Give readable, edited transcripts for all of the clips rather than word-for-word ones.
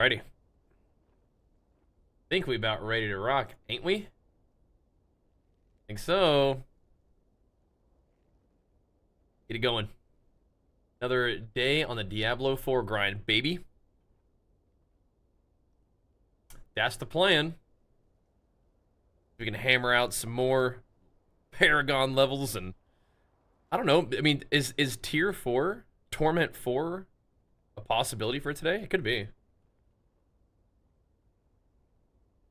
Alrighty. Think we about ready to rock, ain't we? Think so. Get it going. Another day on the Diablo 4 grind, baby. That's the plan. We can hammer out some more Paragon levels and I don't know. I mean, is tier 4, Torment 4 a possibility for today? It could be.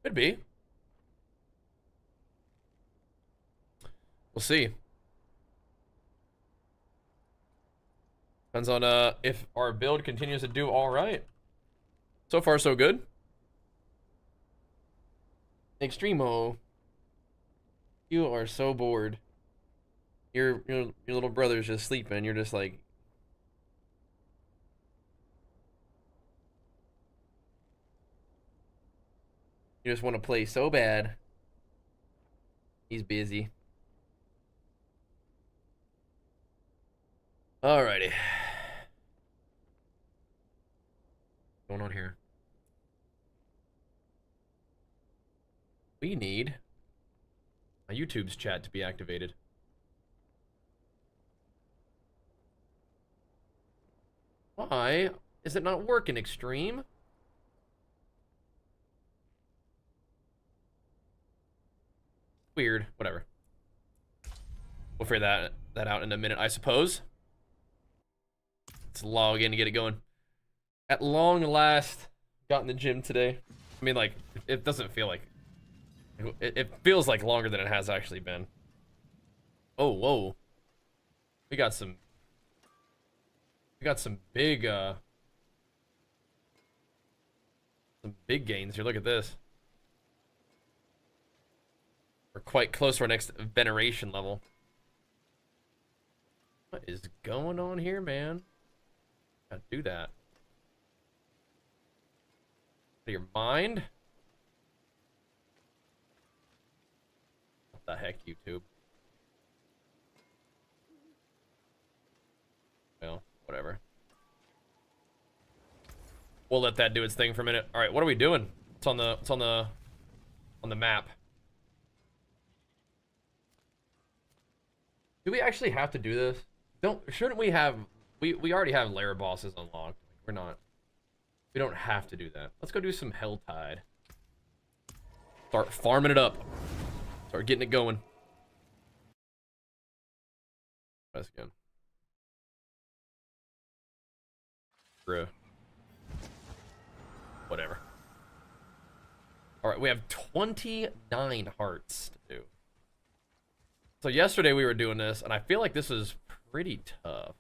Could be. We'll see. Depends on if our build continues to do all right. So far, so good. Extremo, you are so bored. Your little brother's just sleeping. You're just like. You just want to play so bad. He's busy. Alrighty. What's going on here? We need my YouTube's chat to be activated. Why is it not working, Extreme? Weird. Whatever. We'll figure that out in a minute, I suppose. Let's log in to get it going. At long last, got in the gym today. I mean, like, it doesn't feel like... It feels like longer than it has actually been. Oh, whoa. We got some big, some big gains here. Look at this. We're quite close to our next veneration level. What is going on here, man? Gotta do that. Out of your mind? What the heck, YouTube? Well, whatever. We'll let that do its thing for a minute. All right, what are we doing? It's on the map. Do we actually have to do this? Shouldn't we have... We already have lair bosses unlocked. We don't have to do that. Let's go do some Helltide. Start farming it up. Start getting it going. That's good. Bruh. Whatever. Alright, we have 29 hearts to do. So yesterday we were doing this, and I feel like this is pretty tough.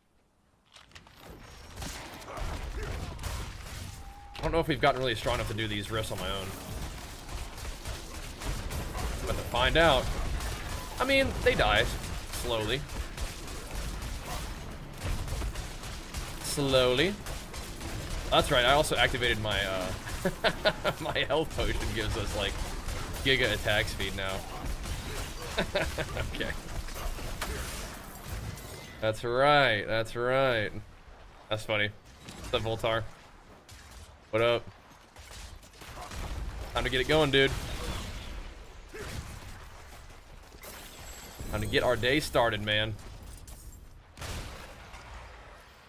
I don't know if we've gotten really strong enough to do these rifts on my own. But to find out. I mean, they die slowly. Slowly. That's right, I also activated my my health potion gives us like giga attack speed now. Okay. That's right, that's right. That's funny. What's up, Voltar? What up? Time to get it going, dude. Time to get our day started, man.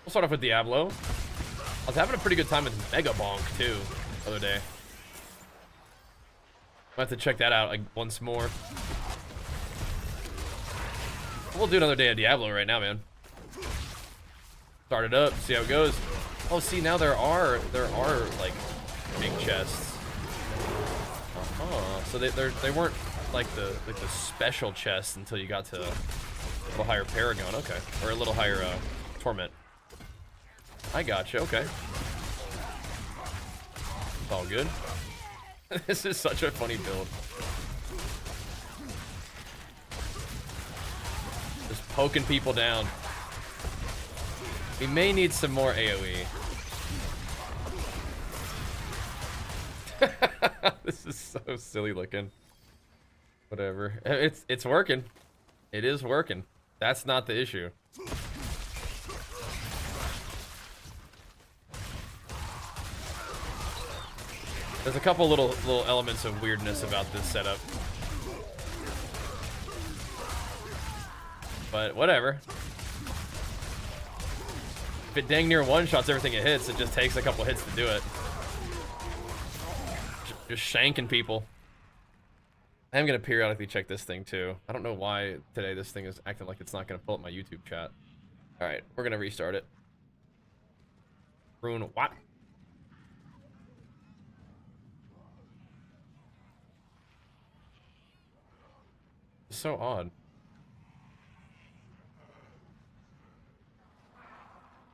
We'll start off with Diablo. I was having a pretty good time with Mega Bonk, too, the other day. I'll have to check that out, like, once more. We'll do another day of Diablo right now, man. Start it up, see how it goes. Oh, see, now there are like big chests. So they weren't like the special chests until you got to a little higher Paragon, okay, or a little higher Torment. I gotcha, okay. It's all good. This is such a funny build. Just poking people down. We may need some more AoE. This is so silly looking. Whatever. It's working. It is working. That's not the issue. There's a couple little elements of weirdness about this setup. But whatever. If it dang near one-shots everything it hits, it just takes a couple hits to do it. Just shanking people. I am going to periodically check this thing too. I don't know why today this thing is acting like it's not going to pull up my YouTube chat. Alright, we're going to restart it. Rune what? It's so odd.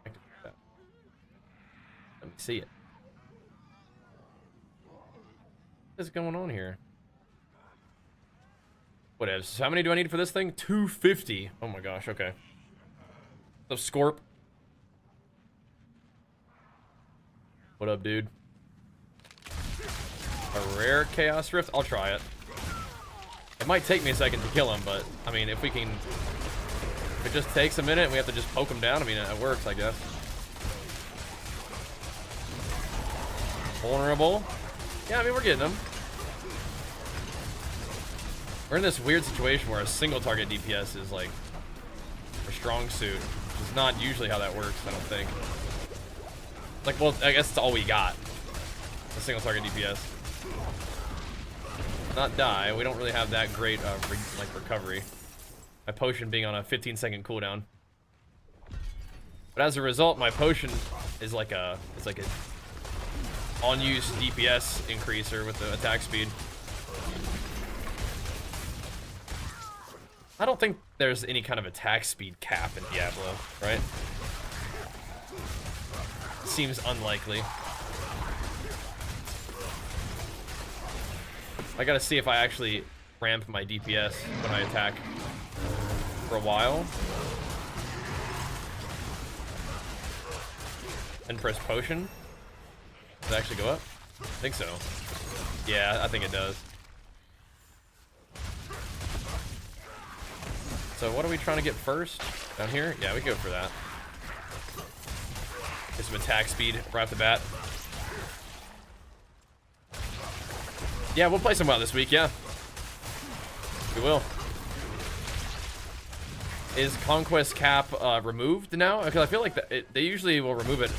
Let me see it. What is going on here? Whatever. So how many do I need for this thing? 250. Oh my gosh, okay. What's up, Scorp? What up, dude? A rare Chaos Rift? I'll try it. It might take me a second to kill him, but, I mean, if we can... If it just takes a minute and we have to just poke him down, I mean, it works, I guess. Vulnerable. Yeah, I mean, we're getting them. We're in this weird situation where a single target DPS is, like, a strong suit. Which is not usually how that works, I don't think. Like, well, I guess it's all we got. A single target DPS. Not die. We don't really have that great, like, recovery. My potion being on a 15-second cooldown. But as a result, my potion is like a... It's like a... on-use DPS increaser with the attack speed. I don't think there's any kind of attack speed cap in Diablo, right? Seems unlikely. I gotta see if I actually ramp my DPS when I attack for a while. And press potion. Does it actually go up? I think so. Yeah, I think it does. So what are we trying to get first? Down here? Yeah, we go for that. Get some attack speed right off the bat. Yeah, we'll play some WoW this week, yeah. We will. Is Conquest Cap removed now? Because I feel like they usually will remove it.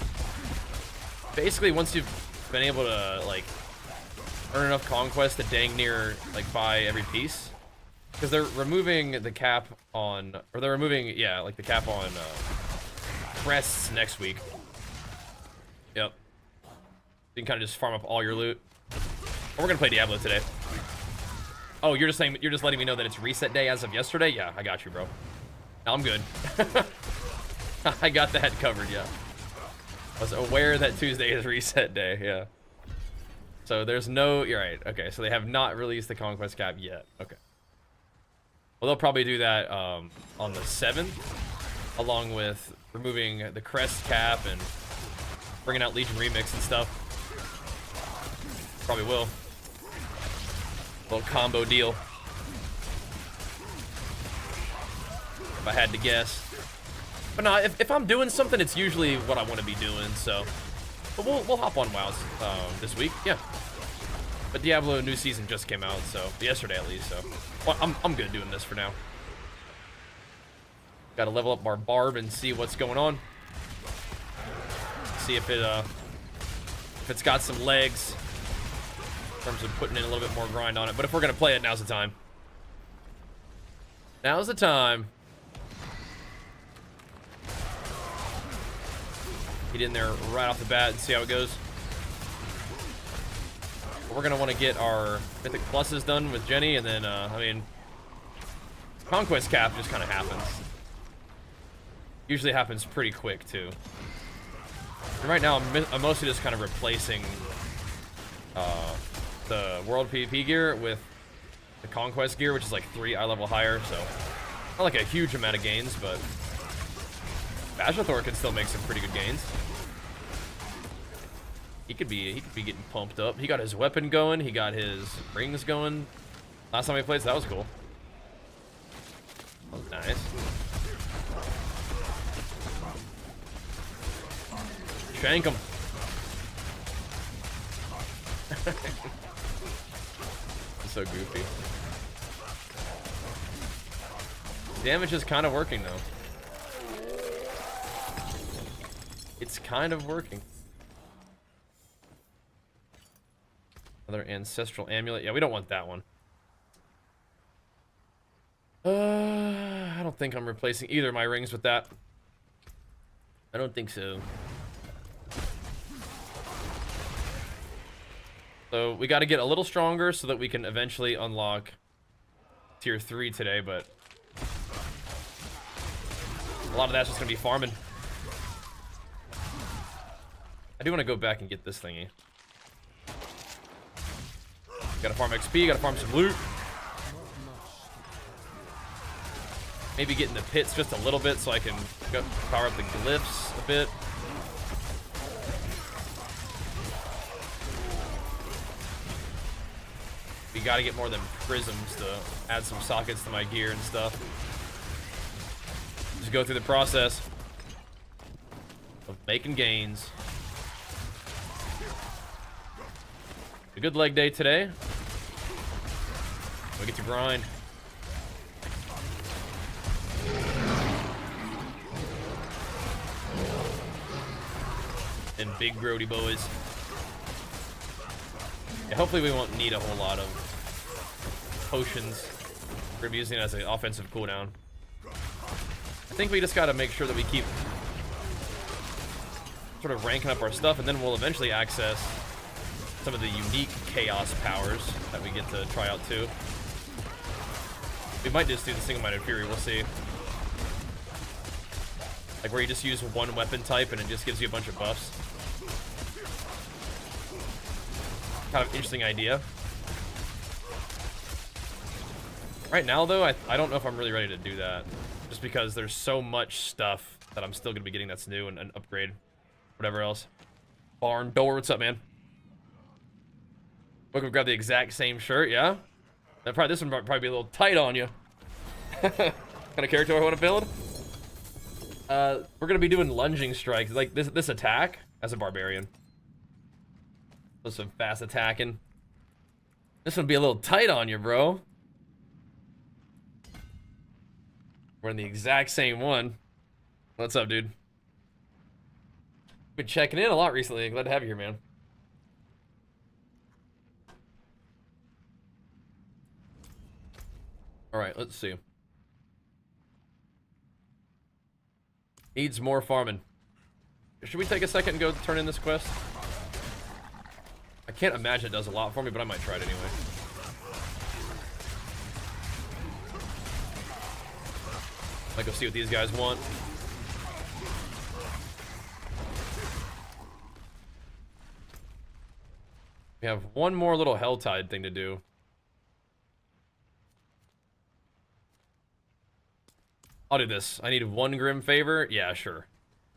Basically, once you've been able to, like, earn enough Conquest to dang near, like, buy every piece. Because they're removing the cap on... Or they're removing, yeah, like, the cap on crests next week. Yep. You can kind of just farm up all your loot. We're gonna play Diablo today. Oh, you're just saying, you're just letting me know that it's reset day as of yesterday? Yeah, I got you, bro. No, I'm good. I got that covered, yeah. I was aware that Tuesday is reset day, yeah. So there's no, you're right. Okay, so they have not released the Conquest Cap yet. Okay. Well, they'll probably do that on the 7th, along with removing the Crest Cap and bringing out Legion Remix and stuff. Probably will. Little combo deal. If I had to guess. But no, if I'm doing something, it's usually what I want to be doing, so. But we'll hop on WoWs this week, yeah. But Diablo new season just came out, so yesterday at least, so. Well, I'm good doing this for now. Gotta level up our Barb and see what's going on. See if it's got some legs. In terms of putting in a little bit more grind on it. But if we're gonna play it, now's the time. Now's the time. Get in there right off the bat and see how it goes. We're gonna want to get our Mythic Pluses done with Jenny, and then I mean, Conquest Cap just kind of happens. Usually happens pretty quick too. And right now, I'm mostly just kind of replacing the World PvP gear with the Conquest gear, which is like 3 eye level higher, so not like a huge amount of gains, but Bashathor can still make some pretty good gains. He could be getting pumped up. He got his weapon going, he got his rings going. Last time we played, so that was cool. That was nice. Shank him. It's so goofy. Damage is kind of working though. It's kind of working. Another ancestral amulet. Yeah, we don't want that one. I don't think I'm replacing either of my rings with that. I don't think so. So we got to get a little stronger so that we can eventually unlock tier 3 today, but a lot of that's just gonna be farming. I do want to go back and get this thingy. Gotta farm XP, gotta farm some loot. Maybe get in the pits just a little bit so I can go power up the glyphs a bit. We gotta get more of them prisms to add some sockets to my gear and stuff. Just go through the process of making gains. A good leg day today. We get to grind. And big grody boys. Yeah, hopefully we won't need a whole lot of potions. We're using it as an offensive cooldown. I think we just gotta make sure that we keep sort of ranking up our stuff, and then we'll eventually access some of the unique chaos powers that we get to try out too. We might just do the single-minded fury, we'll see. Like where you just use one weapon type and it just gives you a bunch of buffs. Kind of interesting idea. Right now though, I don't know if I'm really ready to do that. Just because there's so much stuff that I'm still gonna be getting that's new and an upgrade. Whatever else. Barn door, what's up, man? We're gonna grab the exact same shirt, yeah? This one probably be a little tight on you. What kind of character I want to build? We're gonna be doing lunging strikes, like this attack as a barbarian. So some fast attacking. This one be a little tight on you, bro. We're in the exact same one. What's up, dude? Been checking in a lot recently. Glad to have you here, man. All right, let's see. Needs more farming. Should we take a second and go turn in this quest? I can't imagine it does a lot for me, but I might try it anyway. Might go see what these guys want. We have one more little Helltide thing to do. I'll do this. I need one Grim Favor. Yeah, sure.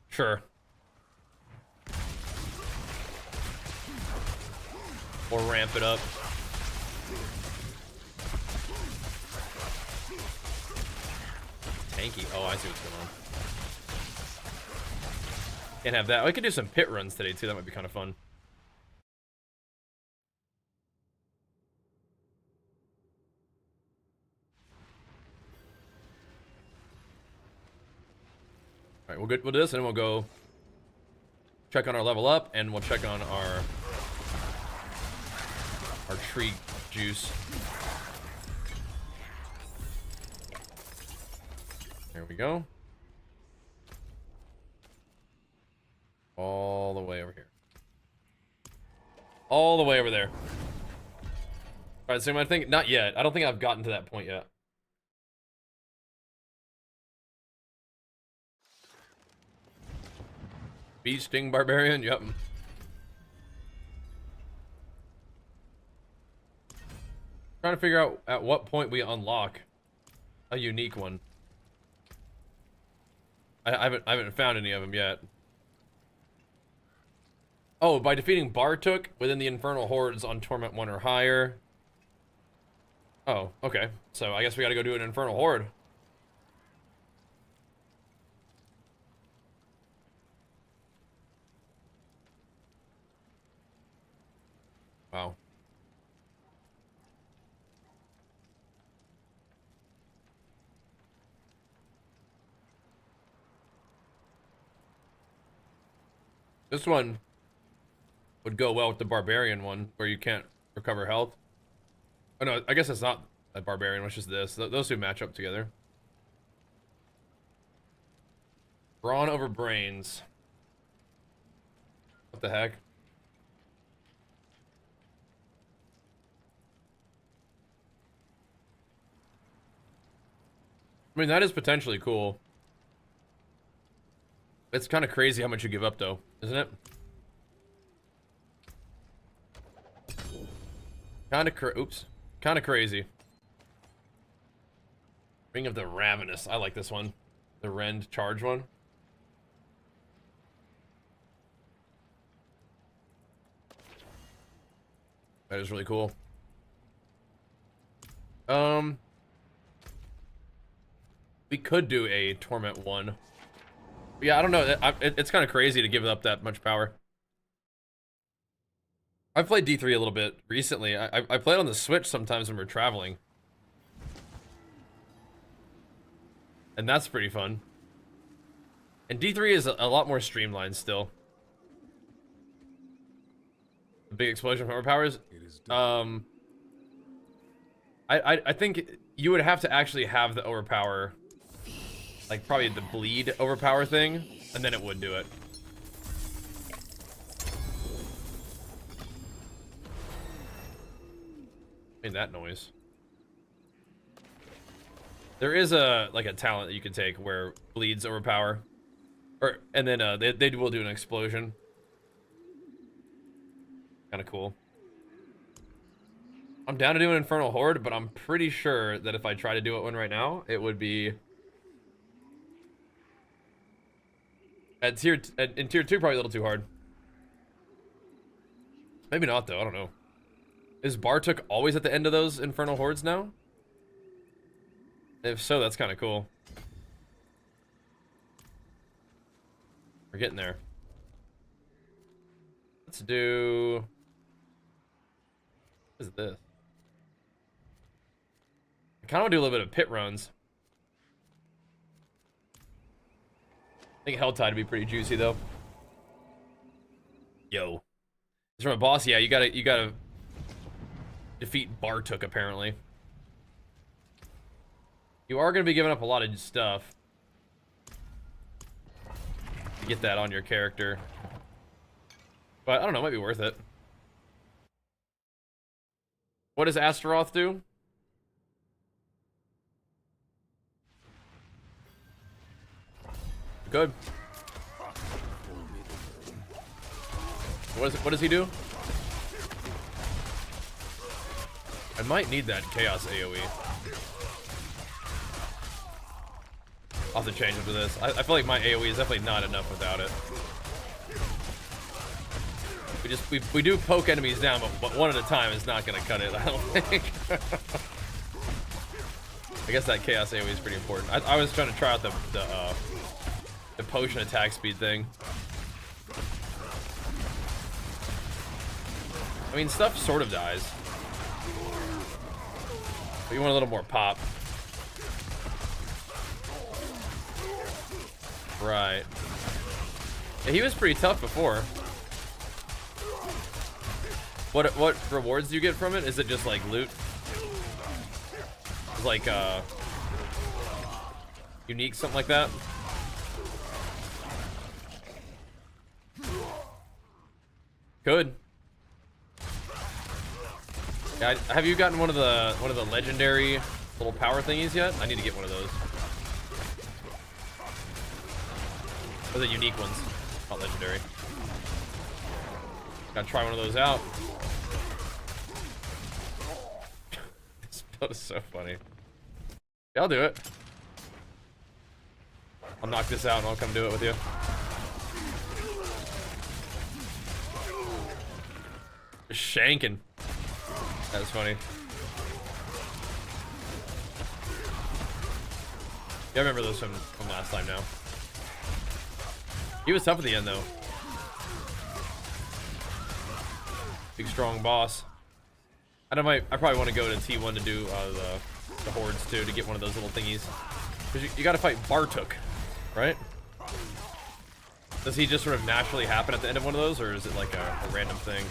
Sure. Or ramp it up. Tanky. Oh, I see what's going on. Can't have that. We could do some pit runs today, too. That might be kind of fun. All right, we'll do this, and then we'll go check on our level up, and we'll check on our tree juice. There we go. All the way over here. All the way over there. All right, so I think not yet. I don't think I've gotten to that point yet. Beast Sting Barbarian, yep. Trying to figure out at what point we unlock a unique one. I haven't found any of them yet. Oh, by defeating Bartuk within the Infernal hordes on Torment 1 or higher. Oh, okay. So I guess we gotta go do an Infernal horde. Wow. This one would go well with the Barbarian one, where you can't recover health. Oh no, I guess it's not a Barbarian, which is this. Those two match up together. Brawn over brains. What the heck? I mean, that is potentially cool. It's kind of crazy how much you give up, though, isn't it? Kind of crazy. Ring of the Ravenous. I like this one. The Rend charge one. That is really cool. We could do a Torment 1. But yeah, I don't know. It's kind of crazy to give up that much power. I've played D3 a little bit recently. I play it on the Switch sometimes when we're traveling. And that's pretty fun. And D3 is a lot more streamlined still. The big explosion from overpowers. I think you would have to actually have the overpower, like probably the bleed overpower thing, and then it would do it. I mean, that noise. There is a talent that you can take where bleeds overpower, and then they will do an explosion. Kind of cool. I'm down to do an Infernal Horde, but I'm pretty sure that if I try to do it one right now, it would be in tier 2 probably a little too hard. Maybe not though. I don't know. Is Bartuk always at the end of those Infernal Hordes now? If so, that's kind of cool. We're getting there. Let's do... What is this? I kind of want to do a little bit of pit runs. I think Helltide would be pretty juicy though. Yo. It's from a boss, yeah, you gotta defeat Bartuk apparently. You are gonna be giving up a lot of stuff to get that on your character. But I don't know, it might be worth it. What does Astaroth do? Good. What does he do? I might need that Chaos AoE. I'll have to change it to this. I feel like my AoE is definitely not enough without it. We do poke enemies down, but one at a time is not gonna cut it, I don't think. I guess that Chaos AoE is pretty important. I was trying to try out the potion attack speed thing. I mean, stuff sort of dies. But you want a little more pop. Right. Yeah, he was pretty tough before. What rewards do you get from it? Is it just like loot? It's like unique, something like that? Could. Yeah, have you gotten one of the legendary little power thingies yet? I need to get one of those. Or the unique ones, not legendary. Gotta try one of those out. This build is so funny. Yeah, I'll do it. I'll knock this out and I'll come do it with you. Shanking. That was funny. Yeah, I remember those from last time now. He was tough at the end though. Big strong boss. I probably want to go to T1 to do the hordes too, to get one of those little thingies. Cause you gotta fight Bartuk, right? Does he just sort of naturally happen at the end of one of those, or is it like a random thing?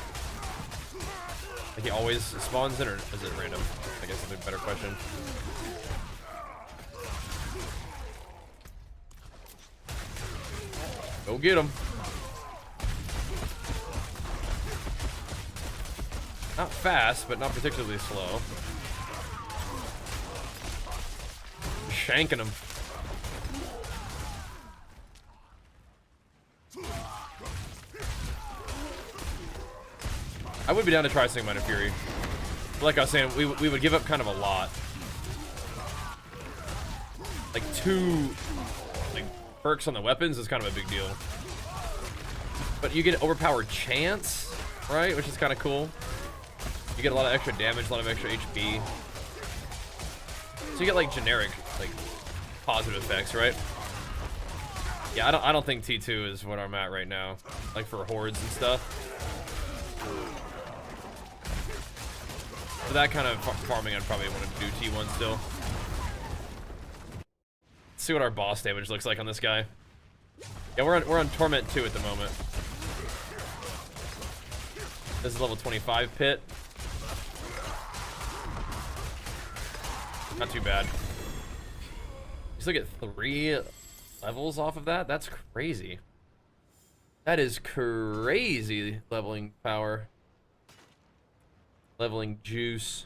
Like he always spawns in, or is it random? I guess that's a better question. Go get him. Not fast, but not particularly slow. Shanking him. I would be down to try Sing Minor Fury. But like I was saying, we would give up kind of a lot. Like 2 like perks on the weapons is kind of a big deal. But you get overpowered chance, right? Which is kind of cool. You get a lot of extra damage, a lot of extra HP. So you get like generic, like positive effects, right? Yeah, I don't think T2 is what I'm at right now. Like for hordes and stuff. For that kind of farming, I'd probably want to do T1 still. Let's see what our boss damage looks like on this guy. Yeah, we're on Torment 2 at the moment. This is level 25 pit. Not too bad. You still get 3 levels off of that? That's crazy. That is crazy leveling power. Leveling juice.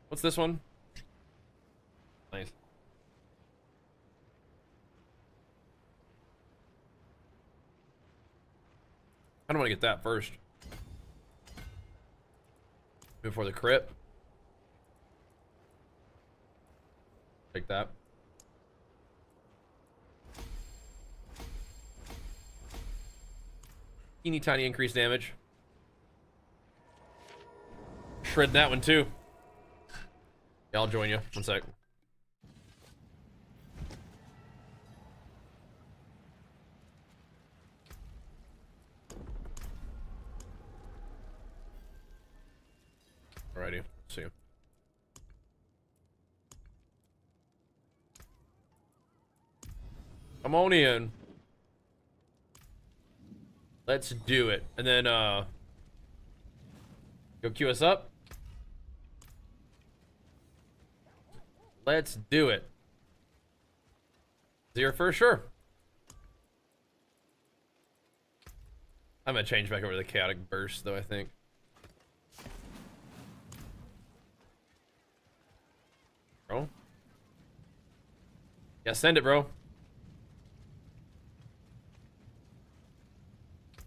What's this one? Nice. I don't want to get that first. Before the crit. Take that. Teeny tiny increased damage. Shred that one too. Yeah, I'll join you. One sec. Alrighty, see you. Come on in. Let's do it. And then go queue us up. Let's do it. Zero for sure. I'm gonna change back over to the chaotic burst though, I think. Bro. Yeah, send it, bro.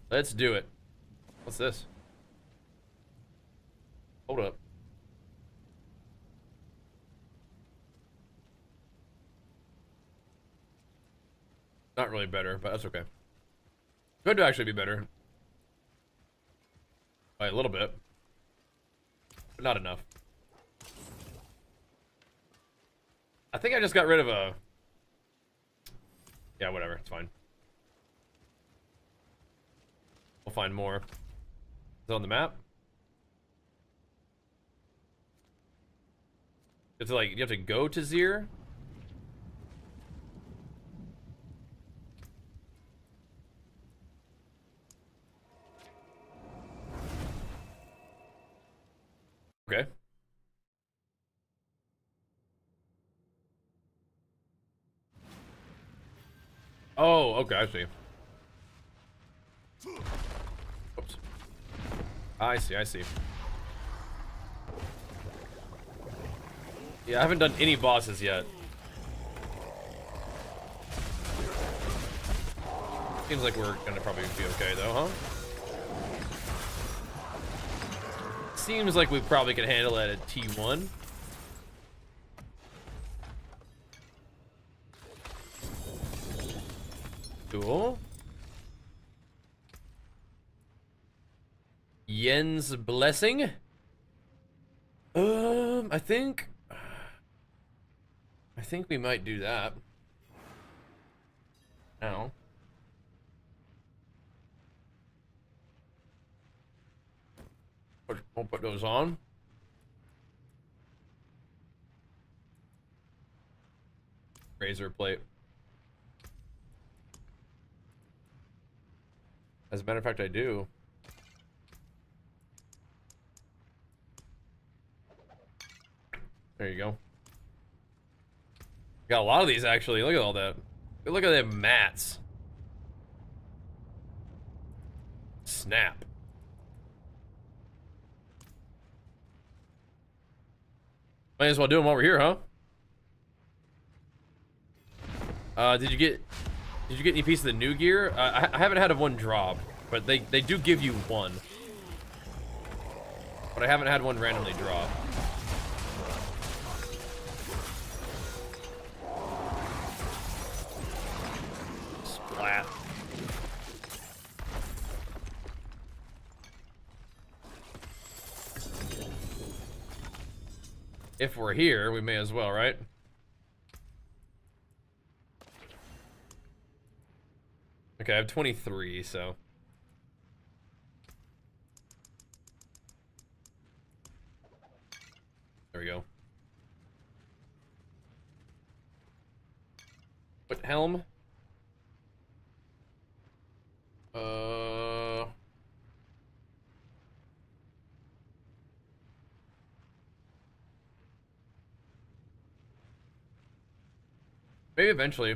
Let's do it. What's this? Hold up. Not really better, but that's okay. Could actually be better. By a little bit. But not enough. I think I just got rid of a... Yeah, whatever. It's fine. We'll find more. Is it on the map? It's like, you have to go to Zir? Okay. Oh, okay, I see. Oops. I see. Yeah, I haven't done any bosses yet. Seems like we're gonna probably be okay though, huh? Seems like we probably can handle it at T1. Cool. Yen's blessing. I think we might do that. Now. 'Cause Won't put those on. Razor plate. As a matter of fact, I do. There you go. Got a lot of these actually. Look at all that. Look at them mats. Snap. Might as well do them while we're here, huh? Did you get any piece of the new gear? I haven't had one drop, but they do give you one. But I haven't had one randomly drop. Splat. If we're here, we may as well, right? Okay, I have 23, so. There we go. What helm? Maybe eventually.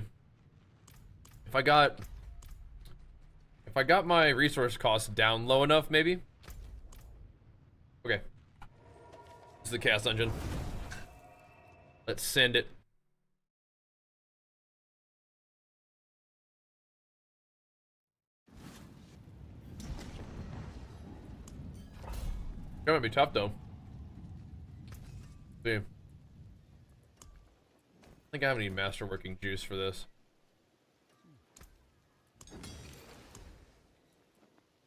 If I got my resource costs down low enough, maybe. Okay. This is the chaos dungeon. Let's send it. That might be tough though. See. I think I have any masterworking juice for this.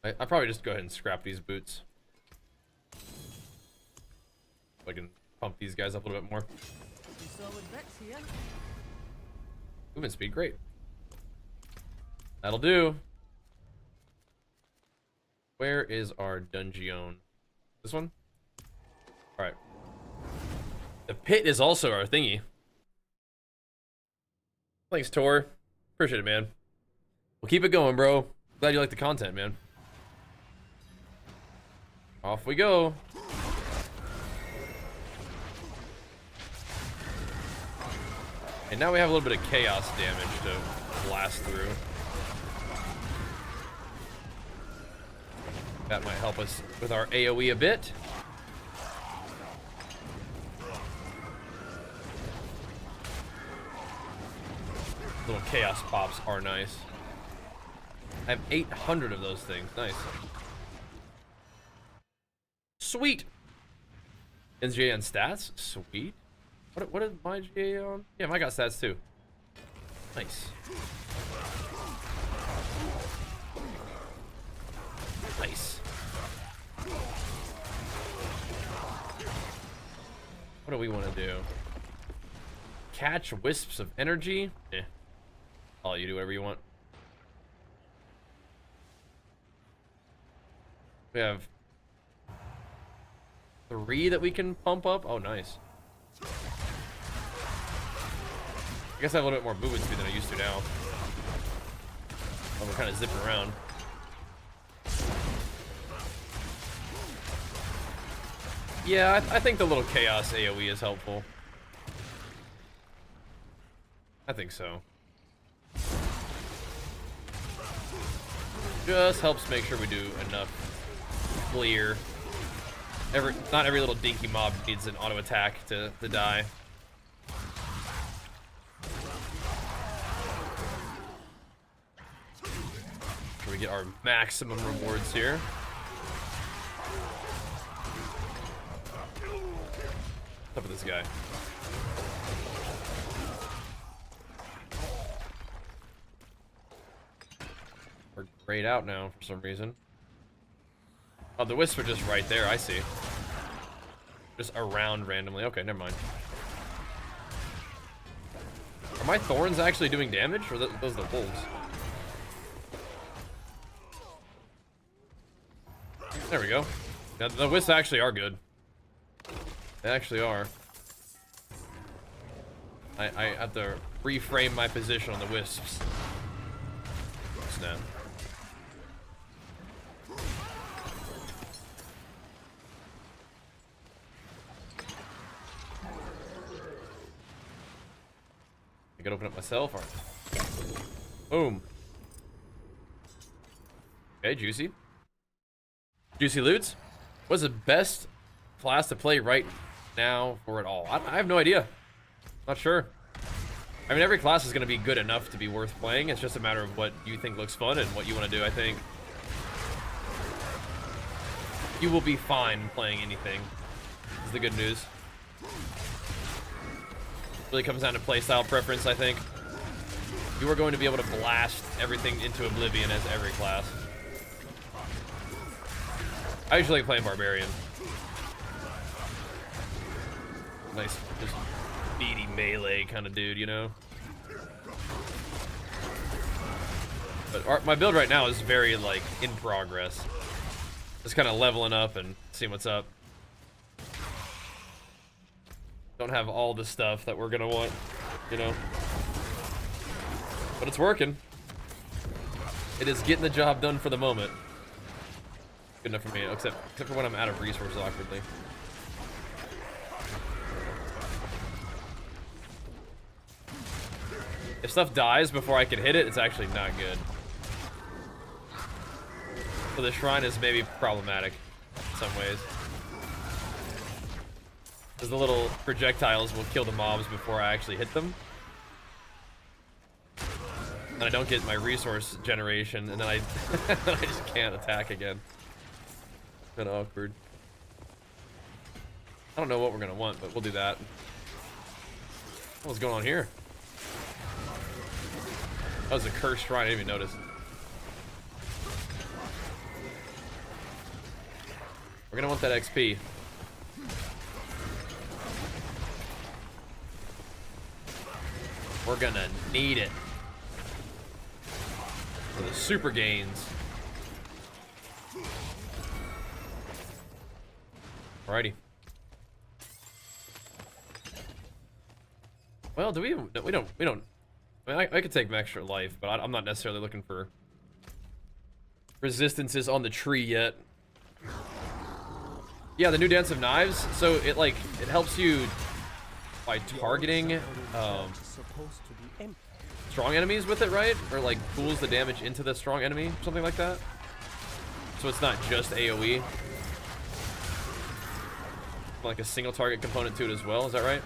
I'll probably just go ahead and scrap these boots. So I can pump these guys up a little bit more. Movement speed, great. That'll do. Where is our dungeon? This one? Alright. The pit is also our thingy. Thanks, Tor. Appreciate it, man. We'll keep it going, bro. Glad you like the content, man. Off we go. And now we have a little bit of chaos damage to blast through. That might help us with our AoE a bit. Little chaos pops are nice. I have 800 of those things. Nice. Sweet. NGA on stats? Sweet. What is my GA on? Yeah, I got stats too. Nice. Nice. What do we want to do? Catch wisps of energy? Eh. I'll let you do whatever you want. We have 3 that we can pump up. Oh, nice. I guess I have a little bit more movement speed than I used to now. Oh, we're kind of zipping around. Yeah, I think the little chaos AoE is helpful. I think so. Just helps make sure we do enough clear. Not every little dinky mob needs an auto attack to die. So we get our maximum rewards here. What's up with this guy? We're grayed out now for some reason. Oh, the wisps are just right there. I see. Just around randomly. Okay, never mind. Are my thorns actually doing damage, or those are the wolves? There we go. Yeah, the wisps actually are good. They actually are. I have to reframe my position on the wisps. Snap. I could open up myself. Or... Boom. Okay, juicy. Juicy loots. What's the best class to play right now for it all? I have no idea. Not sure. I mean, every class is going to be good enough to be worth playing. It's just a matter of what you think looks fun and what you want to do, I think. You will be fine playing anything, is the good news. Really comes down to playstyle preference, I think. You are going to be able to blast everything into oblivion as every class. I usually like playing Barbarian. Nice, just beady melee kind of dude, you know? But my build right now is very, like, in progress. Just kind of leveling up and seeing what's up. Don't have all the stuff that we're gonna want, you know? But it's working. It is getting the job done for the moment. Good enough for me, except for when I'm out of resources awkwardly. If stuff dies before I can hit it, it's actually not good. So the shrine is maybe problematic in some ways. Because the little projectiles will kill the mobs before I actually hit them. And I don't get my resource generation, and then I just can't attack again. Kind of awkward. I don't know what we're gonna want, but we'll do that. What's going on here? That was a cursed shrine, I didn't even notice. We're gonna want that XP. We're gonna need it. For the super gains. Alrighty. Well, do we don't. I mean, I could take extra life, but I'm not necessarily looking for resistances on the tree yet. Yeah, the new Dance of Knives. So it helps you by targeting strong enemies with it, right? Or like pools the damage into the strong enemy, something like that. So it's not just AoE. Like a single target component to it as well. Is that right?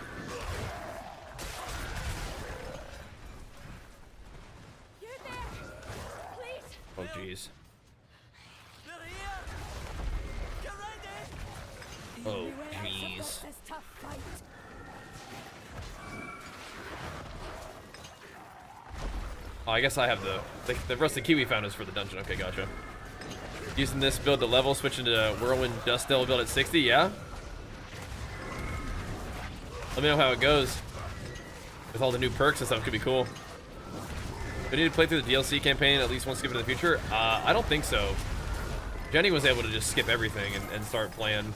Oh jeez. Oh jeez. Oh, I guess I have the rusted kiwi found is for the dungeon. Okay, gotcha. Using this build to level, switching to whirlwind dust devil build at 60. Yeah. Let me know how it goes. With all the new perks and stuff, could be cool. Do we need to play through the DLC campaign at least once skip in the future? I don't think so. Jenny was able to just skip everything and start playing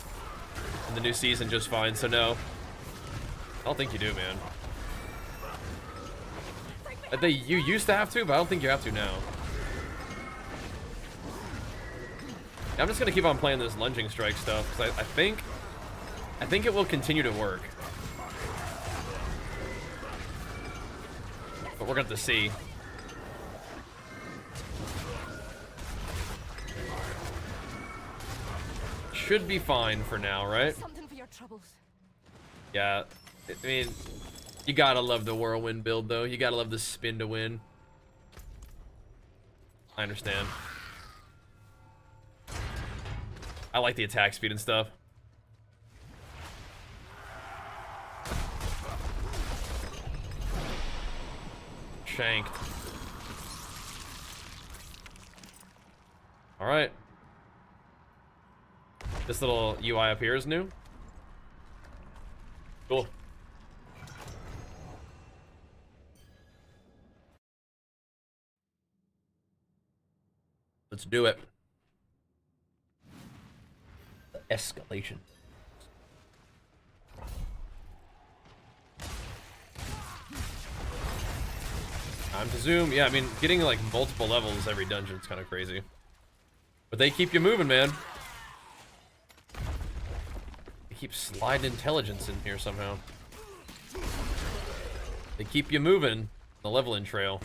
in the new season just fine, so no. I don't think you do, man. You used to have to, but I don't think you have to now. Yeah, I'm just gonna keep on playing this lunging strike stuff, because I think it will continue to work. But we're gonna have to see. Should be fine for now, right? Something for your troubles. Yeah, I mean, you gotta love the whirlwind build, though. You gotta love the spin to win. I understand. I like the attack speed and stuff. Shanked. All right. This little UI up here is new. Cool. Let's do it. escalation. Time to zoom. Yeah, I mean, getting like multiple levels every dungeon is kind of crazy. But they keep you moving, man. They keep sliding intelligence in here somehow. They keep you moving the leveling trail.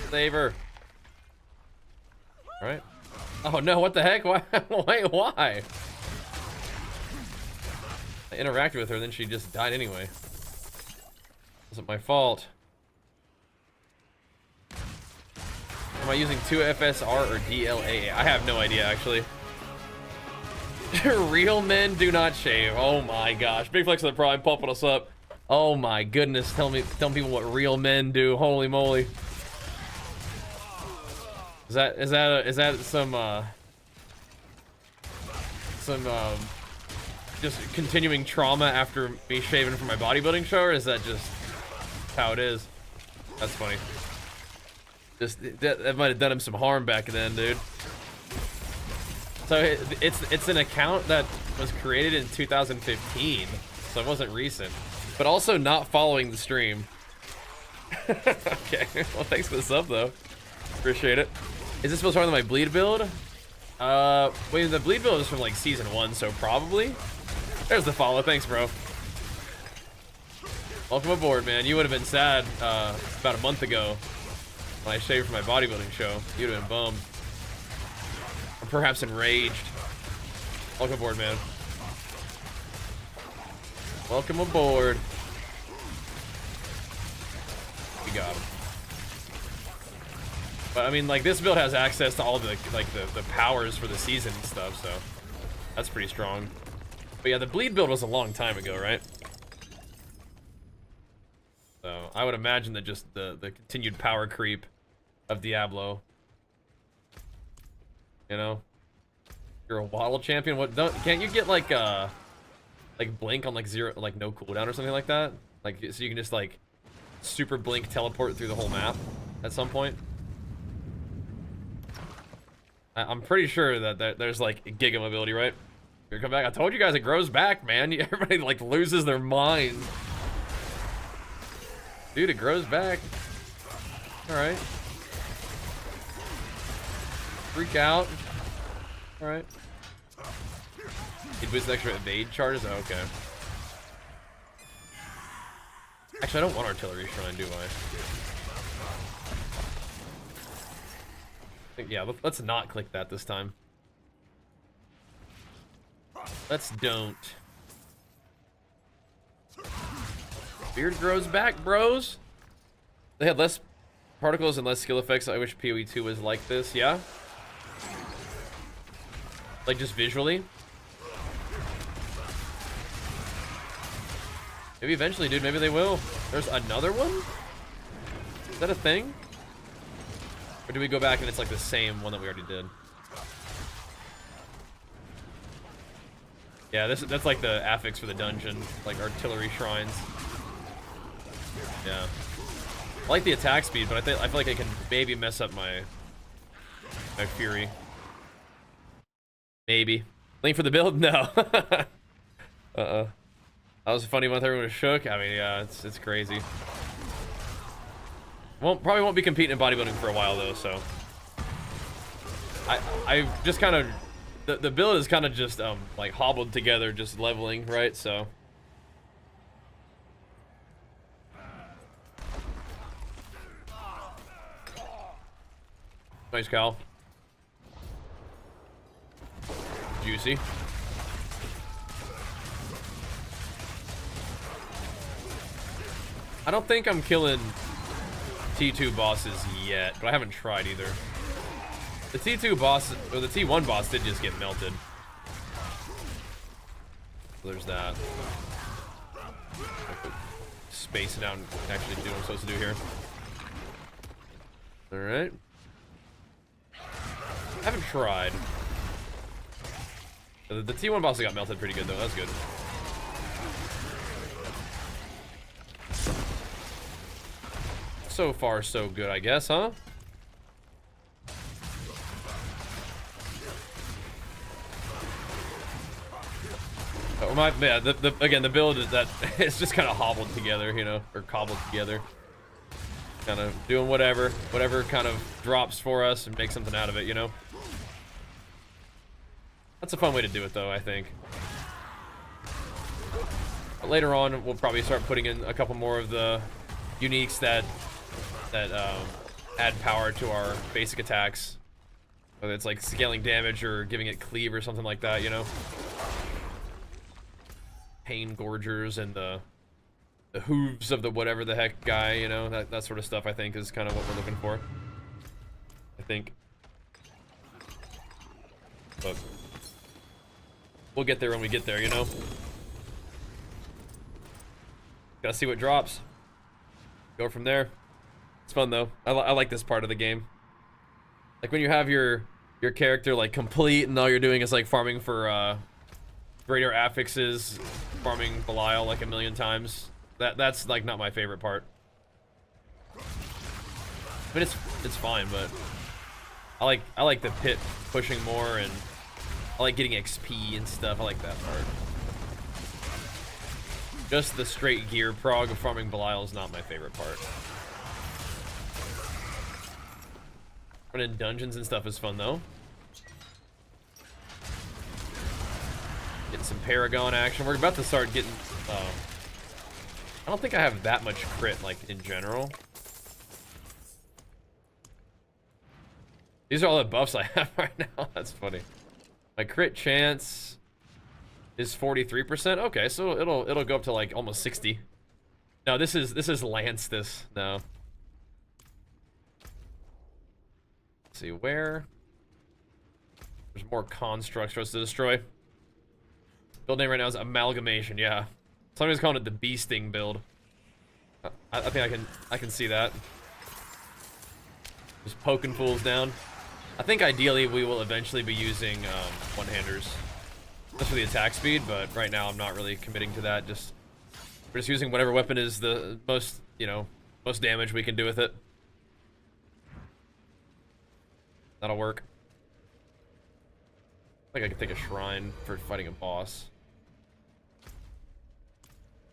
Save her. All right. Oh no, what the heck? Why? Wait, why? I interacted with her, then she just died anyway. Wasn't my fault. Am I using 2FSR or DLAA? I have no idea, actually. Real men do not shave. Oh my gosh. Big Flex of the Prime pumping us up. Oh my goodness. Tell people what real men do. Holy moly. Is that some just continuing trauma after me shaving for my bodybuilding show, or is that just how it is? That's funny. Just that might have done him some harm back then, dude. So it's an account that was created in 2015, so it wasn't recent, but also not following the stream. Okay, well thanks for the sub though. Appreciate it. Is this supposed to be my bleed build? Wait, the bleed build is from like season 1, so probably. There's the follow. Thanks, bro. Welcome aboard, man. You would have been sad about a month ago when I shaved for my bodybuilding show. You'd have been bummed. Or perhaps enraged. Welcome aboard, man. Welcome aboard. We got him. But I mean, like, this build has access to all the the powers for the season and stuff, so that's pretty strong. But yeah, the bleed build was a long time ago, right? So I would imagine that just the continued power creep of Diablo. You know, you're a waddle champion. What? Can't you get like blink on like zero, like no cooldown or something like that? Like so you can just like super blink teleport through the whole map at some point. I'm pretty sure that there's like Giga mobility, right? Here, come back. I told you guys it grows back, man. Everybody like loses their mind. Dude, it grows back. All right. Freak out. All right. It boosts extra evade charges. Oh, okay. Actually, I don't want artillery shrine, do I? Yeah, let's not click that this time. Let's don't. Beard grows back, bros. They had less particles and less skill effects. I wish PoE 2 was like this. Yeah? Like just visually? Maybe eventually, dude. Maybe they will. There's another one? Is that a thing? Or do we go back and it's like the same one that we already did? Yeah, that's like the affix for the dungeon, like artillery shrines. Yeah, I like the attack speed, but I feel like I can maybe mess up my fury. Maybe. Link for the build? No. That was a funny one. Everyone was shook. I mean, yeah, it's crazy. Probably won't be competing in bodybuilding for a while though, so I just kind of the build is kind of just like hobbled together, just leveling, right? So nice cow. Juicy. I don't think I'm killing T2 bosses yet, but I haven't tried either. The T2 boss, or the T1 boss did just get melted. So there's that. Spacing out and actually do what I'm supposed to do here. Alright. I haven't tried. The T1 boss got melted pretty good though, that's good. So far, so good, I guess, huh? yeah, again, the build is that it's just kind of hobbled together, you know, or cobbled together. Kind of doing whatever kind of drops for us and make something out of it, you know? That's a fun way to do it, though, I think. But later on, we'll probably start putting in a couple more of the uniques that add power to our basic attacks. Whether it's like scaling damage or giving it cleave or something like that, you know? Pain gorgers and the hooves of the whatever the heck guy, you know? That sort of stuff, I think, is kind of what we're looking for. I think. But we'll get there when we get there, you know? Gotta see what drops. Go from there. It's fun, though. I like this part of the game. Like, when you have your character, like, complete, and all you're doing is, like, farming for, greater affixes, farming Belial, like, a million times. That's, like, not my favorite part. I mean, it's fine, but I like the pit pushing more, and I like getting XP and stuff. I like that part. Just the straight gear prog of farming Belial is not my favorite part. Running dungeons and stuff is fun, though. Getting some Paragon action. We're about to start getting... I don't think I have that much crit, like, in general. These are all the buffs I have right now. That's funny. My crit chance is 43%. Okay, so it'll go up to, like, almost 60. No, this is Lance this. No. Let's see, where? There's more constructs for us to destroy. Build name right now is Amalgamation, yeah. Somebody's calling it the Bee Sting build. I think I can see that. Just poking fools down. I think ideally we will eventually be using one-handers. Just for the attack speed, but right now I'm not really committing to that. We're just using whatever weapon is the most, you know, most damage we can do with it. That'll work. I think I can take a shrine for fighting a boss.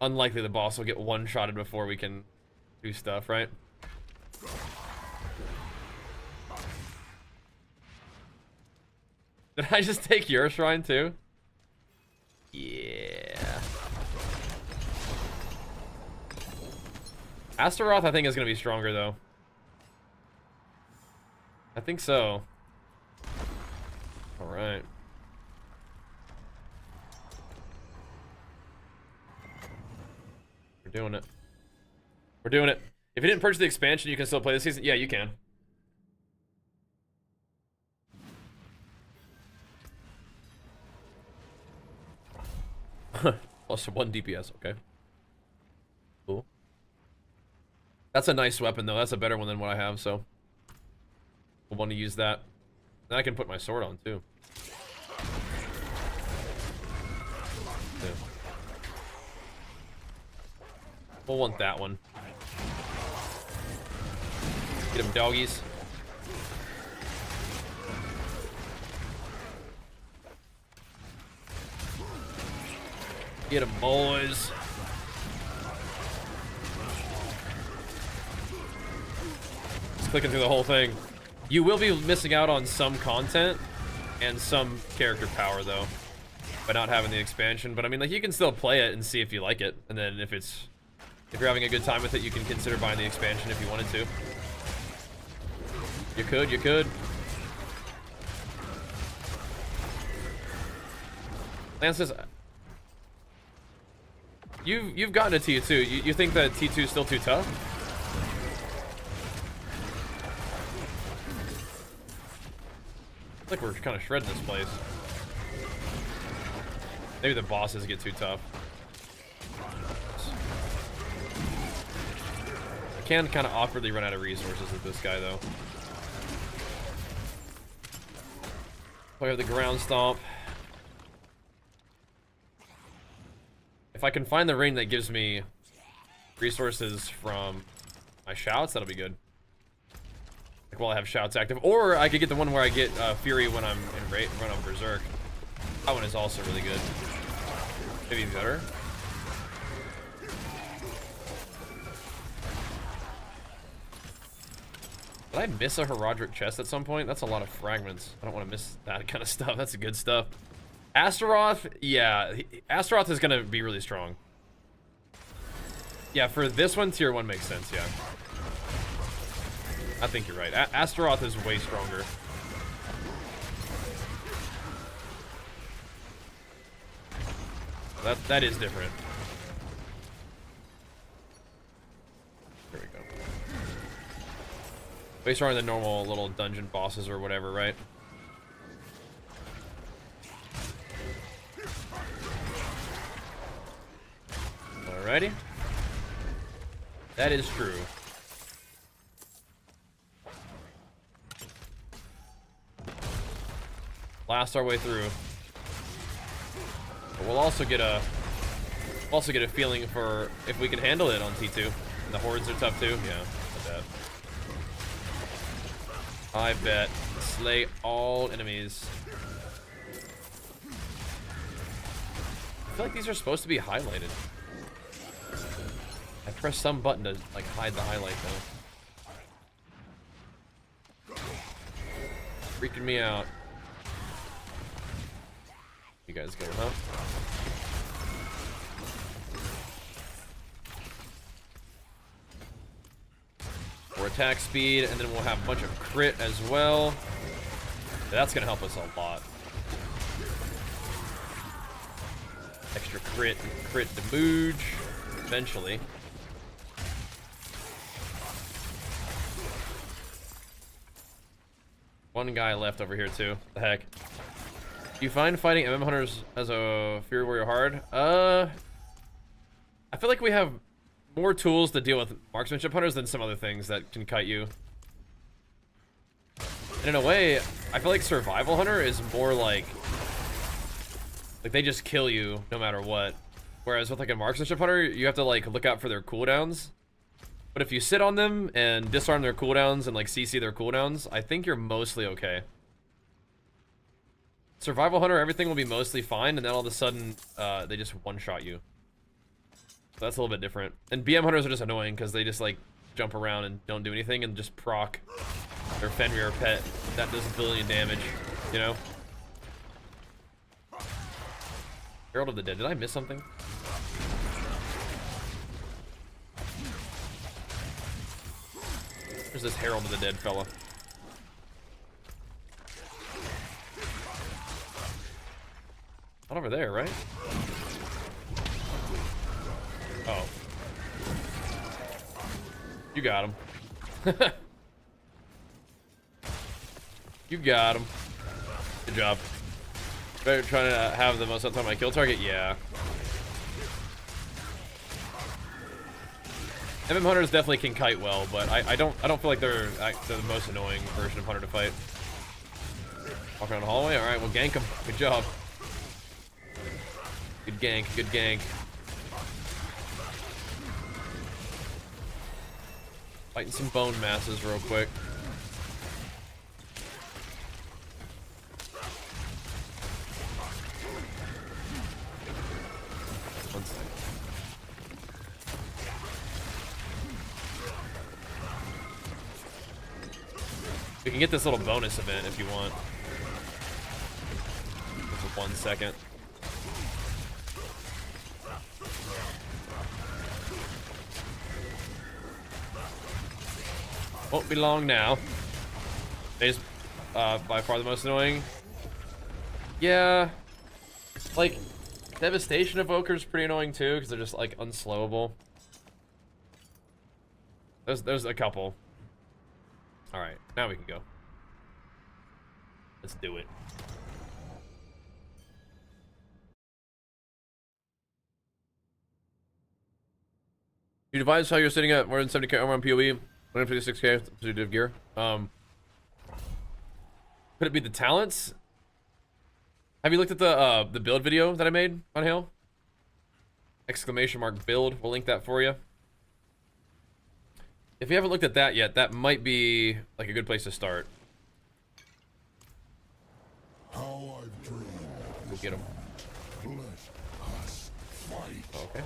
Unlikely the boss will get one-shotted before we can do stuff, right? Did I just take your shrine too? Yeah. Astaroth, I think, is going to be stronger, though. I think so. Alright. We're doing it. We're doing it. If you didn't purchase the expansion, you can still play this season? Yeah, you can. Plus 1 DPS, okay. Cool. That's a nice weapon, though. That's a better one than what I have, so we'll want to use that. Then I can put my sword on, too. Yeah. We'll want that one. Get him, doggies. Get him, boys. Just clicking through the whole thing. You will be missing out on some content and some character power, though, by not having the expansion. But I mean, like, you can still play it and see if you like it, and then if you're having a good time with it, you can consider buying the expansion if you wanted to. You could. Lance says, you've gotten a T2. You think that T2 is still too tough? I think we're kind of shredding this place. Maybe the bosses get too tough. I can kind of awkwardly run out of resources with this guy, though. I have the ground stomp. If I can find the ring that gives me resources from my shouts, that'll be good. Like, while I have shouts active. Or I could get the one where I get Fury when I'm in when I'm Berserk. That one is also really good. Maybe better. Did I miss a Herodric chest at some point? That's a lot of fragments. I don't want to miss that kind of stuff. That's good stuff. Astaroth, yeah. Astaroth is going to be really strong. Yeah, for this one, tier 1 makes sense, yeah. I think you're right. Astaroth is way stronger. That is different. There we go. Way stronger than normal little dungeon bosses or whatever, right? Alrighty. That is true. Blast our way through. But we'll also get a feeling for if we can handle it on T2. And the hordes are tough too. Yeah, I bet. Slay all enemies. I feel like these are supposed to be highlighted. I pressed some button to like hide the highlight though. Freaking me out. You guys go, huh? More attack speed, and then we'll have a bunch of crit as well. That's gonna help us a lot. Extra crit damage eventually. One guy left over here too. What the heck? Do you find fighting MM hunters as a Fury Warrior hard? I feel like we have more tools to deal with marksmanship hunters than some other things that can kite you. And in a way, I feel like survival hunter is more like they just kill you no matter what. Whereas with like a marksmanship hunter, you have to like look out for their cooldowns. But if you sit on them and disarm their cooldowns and like CC their cooldowns, I think you're mostly okay. Survival hunter, everything will be mostly fine, and then all of a sudden, they just one-shot you. So that's a little bit different. And BM hunters are just annoying because they just like jump around and don't do anything and just proc their Fenrir pet that does a billion damage, you know? Herald of the Dead. Did I miss something? There's this Herald of the Dead fella. Not over there, right? Oh. You got him. You got him. Good job. Better trying to have the most uptime on my kill target? Yeah. MM hunters definitely can kite well, but I don't feel like they're the most annoying version of hunter to fight. Walk around the hallway? Alright, we'll gank him. Good job. Good gank, good gank. Fighting some bone masses real quick. One second. We can get this little bonus event if you want. For 1 second. Won't be long now. Is by far the most annoying. Yeah, like Devastation Evoker's pretty annoying too because they're just like unslowable. There's a couple. All right, now we can go. Let's do it. You devise how you're sitting at more than 70k armor on PoE. 156k positive gear. Could it be the talents? Have you looked at the build video that I made on Hale? Exclamation mark build. We'll link that for you. If you haven't looked at that yet, that might be like a good place to start. Go get him. Okay.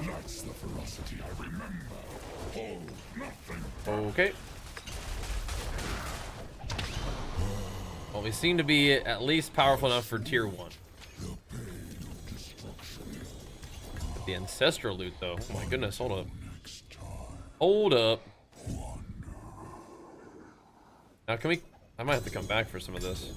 That's the ferocity I remember. Hold nothing. Okay. Well, we seem to be at least powerful enough for tier 1. The pain of destruction. The ancestral loot, though. Oh my goodness, hold up. Next time. Hold up. Now, can we... I might have to come back for some of this.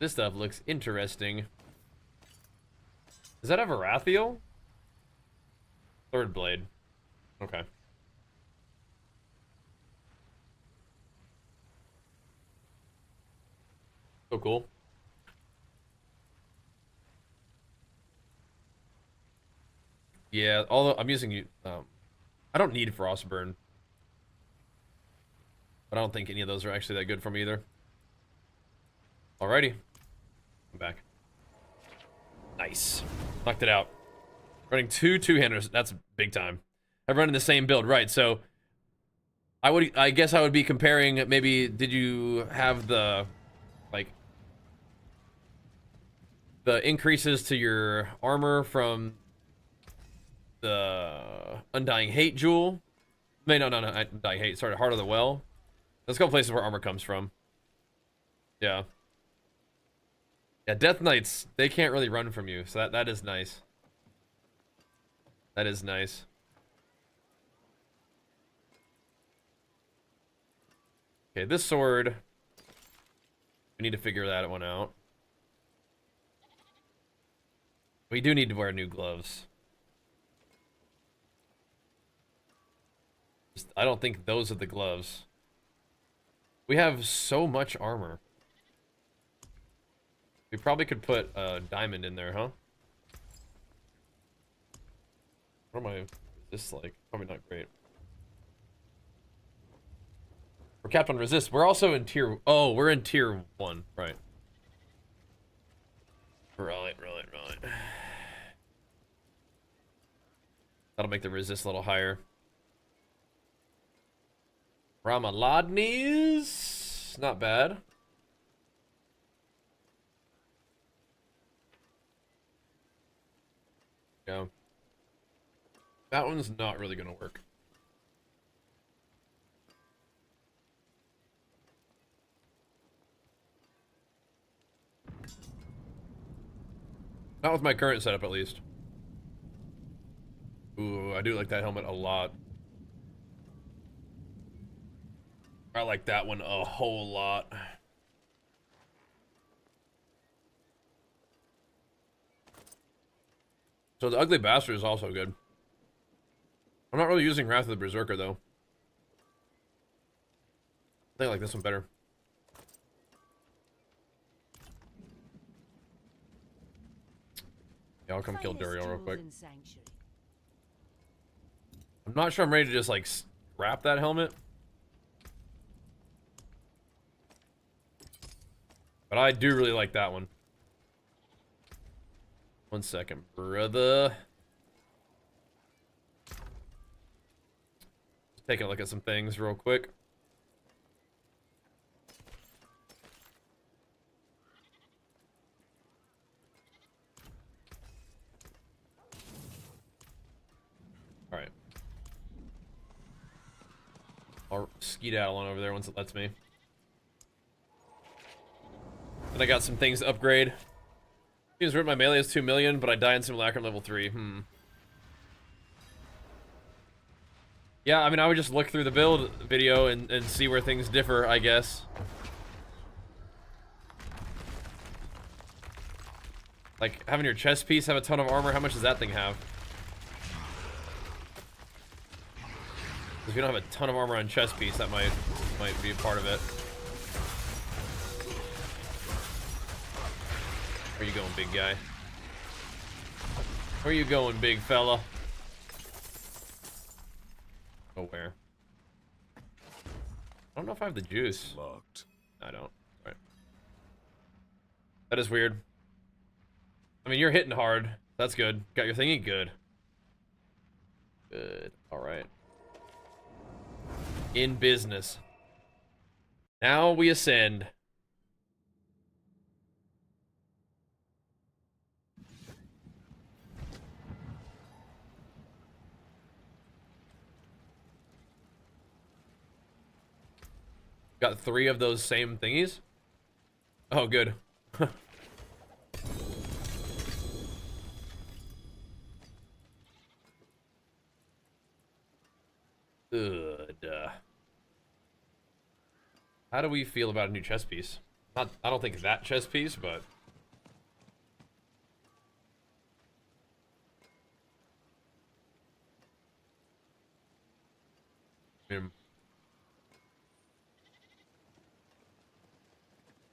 This stuff looks interesting. Does that have a Rathiel? Third blade. Okay. So cool. Yeah, although I'm using I don't need Frostburn. But I don't think any of those are actually that good for me either. Alrighty. I'm back. Nice. Knocked it out. Running two-handers. That's big time. I'm running the same build, right? So I guess I would be comparing, maybe, did you have the, like, the increases to your armor from the Undying Hate Jewel? No, Undying Hate. Sorry, Heart of the Well. Let's go places where armor comes from. Yeah. Yeah, Death Knights, they can't really run from you, so that is nice. That is nice. Okay, this sword, we need to figure that one out. We do need to wear new gloves. I don't think those are the gloves. We have so much armor. We probably could put a diamond in there, huh? What am I... This like probably not great. We're capped on resist. We're also in tier... Oh, we're in tier 1. Right. Right. That'll make the resist a little higher. Ramaladni's not bad. Yeah. That one's not really gonna work. Not with my current setup, at least. Ooh, I do like that helmet a lot. I like that one a whole lot. So the Ugly Bastard is also good. I'm not really using Wrath of the Berserker, though. I think I like this one better. Yeah, I'll come kill Duriel real quick. I'm not sure I'm ready to just, like, scrap that helmet. But I do really like that one. 1 second, brother. Just taking a look at some things real quick. Alright. I'll skedaddle on over there once it lets me. And I got some things to upgrade. Seems weird my melee is 2 million, but I die in Simulacrum level 3. Yeah, I mean, I would just look through the build video and see where things differ, I guess. Like, having your chest piece have a ton of armor, how much does that thing have? Because we don't have a ton of armor on chest piece, that might be a part of it. Where you going, big guy? Where you going, big fella? Go where? I don't know if I have the juice. Locked. I don't. Right. That is weird. I mean, you're hitting hard. That's good. Got your thingy? Good. Good. All right. In business. Now we ascend. Got 3 of those same thingies. Oh, good. Good. How do we feel about a new chess piece? Not, I don't think that chess piece, but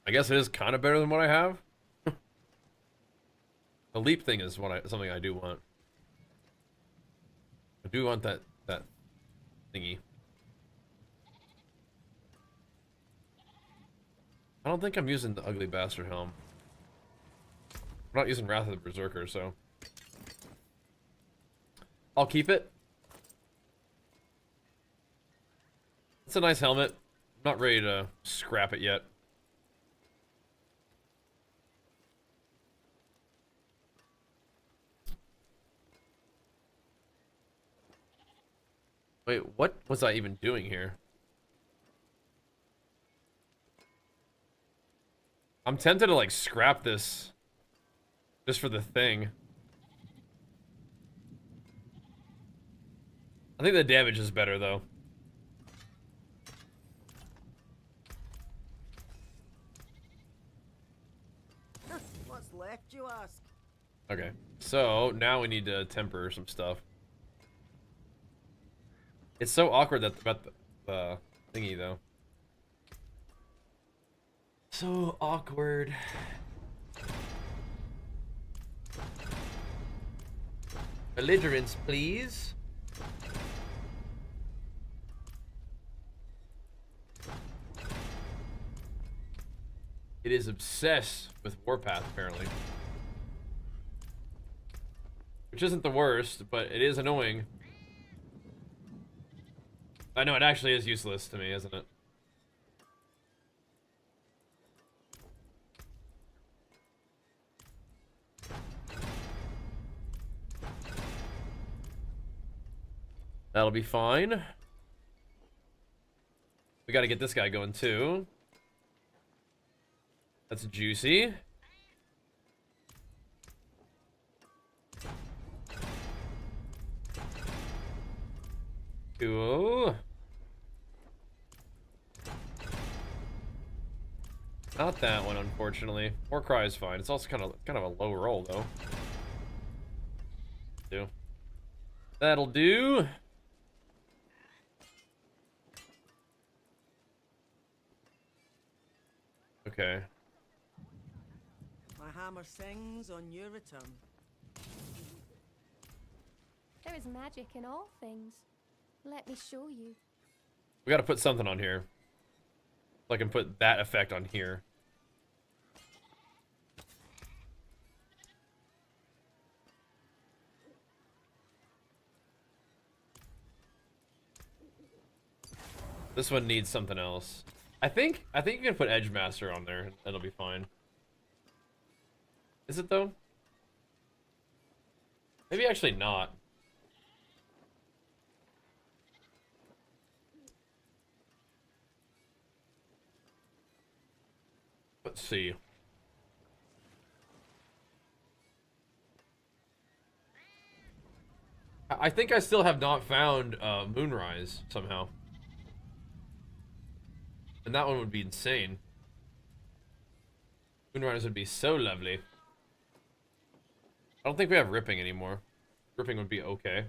I guess it is kind of better than what I have. The leap thing is something I do want. I do want that thingy. I don't think I'm using the ugly bastard helm. I'm not using Wrath of the Berserker, so I'll keep it. It's a nice helmet. I'm not ready to scrap it yet. Wait, what was I even doing here? I'm tempted to, like, scrap this just for the thing. I think the damage is better, though. What's left, you ask? Okay, so now we need to temper some stuff. It's so awkward that about the thingy, though. So awkward. Belligerence, please. It is obsessed with Warpath, apparently. Which isn't the worst, but it is annoying. I know, it actually is useless to me, isn't it? That'll be fine. We gotta get this guy going, too. That's juicy. Cool. Not that one, unfortunately. Warcry is fine. It's also kind of a low roll, though. That'll do. Okay. My hammer sings on your return. There is magic in all things. Let me show you. We gotta put something on here. So I can put that effect on here. This one needs something else. I think you can put Edge Master on there. That'll be fine. Is it though? Maybe actually not. Let's see. I think I still have not found Moonrise somehow. And that one would be insane. Moonrise would be so lovely. I don't think we have Ripping anymore. Ripping would be okay.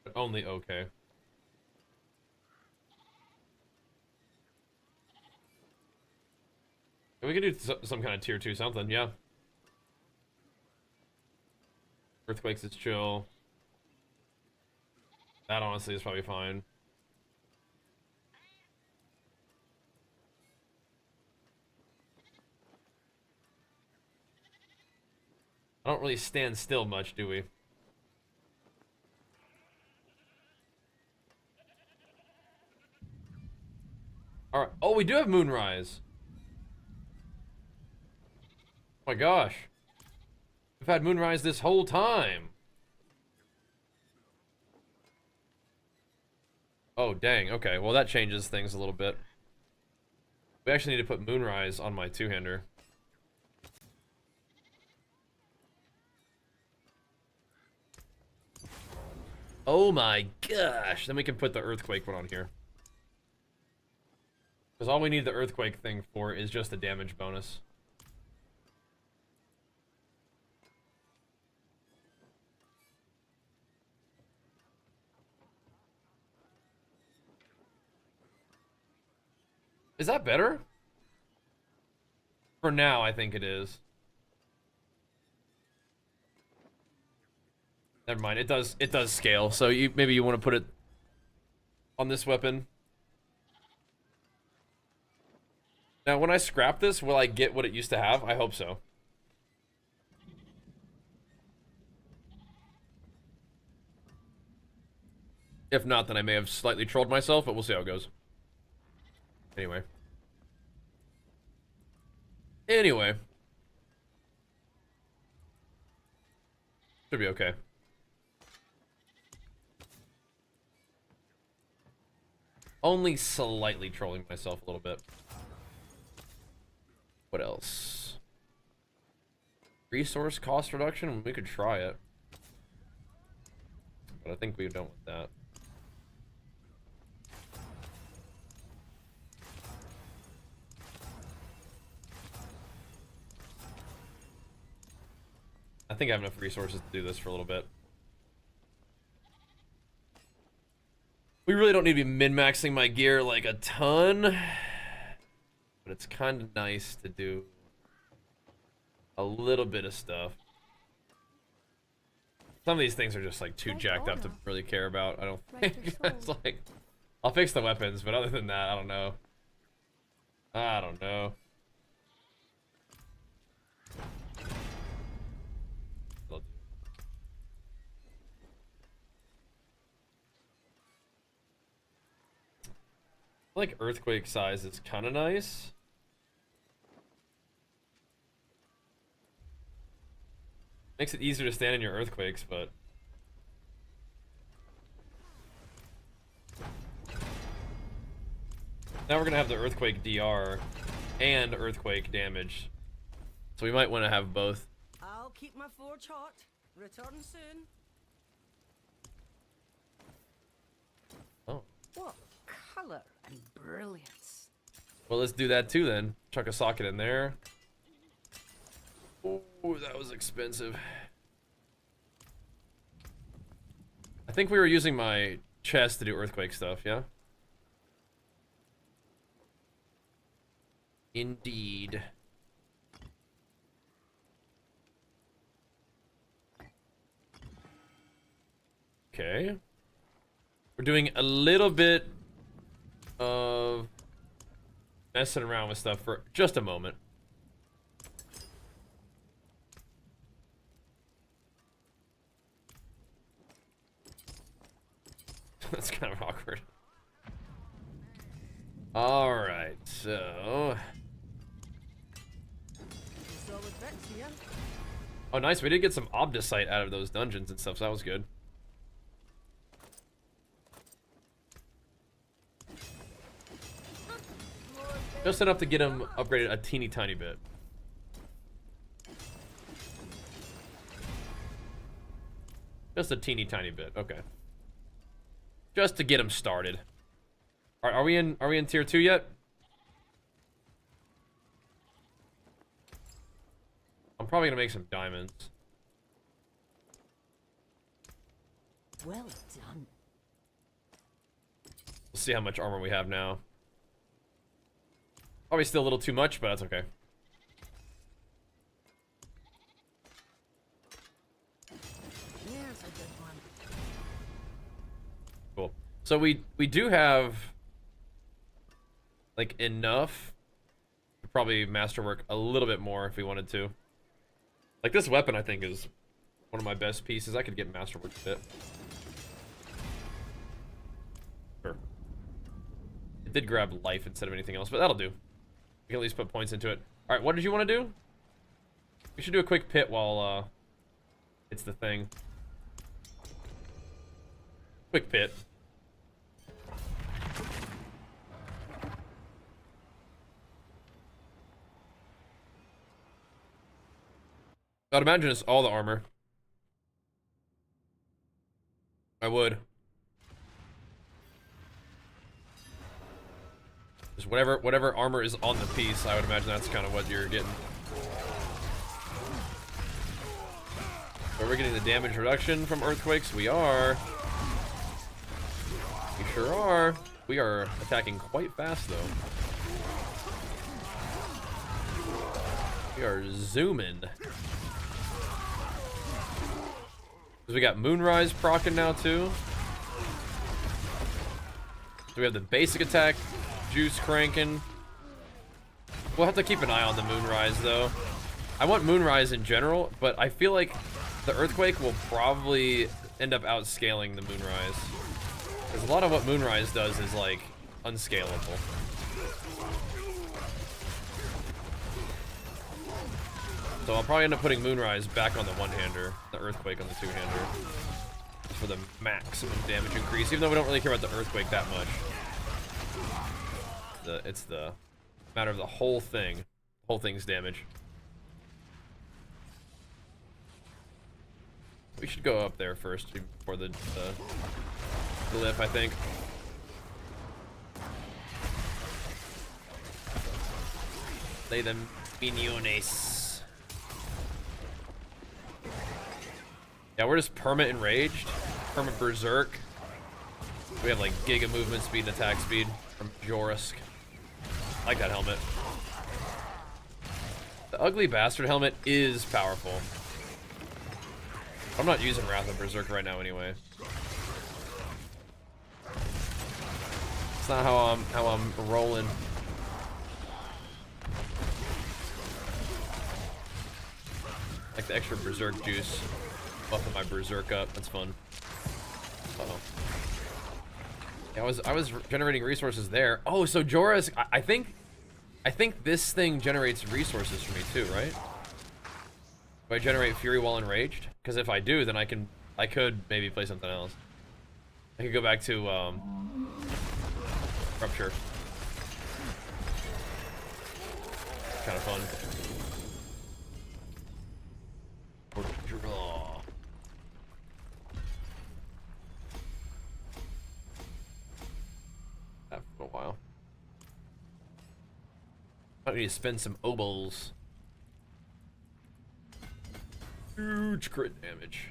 But only okay. And we could do some kind of tier 2 something, yeah. Earthquakes is chill. That honestly is probably fine. I don't really stand still much, do we? All right. Oh, we do have Moonrise. Oh my gosh. We've had Moonrise this whole time. Oh, dang. Okay. Well, that changes things a little bit. We actually need to put Moonrise on my two-hander. Oh my gosh. Then we can put the Earthquake one on here. Because all we need the Earthquake thing for is just a damage bonus. Is that better? For now, I think it is. Never mind. It does scale. So maybe you want to put it on this weapon. Now, when I scrap this, will I get what it used to have? I hope so. If not, then I may have slightly trolled myself, but we'll see how it goes. Anyway. Should be okay. Only slightly trolling myself a little bit. What else? Resource cost reduction? We could try it. But I think we don't want that. I think I have enough resources to do this for a little bit. We really don't need to be min-maxing my gear like a ton. But it's kind of nice to do a little bit of stuff. Some of these things are just like too jacked up to really care about. I don't think. It's like, I'll fix the weapons, but other than that, I don't know. I don't know. I like earthquake size is kind of nice. Makes it easier to stand in your earthquakes, but now we're gonna have the earthquake DR and earthquake damage, so we might want to have both. I'll keep my forge hot. Return soon. Oh, What color and brilliance. well, let's do that too then. Chuck a socket in there. Oh, that was expensive. I think we were using my chest to do earthquake stuff, yeah? Indeed. Okay. We're doing a little bit of messing around with stuff for just a moment. That's kind of awkward. Alright, so... Solid bits here. Oh, nice. We did get some Obdicite out of those dungeons and stuff, so that was good. Just enough to get him upgraded a teeny tiny bit. Just a teeny tiny bit. Okay. Just to get him started. Are we in tier 2 yet? I'm probably gonna make some diamonds. Well done. We'll see how much armor we have now. Probably still a little too much, but that's okay. There's a good one. Cool. So we do have like enough to probably masterwork a little bit more if we wanted to. Like this weapon I think is one of my best pieces. I could get masterwork with it. Sure. It did grab life instead of anything else, but that'll do. We can at least put points into it. Alright, what did you want to do? We should do a quick pit while, it's the thing. Quick pit. I'd imagine it's all the armor. I would. Just whatever armor is on the piece, I would imagine that's kind of what you're getting. Are we getting the damage reduction from earthquakes? We are. We sure are. We are attacking quite fast, though. We are zooming. Because we got Moonrise proccing now, too. So we have the basic attack, juice cranking. We'll have to keep an eye on the Moonrise, though. I want Moonrise in general, but I feel like the Earthquake will probably end up outscaling the Moonrise. Because a lot of what Moonrise does is, like, unscalable. So I'll probably end up putting Moonrise back on the one-hander, the Earthquake on the two-hander, for the maximum damage increase, even though we don't really care about the Earthquake that much. It's the matter of the whole thing. The whole thing's damage. We should go up there first before the glyph, I think. Lay them miniones. Yeah, we're just perma enraged, perma berserk. We have like giga movement speed and attack speed from Jorisk. I like that helmet. The ugly bastard helmet is powerful. I'm not using Wrath of Berserk right now anyway. It's not how I'm rolling. Like the extra Berserk juice. Buffing my Berserk up. That's fun. Uh-oh. Yeah, I was generating resources there. Oh, so Joris, I think this thing generates resources for me too, right? Do I generate Fury while enraged? Because if I do, then I could maybe play something else. I could go back to Rupture. Kind of fun. Or draw. That for a while. I need to spend some obols. Huge crit damage.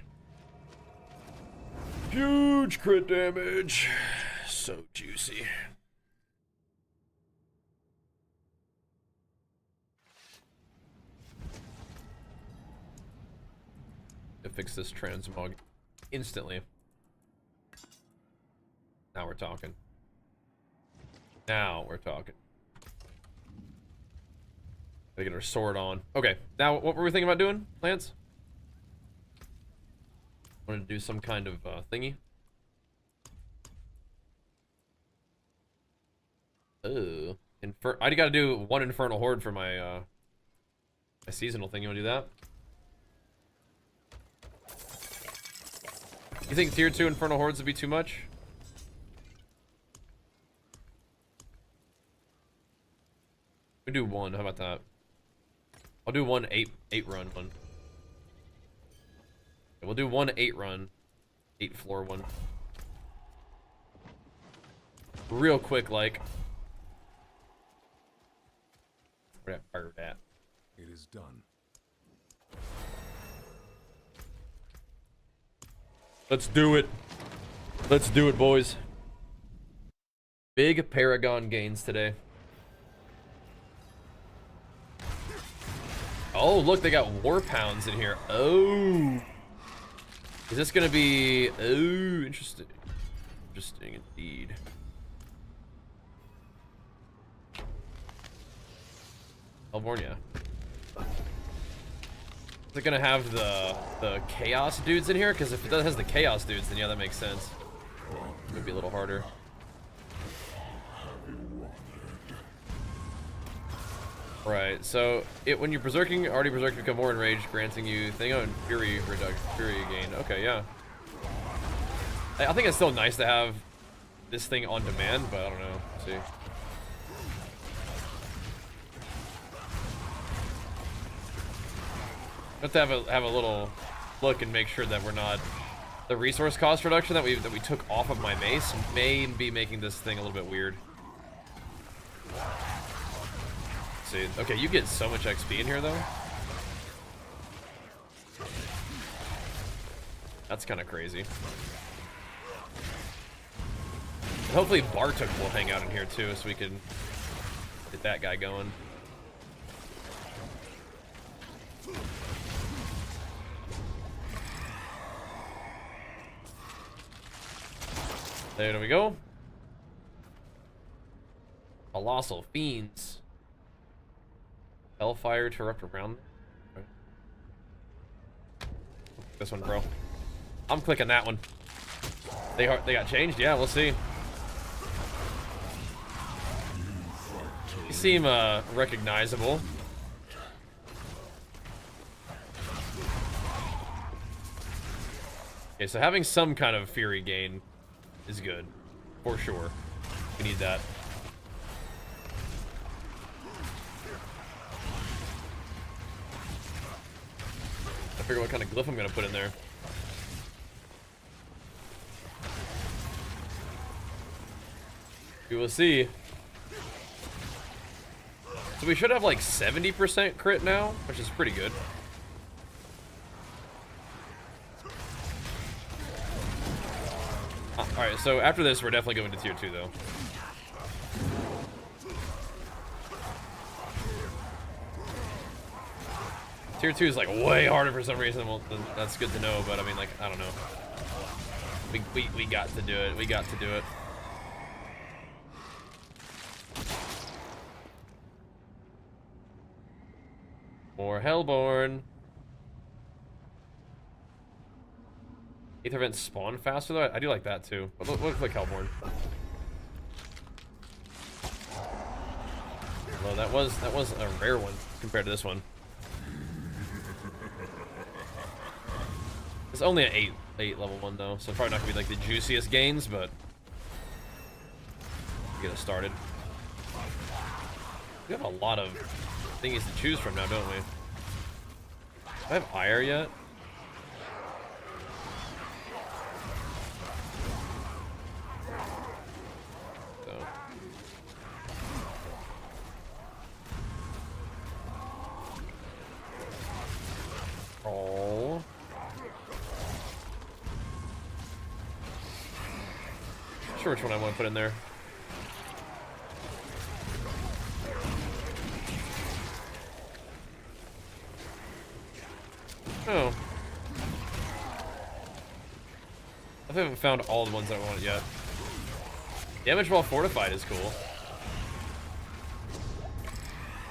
Huge crit damage. So juicy. To fix this transmog instantly. Now we're talking. Now we're talking. Gotta get our sword on. Okay, now what were we thinking about doing, Lance? Wanted to do some kind of thingy. Oh, I gotta do one Infernal Horde for my my seasonal thing. You wanna do that? You think tier 2 Infernal Hordes would be too much? We do one. How about that? I'll do one 8 run one. We'll do one 8 run, 8 floor one. Real quick, like. Where that bird at? It is done. Let's do it. Let's do it, boys. Big Paragon gains today. Oh, look, they got War Pounds in here. Oh. Is this gonna be... Oh, interesting. Interesting indeed. California. Is it gonna have the Chaos dudes in here? Because if it has the Chaos dudes, then yeah, that makes sense. It would be a little harder. Right, so when you're berserking, already berserk become more enraged, granting you thing on fury reduction, fury gain. Okay, yeah. I think it's still nice to have this thing on demand, but I don't know. Let's see. Have to have a little look and make sure that we're not the resource cost reduction that we took off of my mace may be making this thing a little bit weird. Let's see, okay, you get so much XP in here though. That's kind of crazy. And hopefully Bartok will hang out in here too, so we can get that guy going. There we go. Colossal Fiends. Hellfire to erupt around. This one, bro. I'm clicking that one. They got changed? Yeah, we'll see. You seem recognizable. Okay, so having some kind of fury gain is good, for sure. We need that. I figure what kind of glyph I'm gonna put in there. We will see. So we should have like 70% crit now, which is pretty good. Alright, so after this, we're definitely going to tier 2, though. Tier 2 is, like, way harder for some reason. Well, that's good to know, but, I mean, like, I don't know. We got to do it. We got to do it. More Hellborn. Aether vents spawn faster though. I do like that too. But we'll click Hellborn. Well, that was a rare one compared to this one. It's only an 8 level one though, so probably not gonna be like the juiciest gains, but get us started. We have a lot of thingies to choose from now, don't we? Do I have ire yet? Oh. Not sure which one I want to put in there. Oh. I haven't found all the ones I want yet. Damage while fortified is cool.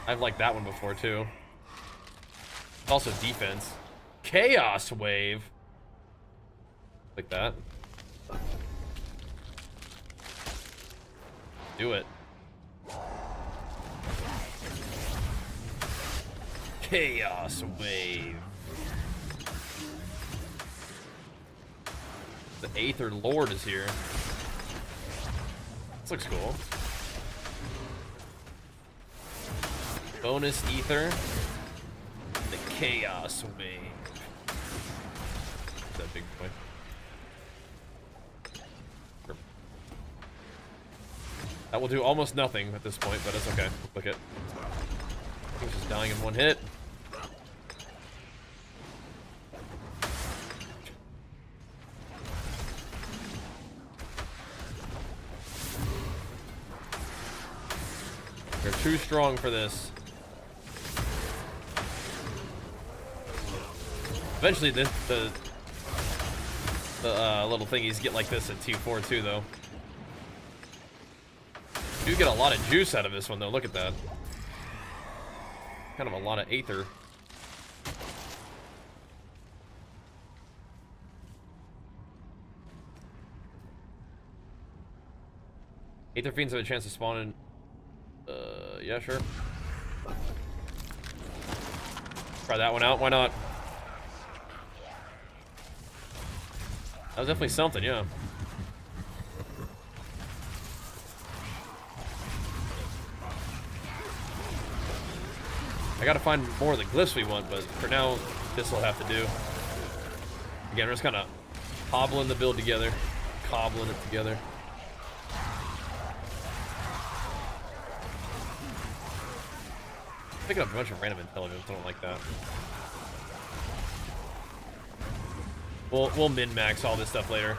I've liked that one before too. Also defense. Chaos wave. Like that. Do it. Chaos wave. The Aether Lord is here. This looks cool. Bonus Ether. The Chaos Wave. That big boy. That will do almost nothing at this point, but it's okay. Look at. He's just dying in one hit. They're too strong for this. Eventually, the little thingies get like this at T4 too, though. You do get a lot of juice out of this one, though. Look at that. Kind of a lot of Aether. Aether Fiends have a chance to spawn in. Yeah, sure. Try that one out. Why not? That was definitely something, yeah. I gotta find more of the glyphs we want, but for now, this will have to do. Again, we're just kind of hobbling the build together, cobbling it together. Picking up a bunch of random intelligence. I don't like that. We'll min-max all this stuff later.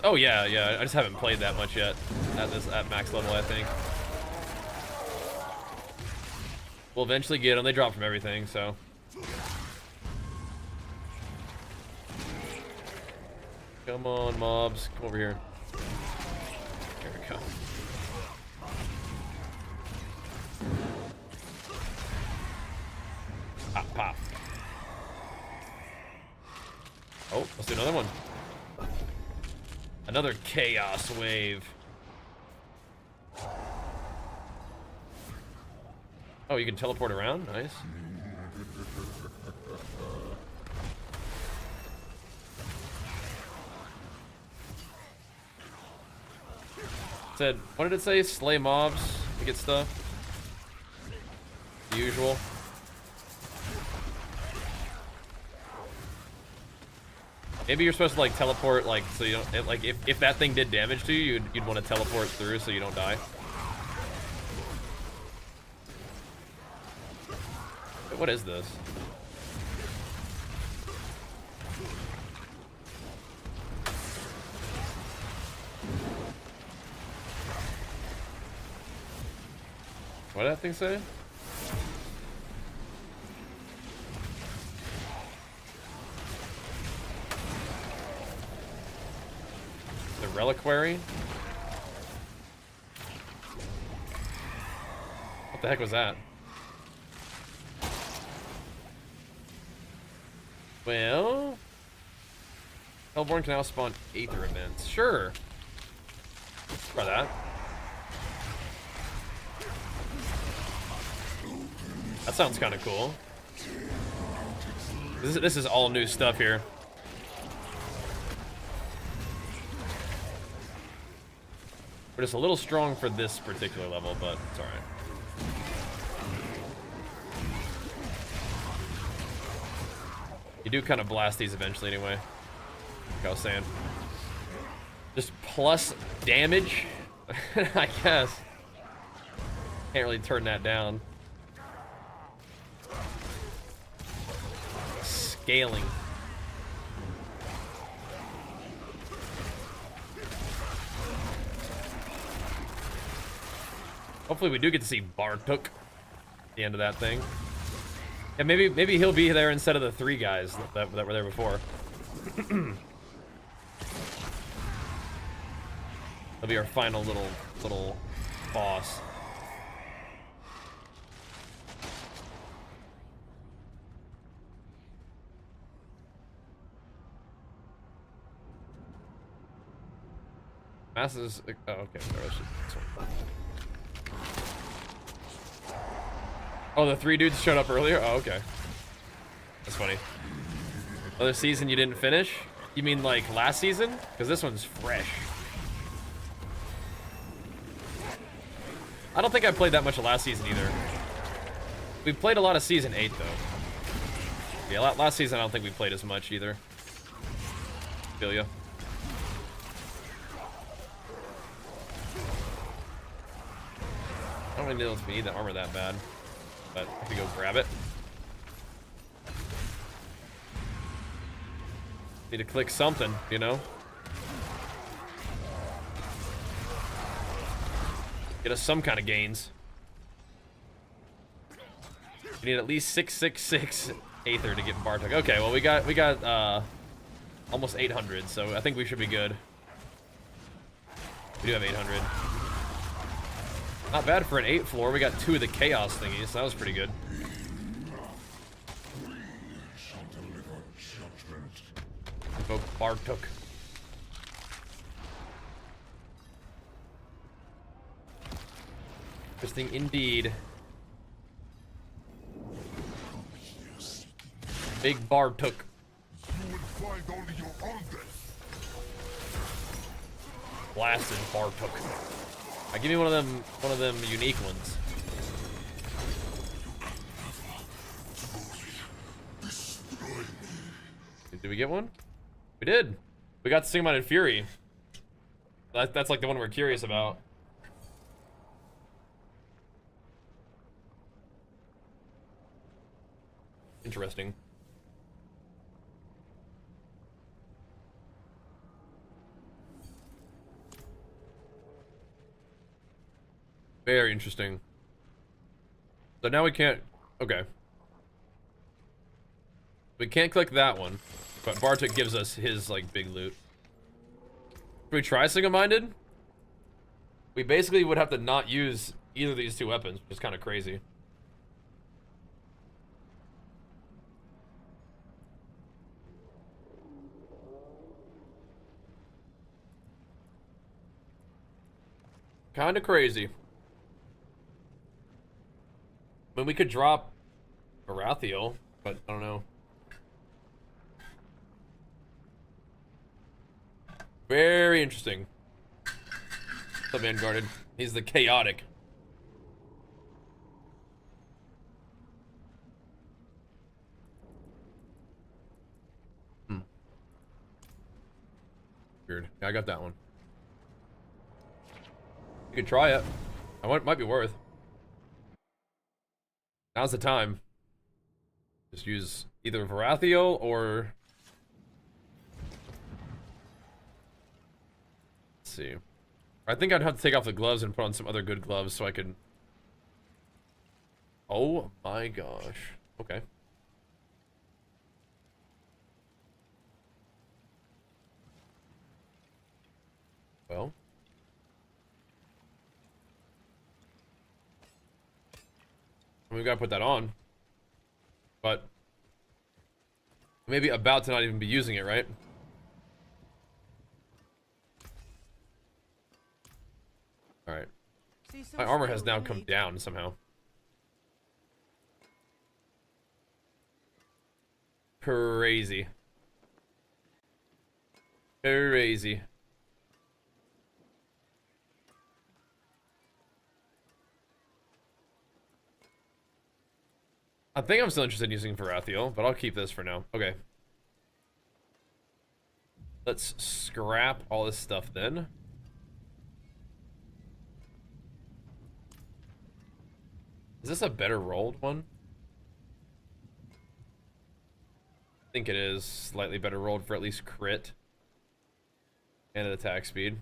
Oh yeah, yeah. I just haven't played that much yet at max level, I think. We'll eventually get them. They drop from everything, so. Come on, mobs. Come over here. There we go. Pop, pop. Oh, let's do another one. Another chaos wave. Oh, you can teleport around? Nice. Said, what did it say? Slay mobs to get stuff? The usual. Maybe you're supposed to like teleport, like, so you don't, like, if that thing did damage to you, you'd want to teleport through so you don't die. Wait, what is this? What did that thing say? The reliquary? What the heck was that? Well, Hellborn can now spawn Aether events. Sure. Try that. That sounds kind of cool. This is all new stuff here. We're just a little strong for this particular level, but it's alright. You do kind of blast these eventually anyway. Like I was saying. Just plus damage, I guess. Can't really turn that down. Scaling. Hopefully we do get to see Bartok at the end of that thing. And maybe he'll be there instead of the 3 guys that were there before. He'll be our final little boss. Masses. Oh, okay. This one. Oh, the 3 dudes showed up earlier? Oh, okay. That's funny. Other season you didn't finish? You mean like last season? Because this one's fresh. I don't think I played that much of last season either. We played a lot of season 8 though. Yeah, last season I don't think we played as much either. Feel ya. I don't really know if we need the armor that bad. But I could go grab it. Need to click something, you know? Get us some kind of gains. We need at least 666 Aether to get Bartok. Okay, well we got almost 800, so I think we should be good. We do have 800. Not bad for an 8th floor. We got 2 of the chaos thingies, so that was pretty good. Invoke Bartok. Interesting indeed. Big bar took. You will find only your own death. Blasted bar took. Give me one of them unique ones. Did we get one? We did. We got the Sigma Fury. That's like the one we're curious about. Interesting. Very interesting. So now we can't... Okay. We can't click that one. But Bartek gives us his, like, big loot. Should we try single-minded? We basically would have to not use either of these two weapons, which is kind of crazy. Kind of crazy. I mean, we could drop Arathiel, but I don't know. Very interesting. The Vanguarded. He's the chaotic. Weird. Yeah, I got that one. You could try it. Might be worth. Now's the time. Just use either Varathiel or... Let's see. I think I'd have to take off the gloves and put on some other good gloves so I could... Oh my gosh. Okay. Well. We gotta put that on. But... maybe about to not even be using it, right? Alright. My armor has now come down somehow. Crazy. Crazy. I think I'm still interested in using Varathiel, but I'll keep this for now. Okay. Let's scrap all this stuff then. Is this a better rolled one? I think it is slightly better rolled for at least crit and an attack speed.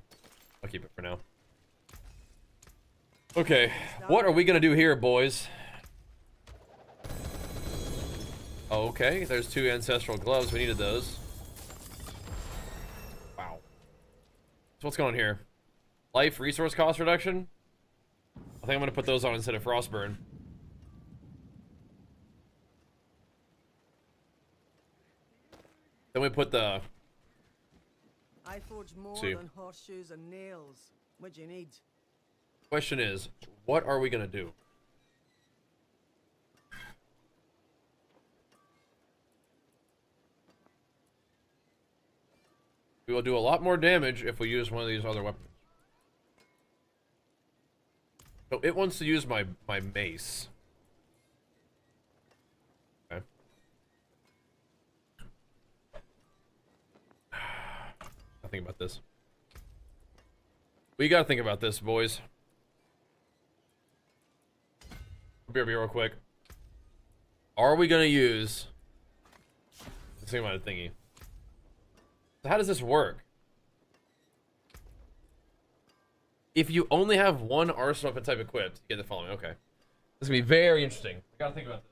I'll keep it for now. Okay, what are we gonna do here, boys? Okay, there's 2 ancestral gloves. We needed those. Wow. So what's going on here? Life resource cost reduction? I think I'm gonna put those on instead of Frostburn. Then we put the... I forge more See. than horseshoes and nails. What do you need? Question is, what are we gonna do? We will do a lot more damage if we use one of these other weapons. So it wants to use my mace. Okay. I'll think about this. We gotta think about this, boys. Be real quick. Are we gonna use the same amount of thingy? So how does this work? If you only have one arsenal weapon type equipped, you get the following. Okay. This is gonna be very interesting. I gotta think about this.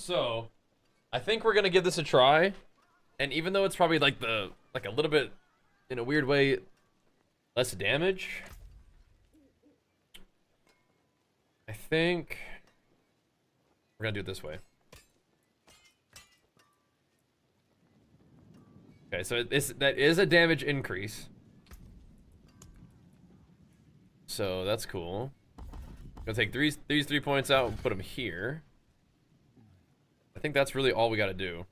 So, I think we're gonna give this a try. And even though it's probably like a little bit, in a weird way, less damage, I think we're gonna do it this way. Okay, so that is a damage increase. So that's cool. Gonna take these 3 points out and put them here. I think that's really all we gotta do.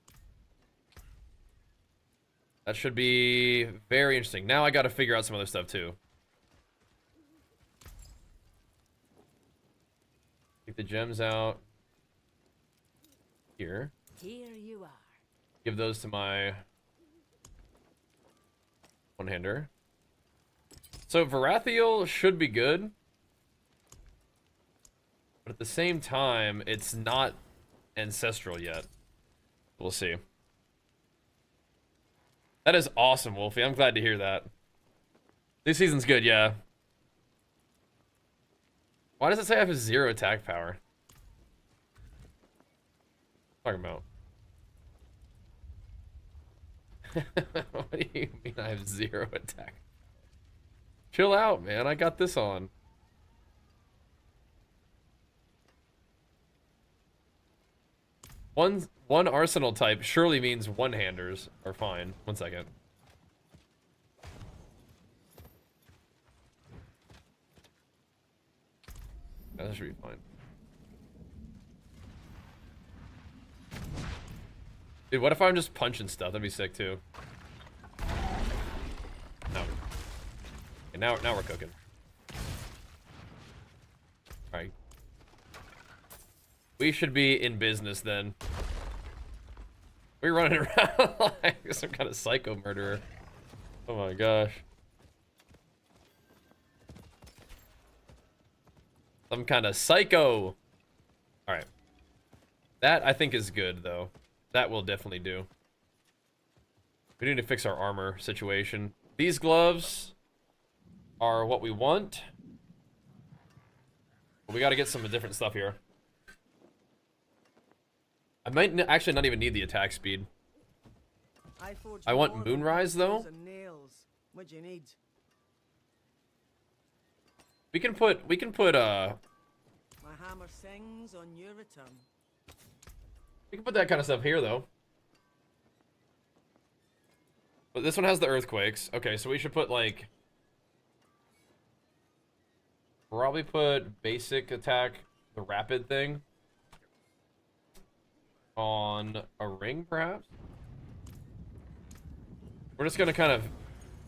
That should be very interesting. Now I gotta figure out some other stuff too. Take the gems out here. Here you are. Give those to my one-hander. So Varathiel should be good. But at the same time, it's not ancestral yet. We'll see. That is awesome, Wolfie. I'm glad to hear that. This season's good, yeah. Why does it say I have 0 attack power? What are you talking about? What do you mean I have 0 attack? Chill out, man. I got this on. One arsenal type surely means one-handers are fine. 1 second. That should be fine. Dude, what if I'm just punching stuff? That'd be sick too. No. Okay, now we're cooking. All right. We should be in business then. We're running around like some kind of psycho murderer. Oh my gosh. Some kind of psycho. All right. That I think is good though. That will definitely do. We need to fix our armor situation. These gloves are what we want. But we got to get some different stuff here. I might actually not even need the attack speed. I want Moonrise though. What do you need? We can put My hammer sings on your return. we can put that kind of stuff here though. But this one has the earthquakes. Okay, so we should put like probably put basic attack, the rapid thing, on a ring perhaps. We're just gonna kind of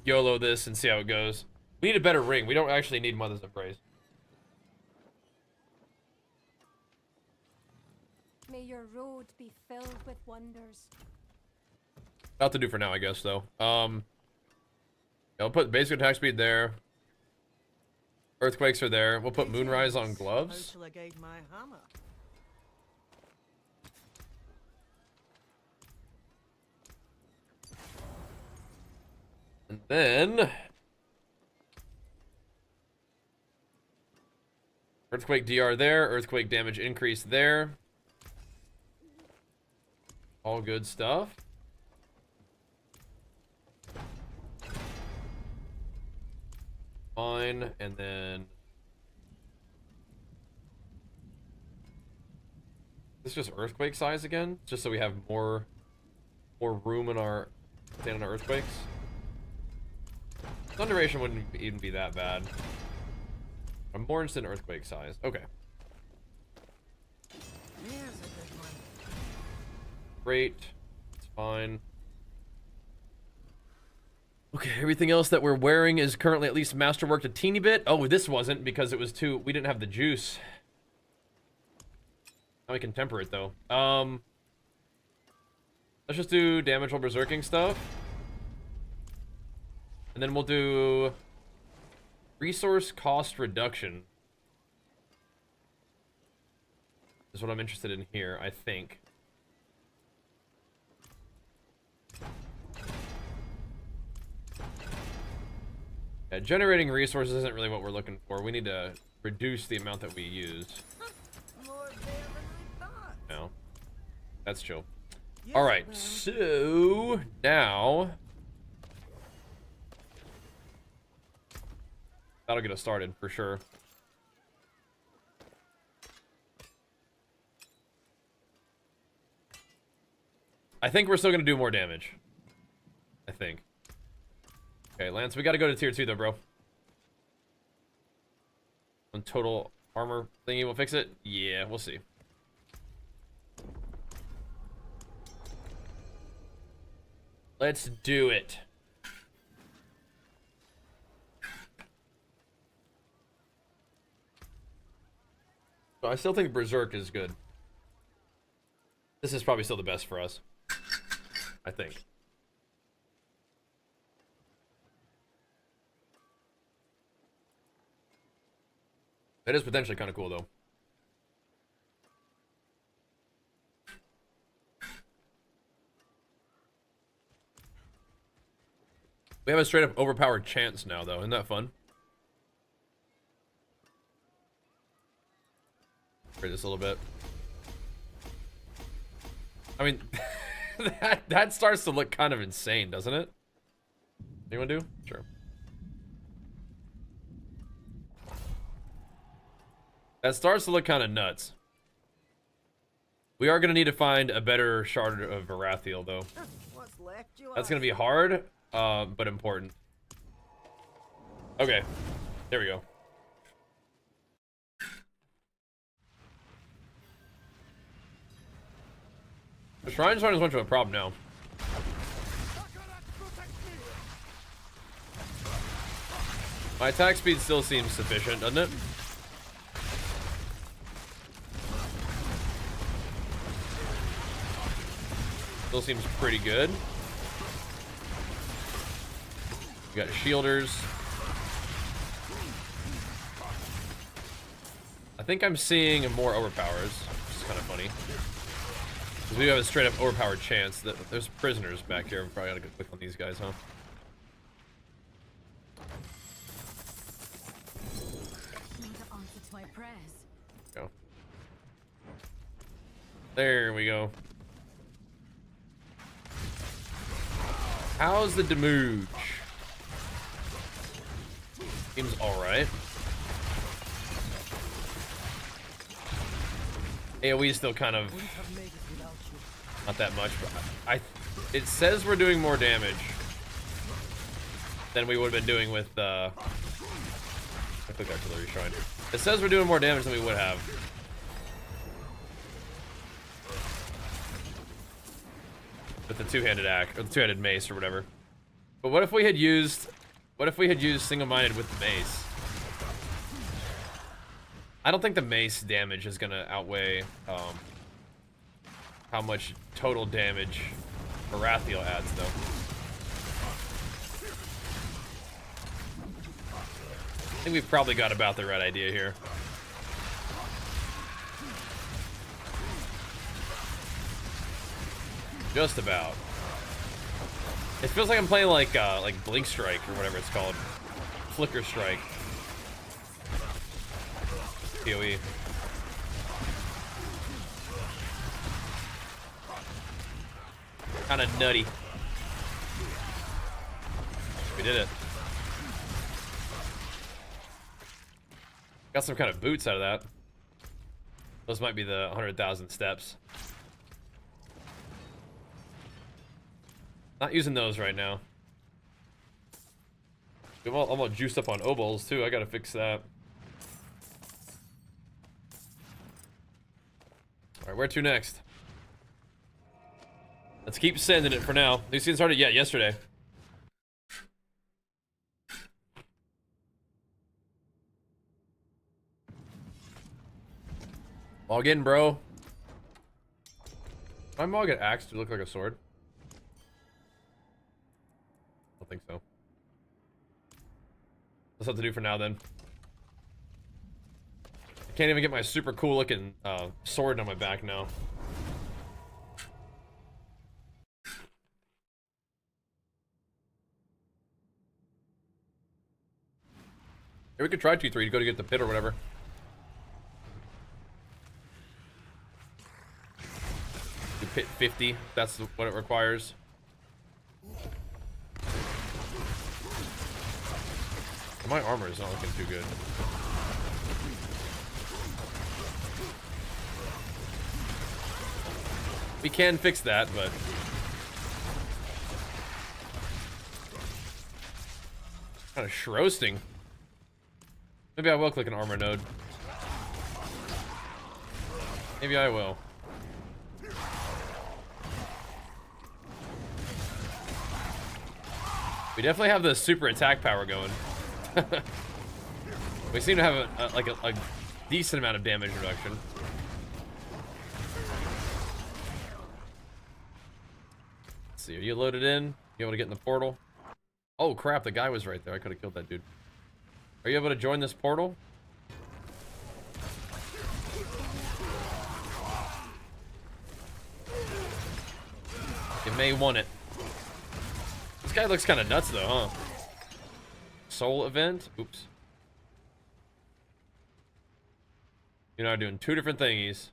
YOLO this and see how it goes. We need a better ring. We don't actually need Mother's Embrace. May your road be filled with wonders. About to do for now, I guess though. I'll put basic attack speed there. Earthquakes are there. We'll put Moonrise on gloves. How shall I guide my hammer? And then earthquake DR there, earthquake damage increase there. All good stuff. Fine, and then this is just earthquake size again, just so we have more room in our stand on our earthquakes. Sun duration wouldn't even be that bad. I'm more interested in earthquake size. Okay. There's a good one. Great. It's fine. Okay, everything else that we're wearing is currently at least masterworked a teeny bit. Oh, this wasn't because it was too... We didn't have the juice. Now we can temper it, though. Let's just do damage while berserking stuff. And then we'll do resource cost reduction. Is what I'm interested in here, I think. Yeah, generating resources isn't really what we're looking for. We need to reduce the amount that we use. More there than I thought. No. That's chill. All right, so now that'll get us started for sure. I think we're still gonna do more damage. I think. Okay, Lance, we gotta go to tier 2 though, bro. On total armor thingy will fix it? Yeah, we'll see. Let's do it. So I still think Berserk is good. This is probably still the best for us. I think. That is potentially kind of cool, though. We have a straight up overpowered chance now, though. Isn't that fun? Raise this a little bit. I mean, that starts to look kind of insane, doesn't it? Anyone do? Sure. That starts to look kind of nuts. We are going to need to find a better shard of Varathiel, though. What's left, you That's going to be hard, but important. Okay. There we go. The Shrine's not as much of a problem now. My attack speed still seems sufficient, doesn't it? Still seems pretty good. We got shielders. I think I'm seeing more overpowers, which is kind of funny. Because we have a straight up overpowered chance that there's prisoners back here. We probably gotta go click on these guys, huh? Go. There we go. How's the damage? Seems alright. AoE is still kind of not that much, but it says we're doing more damage than we would have been doing with I click artillery shrine. It says we're doing more damage than we would have. With the two-handed axe or the two-handed mace or whatever. But what if we had used single-minded with the mace? I don't think the mace damage is gonna outweigh how much total damage Varathiel adds, though. I think we've probably got about the right idea here. Just about. It feels like I'm playing like Blink Strike or whatever it's called. Flicker Strike. PoE. Kind of nutty. We did it. Got some kind of boots out of that. Those might be the 100,000 steps. Not using those right now. I'm all juiced up on obols too. I gotta fix that. Alright, where to next? Let's keep sending it for now. These season started, yeah, yesterday. Log in, bro. My mog at axe to look like a sword. I don't think so. That's what to do for now then. I can't even get my super cool looking sword on my back now. Hey, we could try T3 to go to get the pit or whatever. 50. That's what it requires. My armor is not looking too good. We can fix that, but kind of roasting. Maybe I will click an armor node. Maybe I will. We definitely have the super attack power going. We seem to have a decent amount of damage reduction. Let's see, are you loaded in? You able to get in the portal? Oh crap, the guy was right there. I could have killed that dude. Are you able to join this portal? You may want it. This guy looks kind of nuts though, huh? Soul event? Oops. You know, I'm doing two different thingies.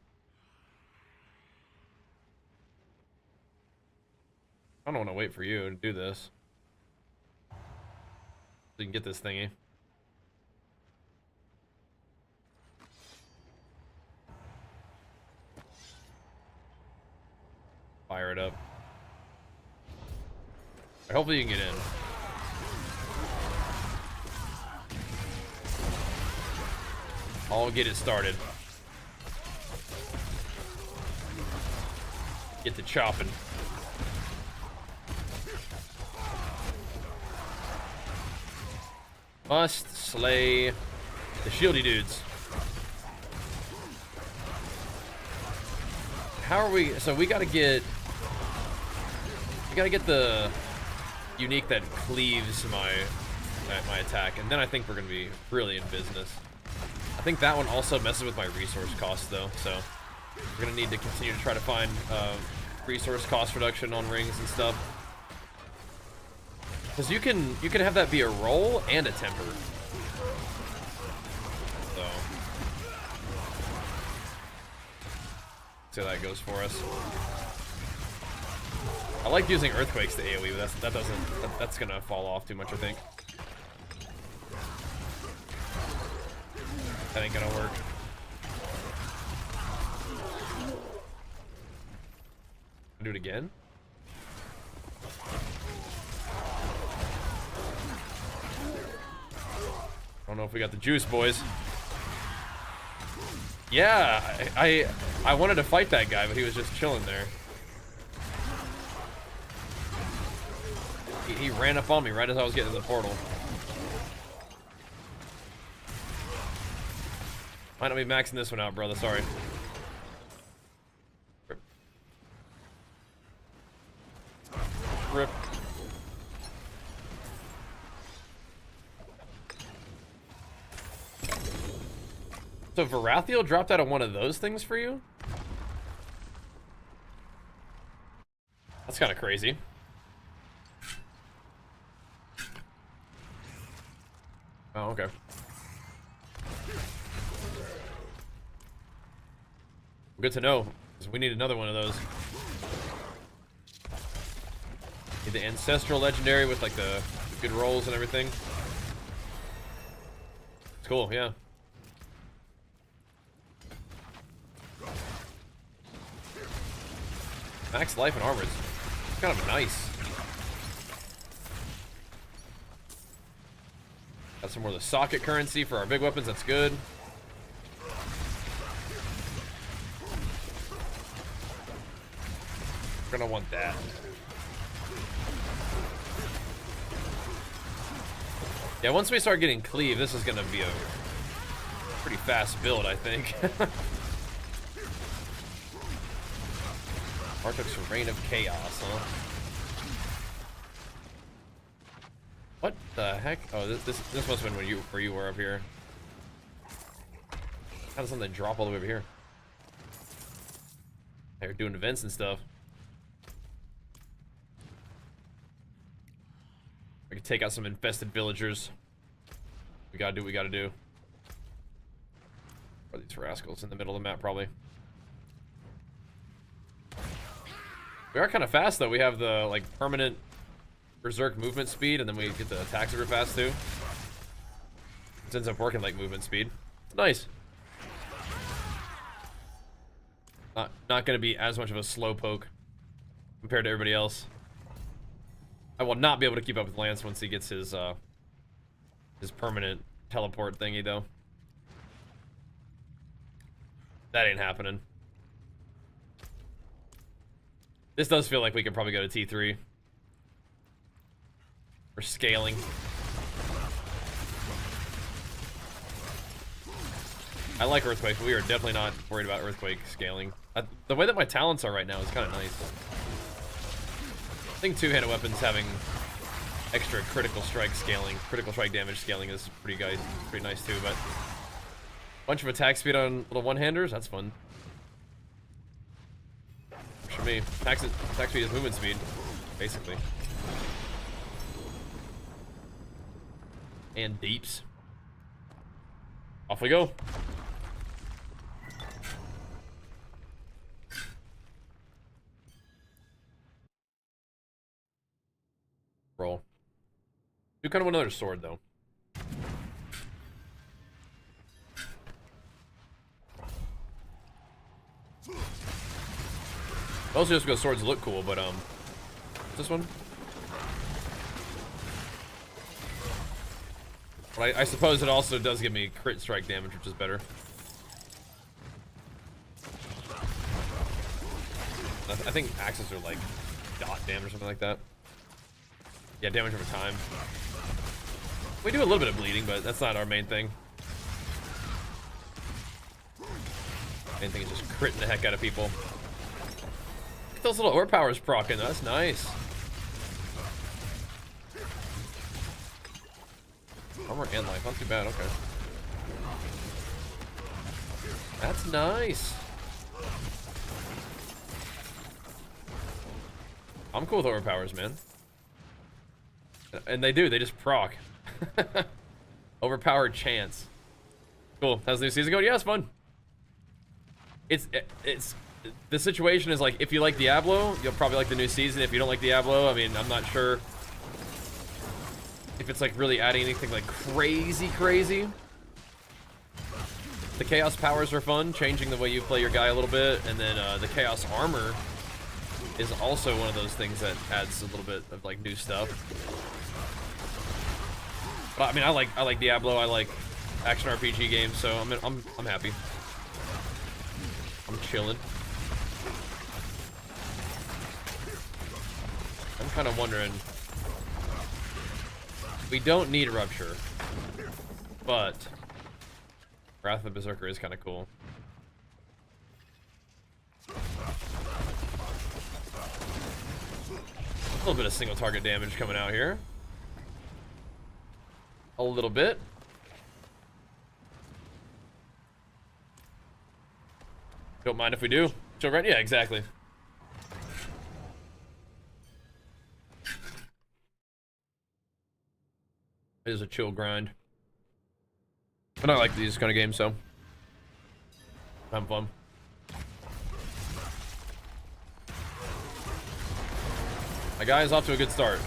I don't want to wait for you to do this. So you can get this thingy. Fire it up. Hopefully you can get in. I'll get it started. Get to chopping. Must slay the shieldy dudes. How are we? So we gotta get the unique that cleaves my attack, and then I think we're gonna be really in business. I think that one also messes with my resource costs though, so we're gonna need to continue to try to find resource cost reduction on rings and stuff. Because you can have that be a roll and a temper. So see how that goes for us. I like using earthquakes to AoE, but that's gonna fall off too much, I think. That ain't gonna work. Do it again. I don't know if we got the juice, boys. Yeah, I wanted to fight that guy, but he was just chilling there. He ran up on me right as I was getting to the portal. Might not be maxing this one out, brother. Sorry. Rip. Rip. So Varathiel dropped out of one of those things for you? That's kind of crazy. Oh, okay. Good to know, because we need another one of those. Need the ancestral legendary with like the good rolls and everything. It's cool, yeah. Max life and armor is kind of nice. Got some more of the socket currency for our big weapons, that's good. We're gonna want that. Yeah, once we start getting cleave, this is gonna be a pretty fast build, I think. Arctic's Reign of Chaos, huh? What the heck? Oh, this must have been where you were up here. How does something drop all the way over here? They're doing events and stuff. We can take out some infested villagers. We gotta do what we gotta do. Are these rascals in the middle of the map, probably? We are kind of fast though. We have the like permanent berserk movement speed, and then we get the attack super fast too. It ends up working like movement speed. Nice. Not gonna be as much of a slow poke compared to everybody else. I will not be able to keep up with Lance once he gets his permanent teleport thingy though. That ain't happening. This does feel like we could probably go to T3. We're scaling. I like Earthquake, but we are definitely not worried about Earthquake scaling. The way that my talents are right now is kind of nice. I think two-handed weapons having extra critical strike scaling, critical strike damage scaling is pretty nice too, but bunch of attack speed on little one-handers, that's fun. Works for me. Attack speed is movement speed, basically. And deeps. Off we go. Roll. Do kind of want another sword though. Also just because swords look cool, but what's this one? But I suppose it also does give me crit strike damage, which is better. I think axes are like dot damage or something like that. Yeah, damage over time. We do a little bit of bleeding, but that's not our main thing. Main thing is just critting the heck out of people. Look at those little overpowers proccing. That's nice. Armor and life, not too bad. Okay. That's nice. I'm cool with overpowers, man. And they just proc. Overpowered chance. Cool. How's the new season going? Yeah, it's fun. It's the situation is like, if you like Diablo, you'll probably like the new season. If you don't like Diablo, I mean, I'm not sure if it's like really adding anything like crazy. The chaos powers are fun, changing the way you play your guy a little bit, and then the chaos armor is also one of those things that adds a little bit of like new stuff. But I mean, I like Diablo, I like action RPG games, so I'm happy. I'm chilling. I'm kind of wondering. We don't need Rupture, but Wrath of the Berserker is kind of cool. A little bit of single target damage coming out here. A little bit. Don't mind if we do. Chill, right? Yeah, exactly. It is a chill grind. But I like these kind of games, so I'm fun. My guy is off to a good start.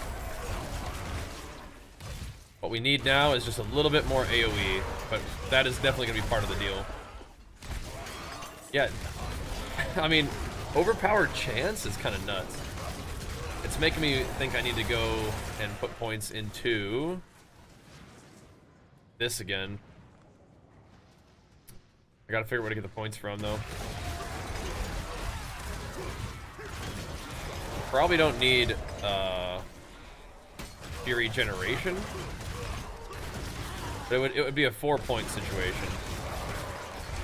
What we need now is just a little bit more AoE, but that is definitely going to be part of the deal. Yeah, I mean, overpowered chance is kind of nuts. It's making me think I need to go and put points into this again. I gotta figure out where to get the points from, though. Probably don't need Fury Generation. But it would be a 4-point situation.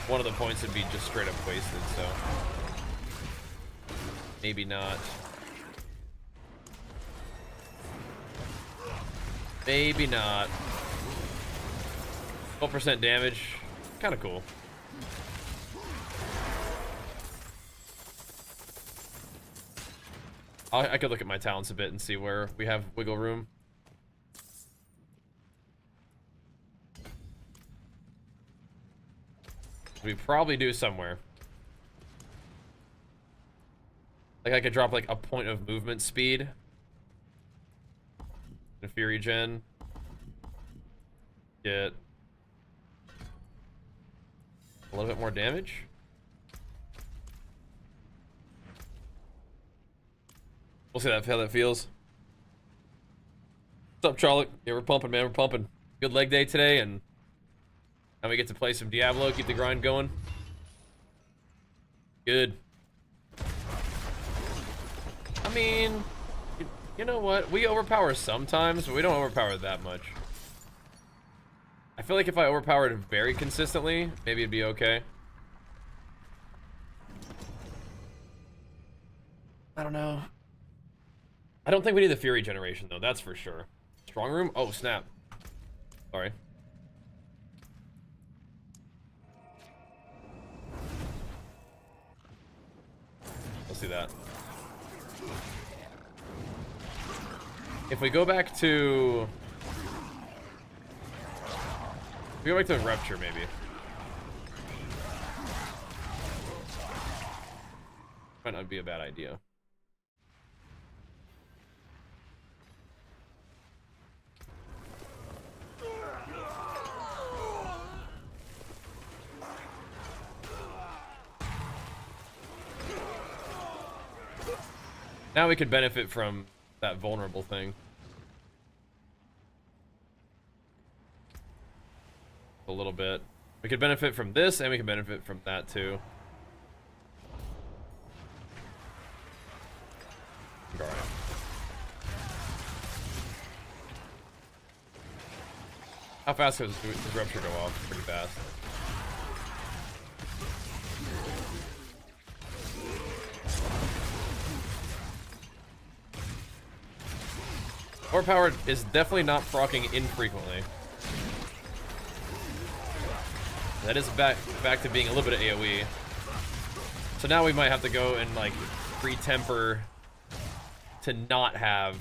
One of the points would be just straight up wasted, so maybe not. Maybe not. 12% damage, kind of cool. I could look at my talents a bit and see where we have wiggle room. We probably do somewhere. Like I could drop like a point of movement speed. The Fury Gen. Get a little bit more damage. We'll see how that feels. What's up, Charlotte? Yeah, we're pumping, man. We're pumping. Good leg day today, and now we get to play some Diablo, keep the grind going. Good. I mean, you know what? We overpower sometimes, but we don't overpower that much. I feel like if I overpowered very consistently, maybe it'd be okay. I don't know. I don't think we need the Fury generation, though. That's for sure. Strong room? Oh, snap. Sorry. We'll see that. If we go back to... We go back to Rupture, maybe. Might not be a bad idea. Now we could benefit from that vulnerable thing. A little bit. We could benefit from this, and we could benefit from that too. All right. How fast does Rupture go off? Pretty fast. Overpowered is definitely not proccing infrequently. That is back to being a little bit of AoE. So now we might have to go and like pre-temper to not have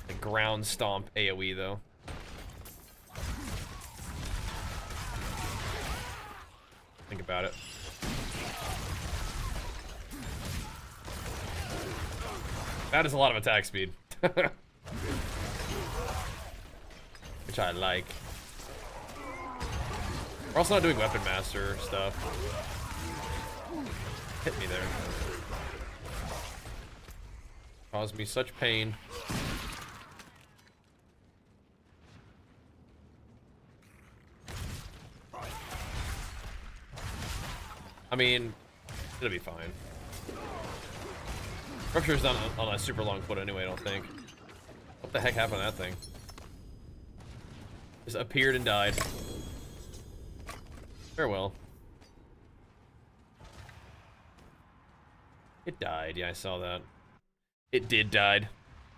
the ground stomp AoE though. Think about it. That is a lot of attack speed. Which I like. We're also not doing Weapon Master stuff. Hit me there. Caused me such pain. I mean, it'll be fine. Rupture's not on a super long foot anyway, I don't think. What the heck happened to that thing? Just appeared and died. Farewell. It died. Yeah, I saw that. It did died.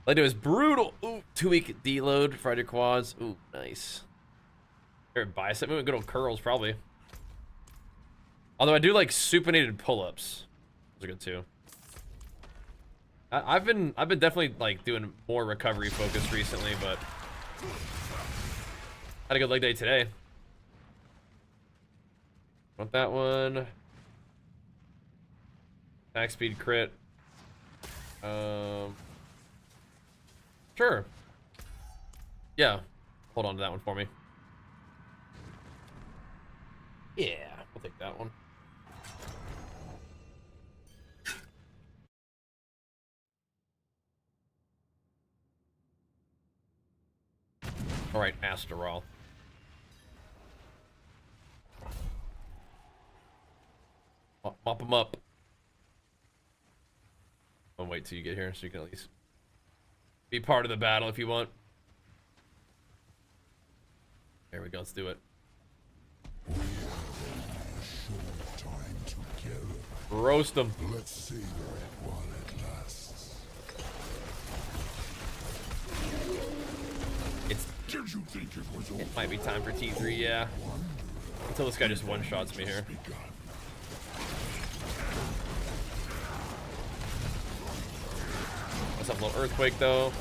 Like it was brutal. Ooh, 2-week deload, Friday quads. Ooh, nice. Favorite bicep movement, good old curls probably. Although I do like supinated pull-ups. Those are good too. I've been definitely like doing more recovery focus recently, but had a good leg day today. Want that one? Max speed crit. Sure. Yeah. Hold on to that one for me. Yeah, we'll take that one. All right, Asteral. Mop them up. I'll wait till you get here so you can at least be part of the battle if you want. There we go, let's do it. Roast them. Let's savor it while it lasts. It might be time for T3, yeah. Until this guy just one-shots me here. Let's have a little earthquake though.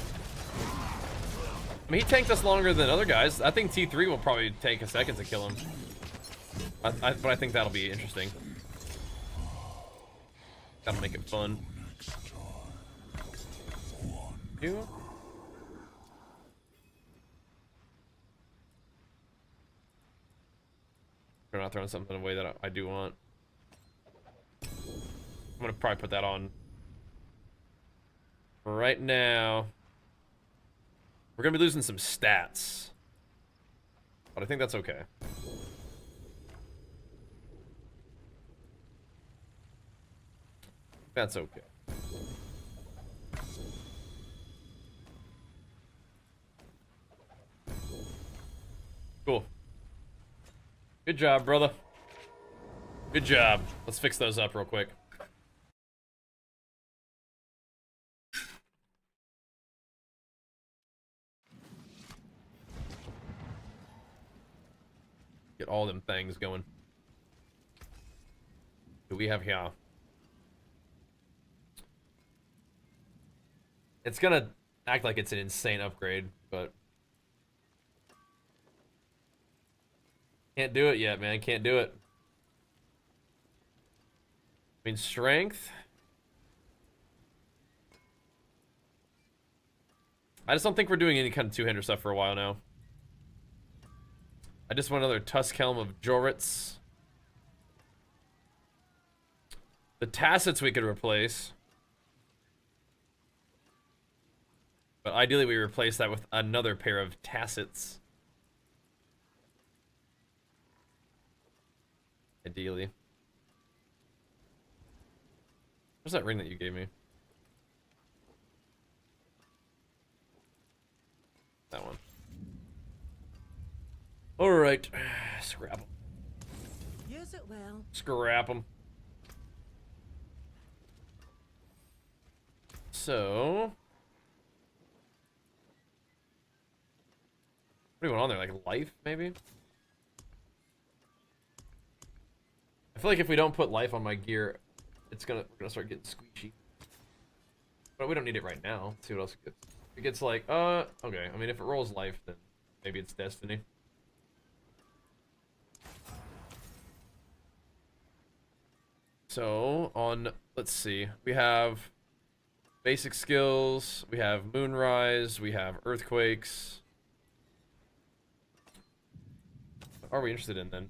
I mean, he tanked us longer than other guys. I think T3 will probably take a second to kill him. But I think that'll be interesting. That'll make it fun. You? We're not throwing something away that I do want. I'm gonna probably put that on right now. We're gonna be losing some stats, but I think that's okay. That's okay. Cool. Good job, brother. Good job. Let's fix those up real quick. Get all them things going. Do we have here? It's gonna act like it's an insane upgrade, but can't do it yet, man. Can't do it. I mean, strength. I just don't think we're doing any kind of two-hander stuff for a while now. I just want another Tusk Helm of Joritz. The Tassets we could replace. But ideally we replace that with another pair of Tassets. Ideally. Where's that ring that you gave me? That one. Alright. Scrap them. Use it well. Scrap them. So... what do you want on there? Like life, maybe? I feel like if we don't put life on my gear, we're gonna start getting squishy. But we don't need it right now. Let's see what else it gets. It gets like, okay. I mean, if it rolls life, then maybe it's destiny. So, let's see. We have basic skills, we have Moonrise, we have Earthquakes. What are we interested in, then?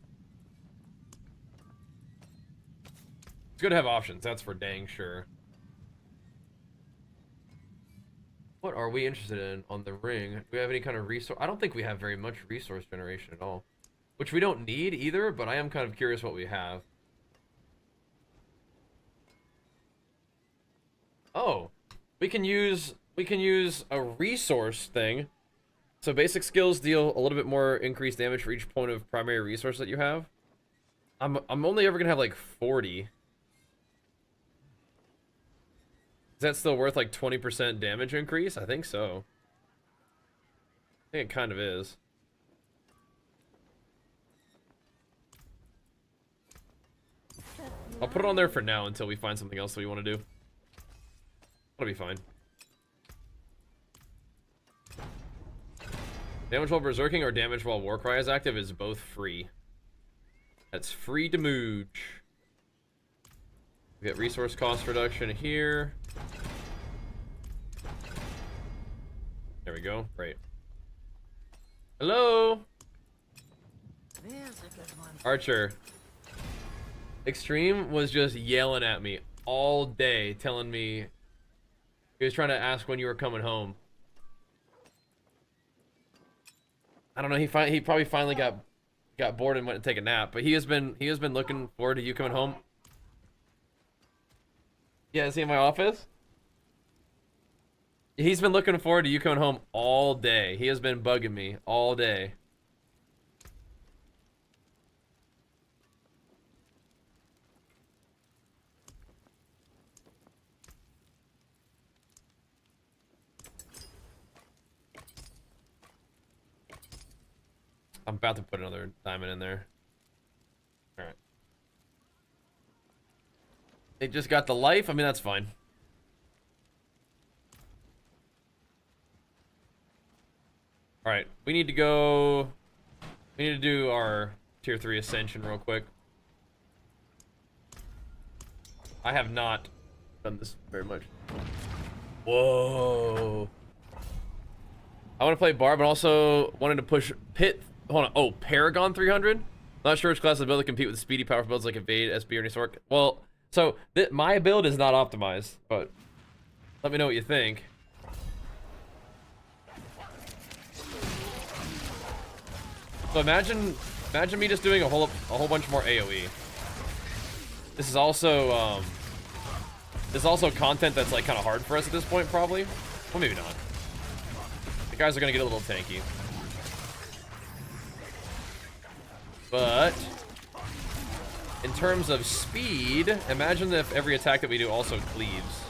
It's good to have options, that's for dang sure. What are we interested in on the ring? Do we have any kind of resource? I don't think we have very much resource generation at all. Which we don't need either, but I am kind of curious what we have. Oh, we can use a resource thing. So basic skills deal a little bit more increased damage for each point of primary resource that you have. I'm only ever gonna have like 40. Is that still worth like 20% damage increase? I think so. I think it kind of is. I'll put it on there for now until we find something else that we want to do. That'll be fine. Damage while berserking or damage while Warcry is active is both free. That's free to mooch. We get resource cost reduction here. There we go. Great. Hello? There's a good one. Archer. Extreme was just yelling at me all day, telling me he was trying to ask when you were coming home. I don't know. He probably finally got bored and went to take a nap. But he has been looking forward to you coming home. Yeah, is he in my office? He's been looking forward to you coming home all day. He has been bugging me all day. I'm about to put another diamond in there. Alright. They just got the life? I mean, that's fine. Alright, we need to go... we need to do our tier 3 ascension real quick. I have not done this very much. Whoa. I want to play Barb, but also wanted to push Pit. Hold on. Oh, Paragon 300? Not sure which class of build to compete with speedy, powerful builds like Evade, SB, or Sork. Well, so my build is not optimized, but let me know what you think. So imagine me just doing a whole bunch more AoE. This is also content that's like kind of hard for us at this point, probably. Well, maybe not. The guys are gonna get a little tanky, but in terms of speed, imagine if every attack that we do also cleaves.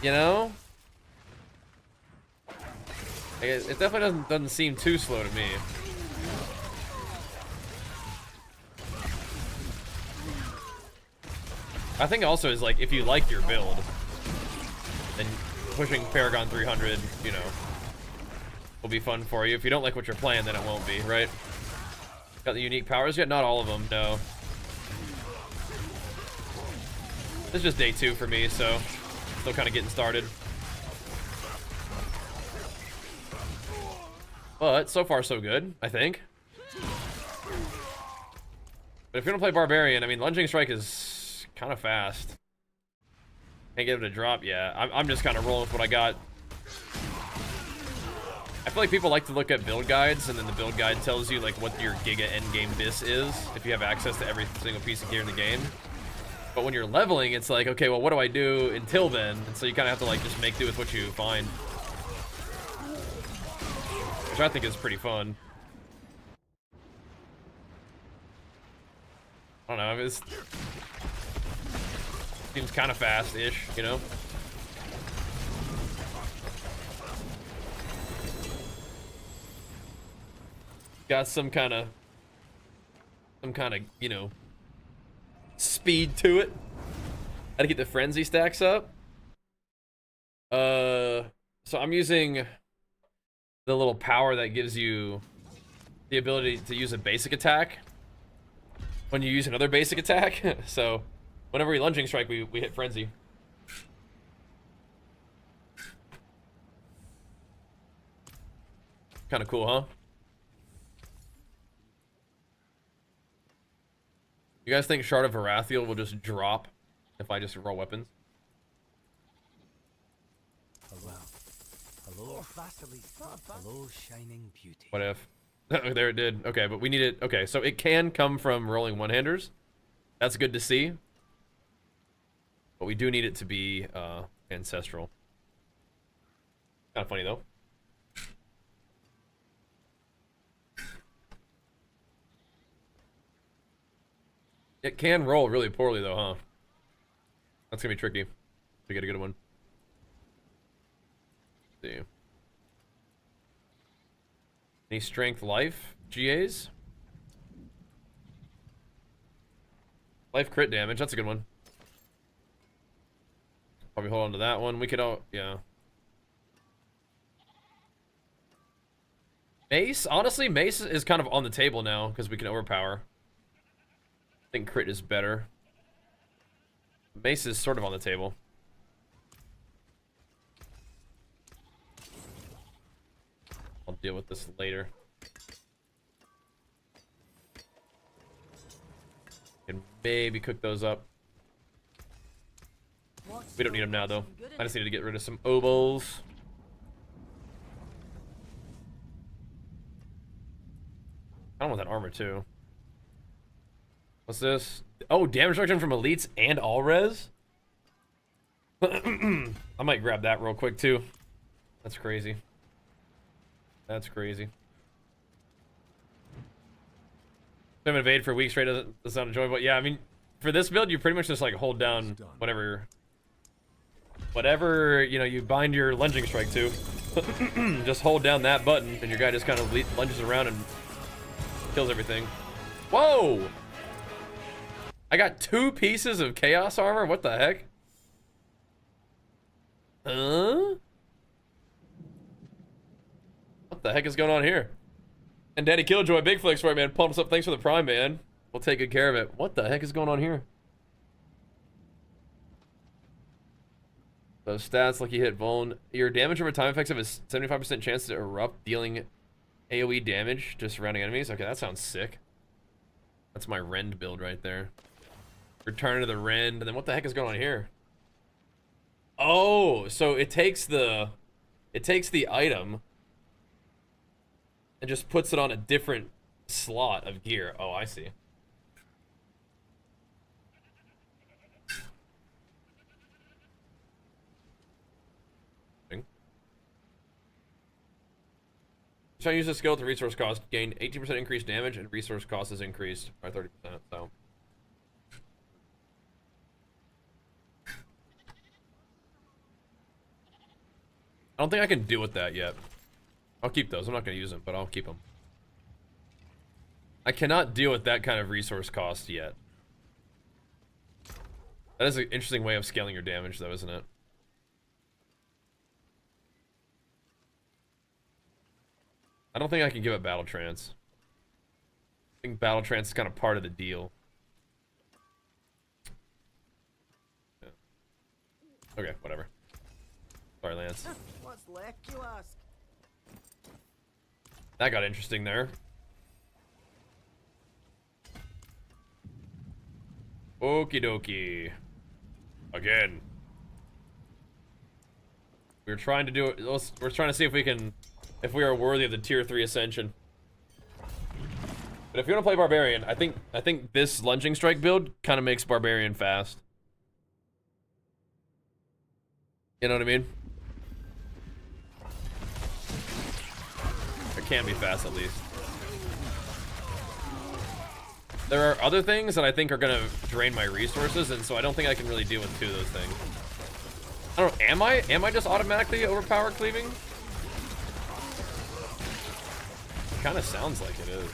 You know? It definitely doesn't seem too slow to me. I think also is like if you like your build, then pushing Paragon 300, you know, will be fun for you. If you don't like what you're playing, then it won't be, right? Got the unique powers yet? Not all of them, no. This is just day 2 for me, so still kind of getting started. But so far so good, I think. But if you're gonna play Barbarian, I mean, lunging strike is kind of fast. Can't get him to drop. Yeah, I'm just kind of rolling with what I got. I feel like people like to look at build guides, and then the build guide tells you like what your Giga Endgame bis is if you have access to every single piece of gear in the game. But when you're leveling, it's like, okay, well, what do I do until then? And so you kind of have to like just make do with what you find, which I think is pretty fun. I don't know, I mean, this seems kind of fast-ish, you know? Got some kind of, you know, speed to it. How to get the frenzy stacks up. So I'm using the little power that gives you the ability to use a basic attack when you use another basic attack. So whenever we lunging strike, we hit frenzy. Kind of cool, huh? You guys think Shard of Varathiel will just drop if I just roll weapons? Hello, hello, shining beauty. What if? There it did. Okay, but we need it. Okay, so it can come from rolling one-handers. That's good to see. But we do need it to be ancestral. Kind of funny though. It can roll really poorly though, huh? That's gonna be tricky to get a good one. Let's see. Any strength life GAs? Life crit damage, that's a good one. Probably hold on to that one. We could all, yeah. Mace? Honestly, Mace is kind of on the table now because we can overpower. I think crit is better. Mace is sort of on the table. I'll deal with this later. Can maybe cook those up. We don't need them now, though. I just need to get rid of some obols. I don't want that armor, too. What's this? Oh, damage reduction from elites and all res? I might grab that real quick, too. That's crazy. That's crazy. Sim invade for weeks straight doesn't sound enjoyable. Yeah, I mean, for this build, you pretty much just like hold down whatever, you know, you bind your lunging strike to. Just hold down that button, and your guy just kind of lunges around and kills everything. Whoa! I got 2 pieces of chaos armor? What the heck? Huh? What the heck is going on here? And Daddy Killjoy, big flex for it, man. Pumped us up. Thanks for the prime, man. We'll take good care of it. What the heck is going on here? Those stats, like you hit Vuln. Your damage over time effects have a 75% chance to erupt, dealing AoE damage to surrounding enemies. Okay, that sounds sick. That's my Rend build right there. Return to the Rend, and then what the heck is going on here? Oh, so it takes the item and just puts it on a different slot of gear. Oh, I see. Trying to use this skill with the resource cost, gain 18% increased damage, and resource cost is increased by 30%, so. I don't think I can deal with that yet. I'll keep those. I'm not going to use them, but I'll keep them. I cannot deal with that kind of resource cost yet. That is an interesting way of scaling your damage, though, isn't it? I don't think I can give it Battle Trance. I think Battle Trance is kind of part of the deal. Yeah. Okay, whatever. Sorry, Lance. What's left, you ask? That got interesting there. Okie dokie. Again. We're trying to do it. We're trying to see if we can, if we are worthy of the tier 3 ascension. But if you want to play Barbarian, I think this lunging strike build kind of makes Barbarian fast. You know what I mean? It can be fast at least. There are other things that I think are gonna drain my resources, and so I don't think I can really deal with two of those things. I don't know, am I just automatically overpower cleaving? It kinda sounds like it is.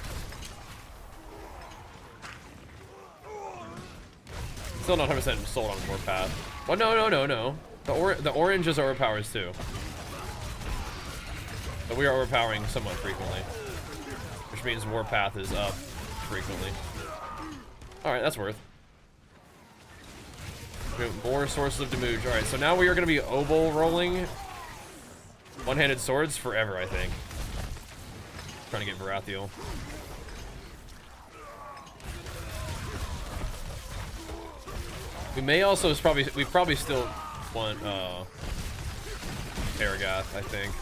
Still not 100% sold on Warpath. Well, no. The orange is overpowers too. But we are overpowering somewhat frequently. Which means Warpath is up frequently. Alright, that's worth. More sources of damage. Alright, so now we are going to be obol rolling one-handed swords forever, I think. Trying to get Varathiel. We may also we probably still want Paragoth, I think.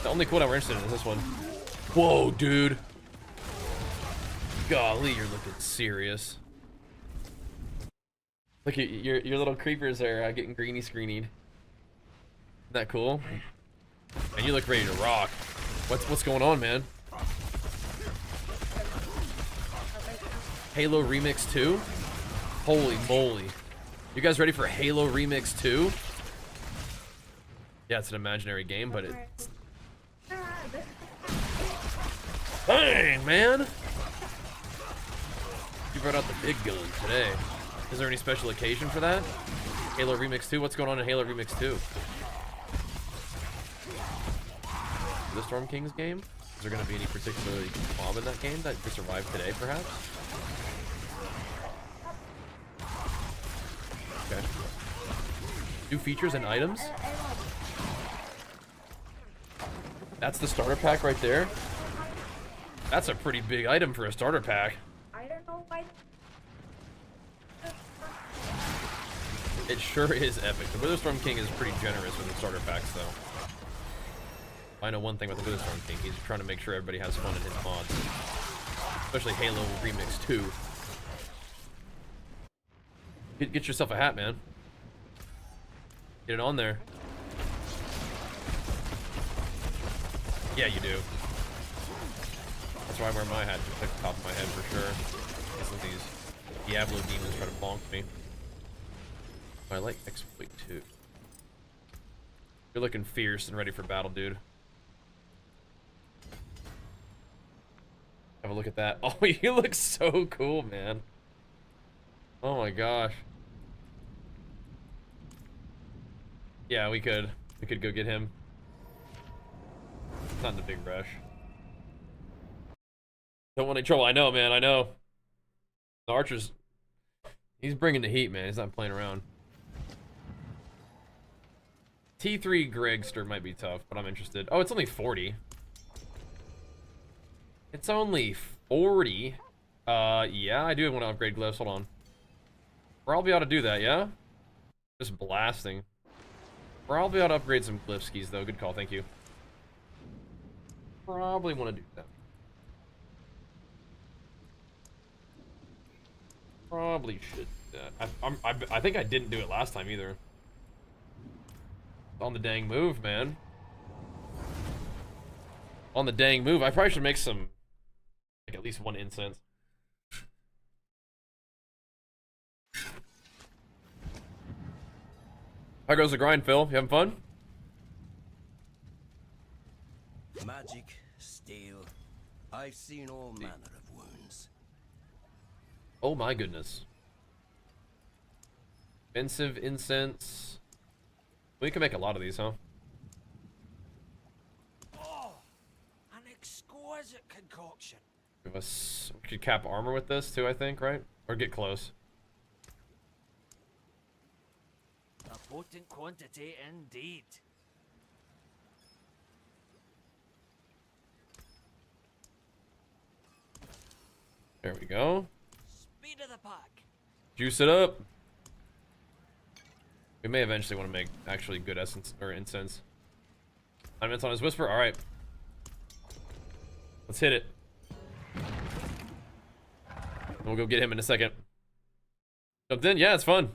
The only cooldown we're interested in is this one. Whoa, dude. Golly, you're looking serious. Look at your little creepers are getting greeny screenied. Isn't that cool? And you look ready to rock. What's going on, man? Halo Remix 2? Holy moly. You guys ready for Halo Remix 2? Yeah, it's an imaginary game, but it... Dang, man! You brought out the big gun today. Is there any special occasion for that? Halo Remix 2? What's going on in Halo Remix 2? The Storm Kings game? Is there going to be any particular mob in that game that could survive today, perhaps? Okay. New features and items? That's the starter pack right there? That's a pretty big item for a starter pack. I don't know why. It sure is epic. The Witherstorm King is pretty generous with the starter packs, though. I know one thing about the Witherstorm King. He's trying to make sure everybody has fun in his mods. Especially Halo Remix 2. Get yourself a hat, man. Get it on there. Yeah, you do. That's why I wear my hat, just like the top of my head for sure. Because of these Diablo demons try to bonk me. I like exploit too. You're looking fierce and ready for battle, dude. Have a look at that. Oh, you look so cool, man. Oh my gosh. Yeah, we could go get him. Not in the big rush. Don't want any trouble. I know, man. I know. The Archer's... He's bringing the heat, man. He's not playing around. T3 Gregster might be tough, but I'm interested. Oh, it's only 40. It's only 40. Yeah, I do want to upgrade glyphs. Hold on. Probably ought to do that, yeah? Just blasting. Probably ought to upgrade some glyph skis, though. Good call, thank you. Probably want to do that. Probably should do that. I think I didn't do it last time, either. On the dang move, man. On the dang move. I probably should make some... like, at least one incense. How goes the grind, Phil? You having fun? Magic, steel. I've seen all manner of wounds. Oh my goodness. Expensive incense. We can make a lot of these, huh? Oh, an exquisite concoction. Give us... we could cap armor with this too, I think, right? Or get close. A potent quantity indeed. There we go. Speed of the pack. Juice it up. We may eventually want to make actually good essence or incense. 9 minutes on his whisper. All right. Let's hit it. We'll go get him in a second. Jumped in. Yeah, it's fun.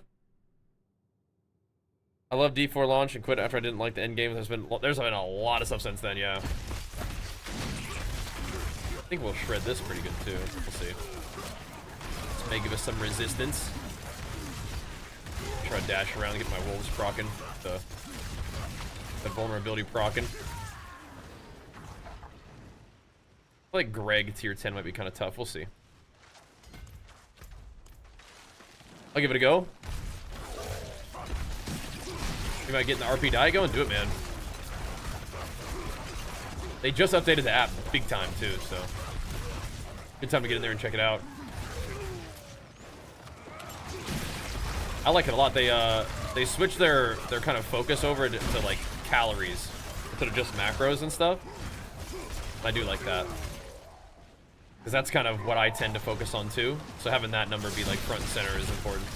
I love D4 launch and quit after I didn't like the end game. There's been a lot of stuff since then. Yeah. I think we'll shred this pretty good too. We'll see. This may give us some resistance. Try to dash around and get my wolves procking. The vulnerability procking. I feel like Greg tier 10 might be kind of tough. We'll see. I'll give it a go. You might get in the RP die going. Do it, man. They just updated the app big time too, so good time to get in there and check it out. I like it a lot. They switched their kind of focus over to like calories instead of just macros and stuff. I do like that because that's kind of what I tend to focus on too. So having that number be like front and center is important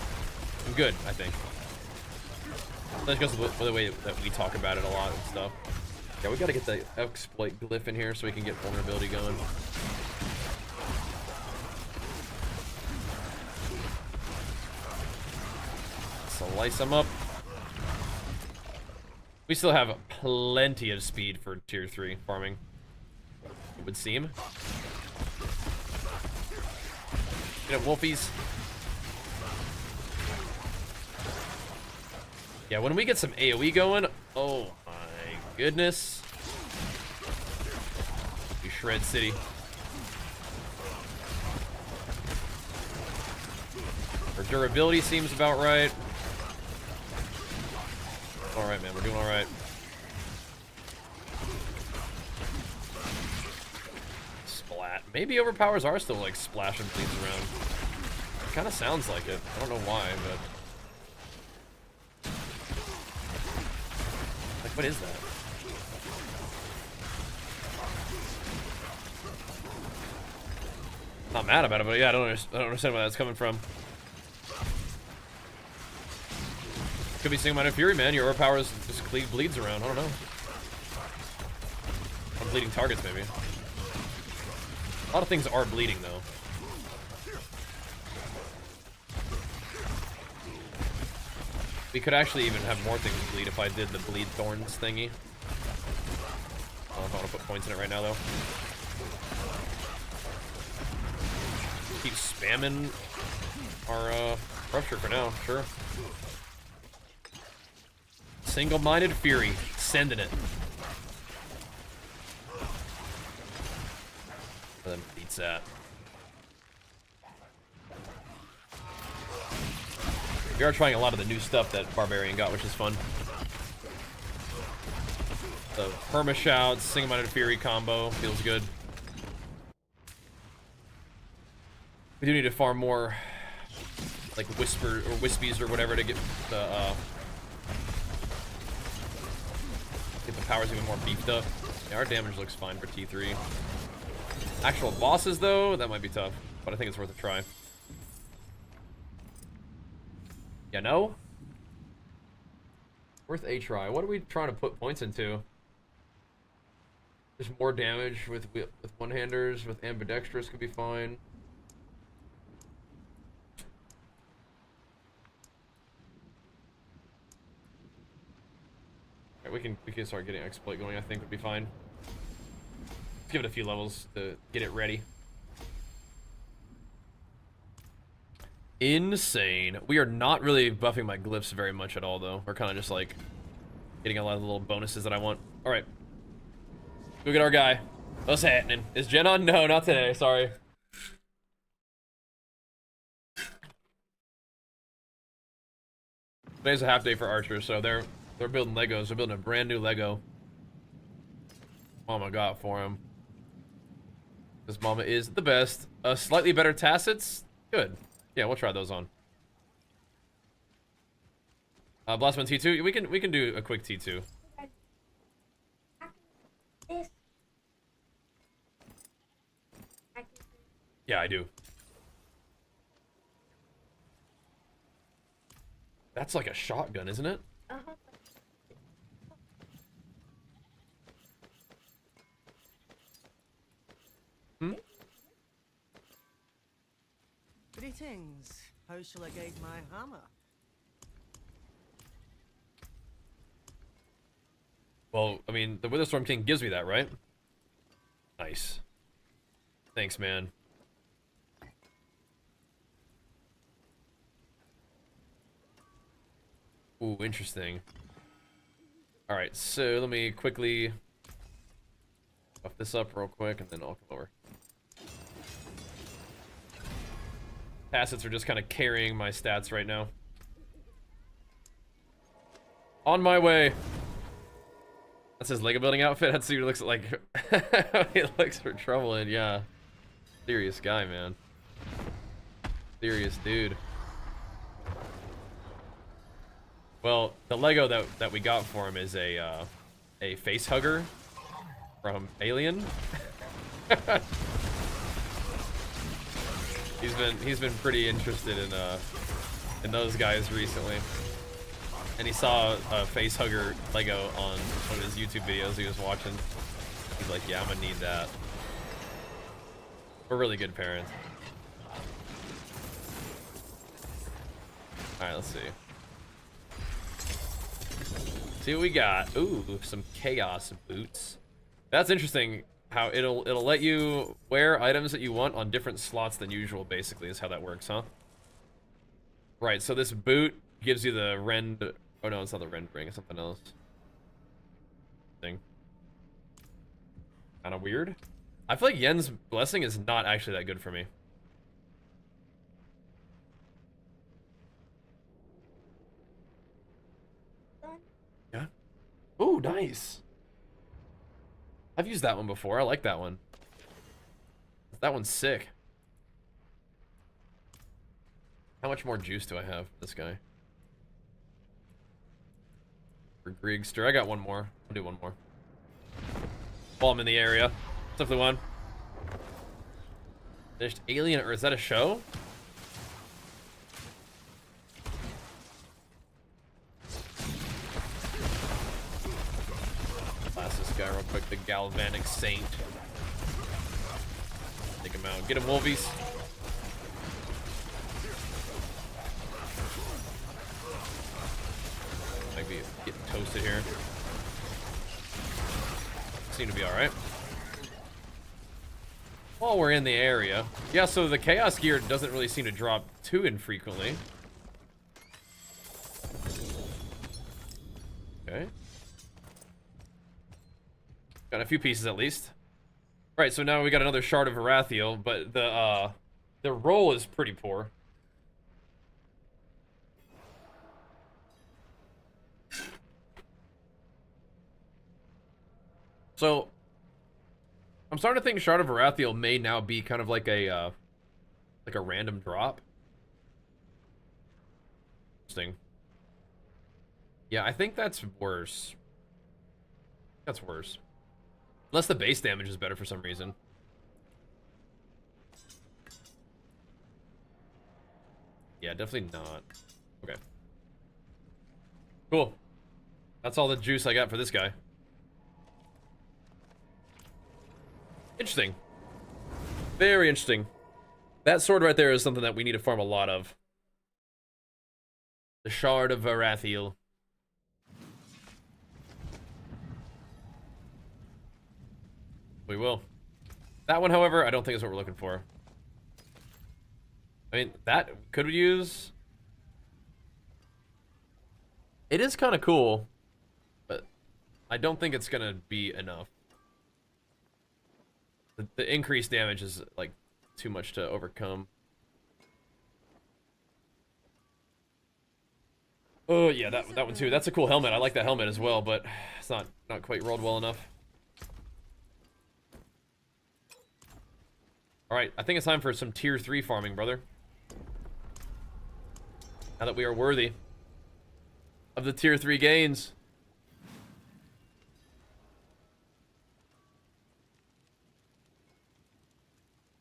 and good, I think. That goes with the way that we talk about it a lot and stuff. Yeah, we gotta get the exploit glyph in here so we can get vulnerability going. Slice them up. We still have plenty of speed for tier 3 farming, it would seem. Get up, wolfies. Yeah, when we get some AoE going, oh my goodness. We shred city. Our durability seems about right. Alright, man, we're doing alright. Splat. Maybe overpowers are still like splashing things around. It kind of sounds like it. I don't know why, but... like, what is that? Not mad about it, but yeah, I don't understand where that's coming from. Could be single-minded fury, man. Your overpowers just bleeds around. I don't know. On bleeding targets, maybe. A lot of things are bleeding, though. We could actually even have more things bleed if I did the bleed thorns thingy. I don't know if I want to put points in it right now, though. Keep spamming our rupture for now, sure. Single-minded fury, sending it. And then beats that. We are trying a lot of the new stuff that Barbarian got, which is fun. The perma shouts, single-minded fury combo feels good. We do need to farm more, like Whisper or Wispies or whatever to get the powers even more beefed up. Yeah, our damage looks fine for T3. Actual bosses though, that might be tough, but I think it's worth a try. Yeah, no? Worth a try. What are we trying to put points into? There's more damage with one-handers, with ambidextrous could be fine. Right, we can start getting exploit going, I think would be fine. Let's give it a few levels to get it ready. Insane. We are not really buffing my glyphs very much at all, though. We're kind of just, like, getting a lot of the little bonuses that I want. Alright. Go get our guy. What's happening? Is Jen on? No, not today. Sorry. Today's a half day for archers, so they're building Legos. They're building a brand new Lego. Mama got for him. This mama is the best. Slightly better tacits? Good. Yeah, we'll try those on. Blastman T2. We can do a quick T2. Yeah, I do. That's like a shotgun, isn't it? Hmm? Greetings. How shall I guide my hammer? Well, I mean, the Witherstorm King gives me that, right? Nice. Thanks, man. Ooh, interesting. Alright, so let me quickly buff this up real quick, and then I'll come over. Tacits are just kind of carrying my stats right now. On my way. That's his Lego building outfit. That's what he looks like. He looks for trouble in, yeah. Serious guy, man. Serious dude. Well, the Lego that we got for him is a face hugger from Alien. He's been pretty interested in those guys recently. And he saw a face hugger Lego on one of his YouTube videos he was watching. He's like, yeah, I'm gonna need that. We're really good parents. Alright, let's see. See what we got. Ooh, some chaos boots. That's interesting how it'll let you wear items that you want on different slots than usual, basically, is how that works, huh? Right, so this boot gives you the rend. Oh no, it's not the rend ring, it's something else. Thing. Kinda weird. I feel like Yen's blessing is not actually that good for me. Yeah. Oh, nice. I've used that one before. I like that one. That one's sick. How much more juice do I have, this guy? For Griegster, I got one more. I'll do one more. While I'm in the area. What's up, the one? Finished Alien, or is that a show? Blast this guy real quick, the Galvanic Saint. Take him out. Get him, Wolvies. Might be getting toasted here. Seem to be alright. While we're in the area. Yeah, so the Chaos gear doesn't really seem to drop too infrequently. Okay. Got a few pieces at least. Right, so now we got another Shard of Varathiel, but the roll is pretty poor. So, I'm starting to think Shard of Varathiel may now be kind of like a Like a random drop. Interesting. Yeah, I think that's worse. That's worse. Unless the base damage is better for some reason. Yeah, definitely not. Okay. Cool. That's all the juice I got for this guy. Interesting. Very interesting. That sword right there is something that we need to farm a lot of. The Shard of Varathiel. We will. That one, however, I don't think is what we're looking for. I mean, that could we use? It is kind of cool, but I don't think it's gonna be enough. The increased damage is like too much to overcome. Oh yeah, that one too. That's a cool helmet. I like that helmet as well, but it's not quite rolled well enough. All right, I think it's time for some tier 3 farming, brother. Now that we are worthy of the tier 3 gains.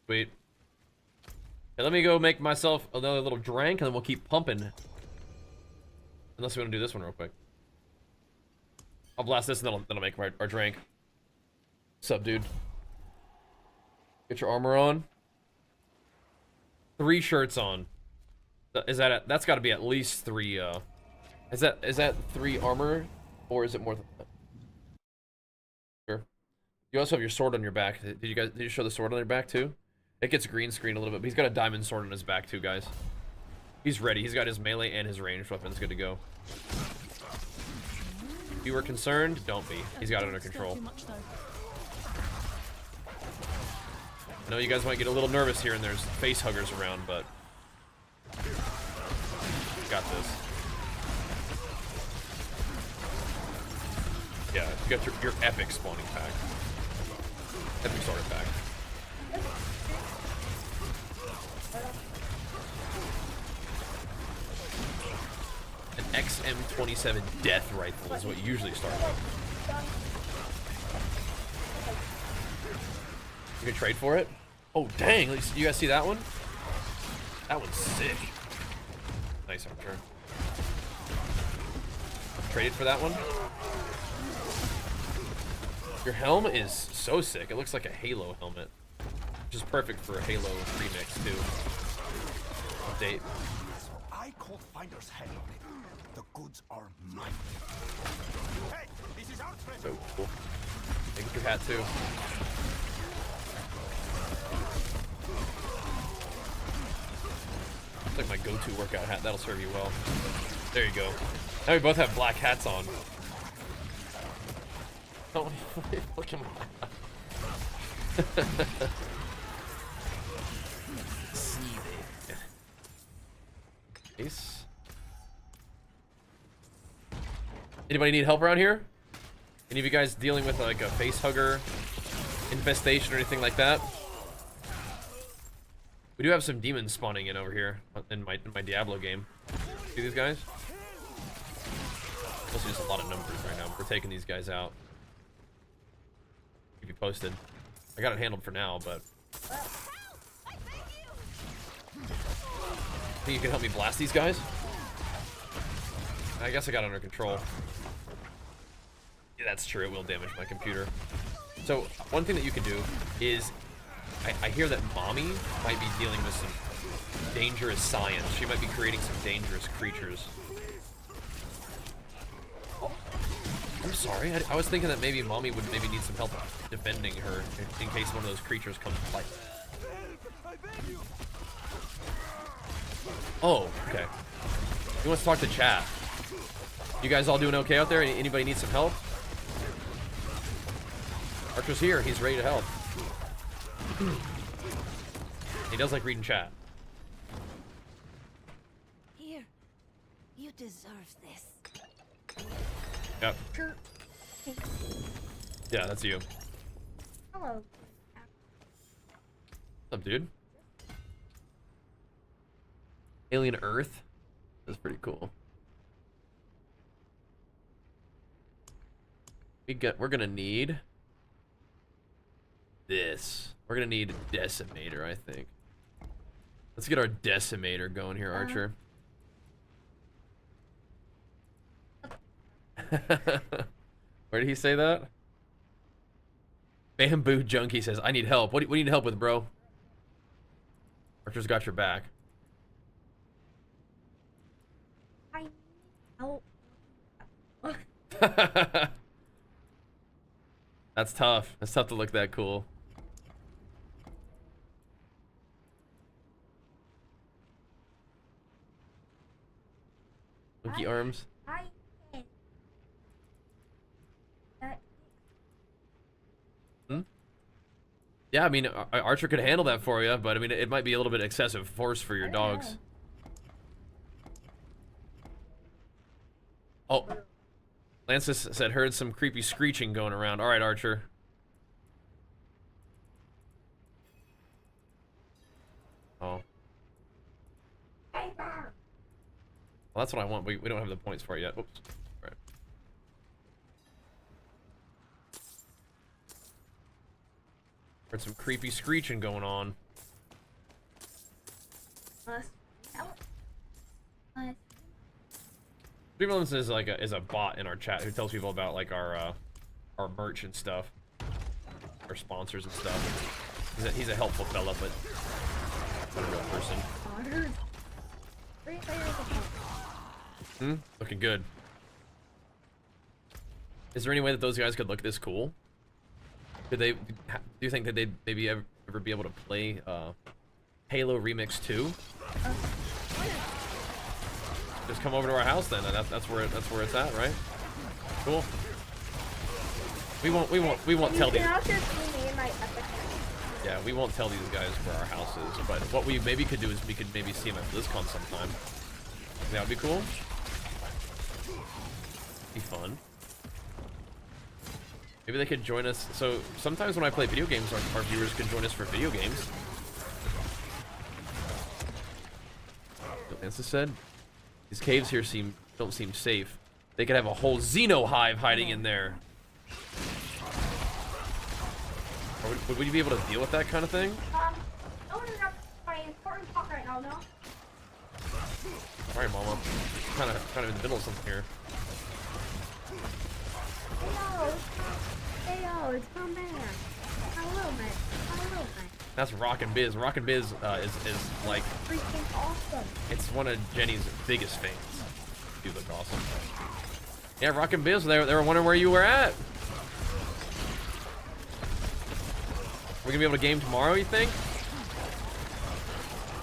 Sweet. Hey, let me go make myself another little drink, and then we'll keep pumping. Unless we want to do this one real quick. I'll blast this, and that'll make our drink. What's up, dude? Get your armor on. 3 shirts on. Is that that's got to be at least 3. Is that 3 armor, or is it more? Sure. You also have your sword on your back. Did you show the sword on your back too? It gets green screen a little bit, but he's got a diamond sword on his back too, guys. He's ready. He's got his melee and his ranged weapons good to go. If you were concerned, don't be. He's got it under control. I know you guys might get a little nervous here and there's face huggers around, but got this. Yeah, you got your epic spawning pack. Epic starter pack. An XM27 death rifle is what you usually start with. You can trade for it? Oh, dang. You guys see that one? That one's sick. Nice archer. Traded for that one? Your helm is so sick. It looks like a Halo helmet. Which is perfect for a Halo remix, too. Update. I called Finder's head on it. The goods are mine. Hey, this is our treasure. So cool. Hey, get your hat, too. It's like my go-to workout hat. That'll serve you well. There you go. Now we both have black hats on. Oh, look at my... Nice. Anybody need help around here? Any of you guys dealing with like a face hugger infestation or anything like that? We do have some demons spawning in over here in my Diablo game. See these guys? Mostly just a lot of numbers right now. We're taking these guys out. Keep you posted. I got it handled for now, but think you can help me blast these guys? I guess I got it under control. Yeah, that's true. It will damage my computer. So one thing that you can do is, I hear that Mommy might be dealing with some dangerous science. She might be creating some dangerous creatures. Oh, I'm sorry. I was thinking that maybe Mommy would maybe need some help defending her in case one of those creatures comes to life. Oh, okay. He wants to talk to chat. You guys all doing okay out there? Anybody need some help? Archer's here. He's ready to help. He does like reading chat. Here, you deserve this. Yep. Yeah, that's you. Hello. What's up, dude? Alien Earth. That's pretty cool. We're gonna need this. We're gonna need a decimator, I think. Let's get our decimator going here, Archer. Where did he say that? Bamboo Junkie says, I need help. What do you need help with, bro? Archer's got your back. I need help. That's tough. That's tough to look that cool. Monkey arms. I can't. Yeah, I mean, Archer could handle that for you, but I mean, it might be a little bit excessive force for your dogs. Oh, Lancis said heard some creepy screeching going around. All right, Archer. Oh. Well, that's what I want. We don't have the points for it yet. Oops. All right. Heard some creepy screeching going on. Dreamlands is like a bot in our chat who tells people about like our merch and stuff, our sponsors and stuff. He's a helpful fella, but not a real person. Looking good. Is there any way that those guys could look this cool? Could they? Do you think that they'd maybe ever be able to play Halo Remix 2? Just come over to our house then, and that's where it's at, right? Cool. We won't tell these. Yeah, we won't tell these guys where our house is. But what we maybe could do is we could maybe see them at BlizzCon sometime. That would be cool. Be fun. Maybe they could join us. So sometimes when I play video games, our viewers can join us for video games. Lance said, these caves here don't seem safe. They could have a whole Xeno hive hiding in there. Or would we be able to deal with that kind of thing? No, that's my important talk right now, no? Alright, Mama. Kind of in the middle of something here. Hey, it's come back. Hello, man. That's Rockin' Biz. Rockin' Biz is like Freaking awesome. it's one of Jenny's biggest fans. You look awesome. Yeah, Rockin' Biz. They were wondering where you were at. We're gonna be able to game tomorrow, you think?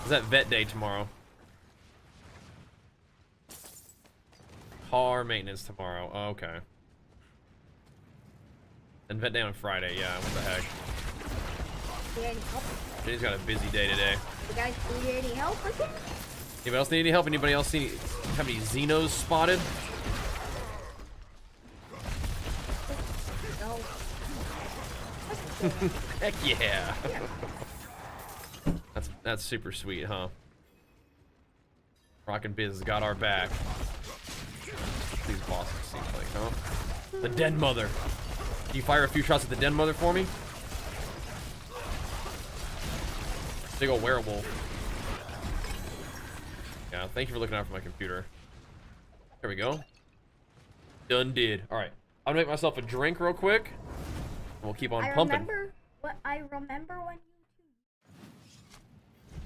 Is that vet day tomorrow? Car maintenance tomorrow. Oh, okay. And vet day on Friday. Yeah, what the heck? Jenny's got a busy day today. You guys need any help with it? Anybody else need any help? Anybody else have any Xenos spotted? No. Heck yeah. That's super sweet, huh? Rockin' Biz has got our back. These bosses seem like, huh? The Den Mother. Can you fire a few shots at the Den Mother for me? Big ol' werewolf. Yeah, thank you for looking out for my computer. There we go. Done did. Alright. I'm gonna make myself a drink real quick. And we'll keep on pumping. I remember when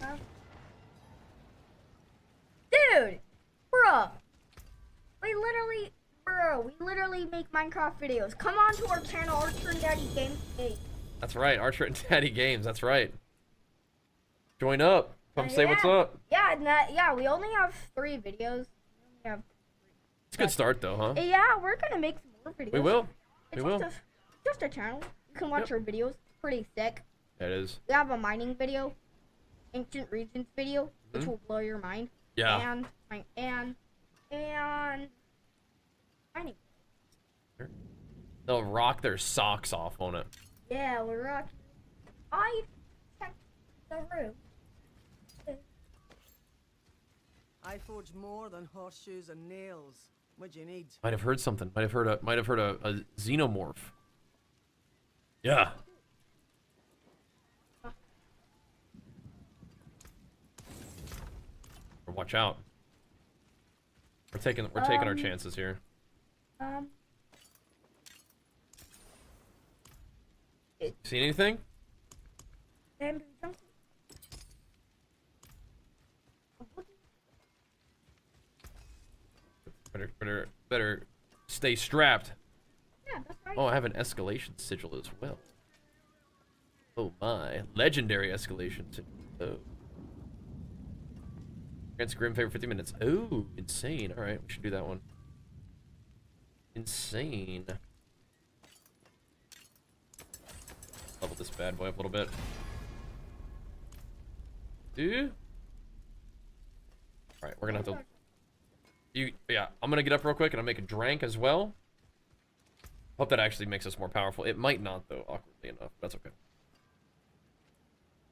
you Dude! Bruh! We literally make Minecraft videos. Come on to our channel, Archer and Daddy Games. That's right, Archer and Daddy Games, that's right. Join up. Come say what's up. Yeah, we only have 3 videos. It's a good start though, huh? Yeah, we're gonna make some more videos. We will. It's just a channel. You can watch our videos. It's pretty sick. It is. We have a mining video, ancient regions video, which will blow your mind. Yeah. And mining. They'll rock their socks off on it. Yeah, we're rocking. I checked the room. I forge more than horseshoes and nails. What do you need? Might have heard something. Might have heard a xenomorph. Yeah. Watch out. We're taking our chances here. See anything? Better stay strapped. Yeah, that's right. Oh, I have an escalation sigil as well. Oh my. Legendary escalation sigil. Oh. Grants Grim favor 50 minutes. Oh, insane. Alright, we should do that one. Insane. Level this bad boy up a little bit. Dude. Alright, we're gonna have to... Yeah, I'm gonna get up real quick and I'll make a drink as well. Hope that actually makes us more powerful. It might not, though, awkwardly enough. That's okay.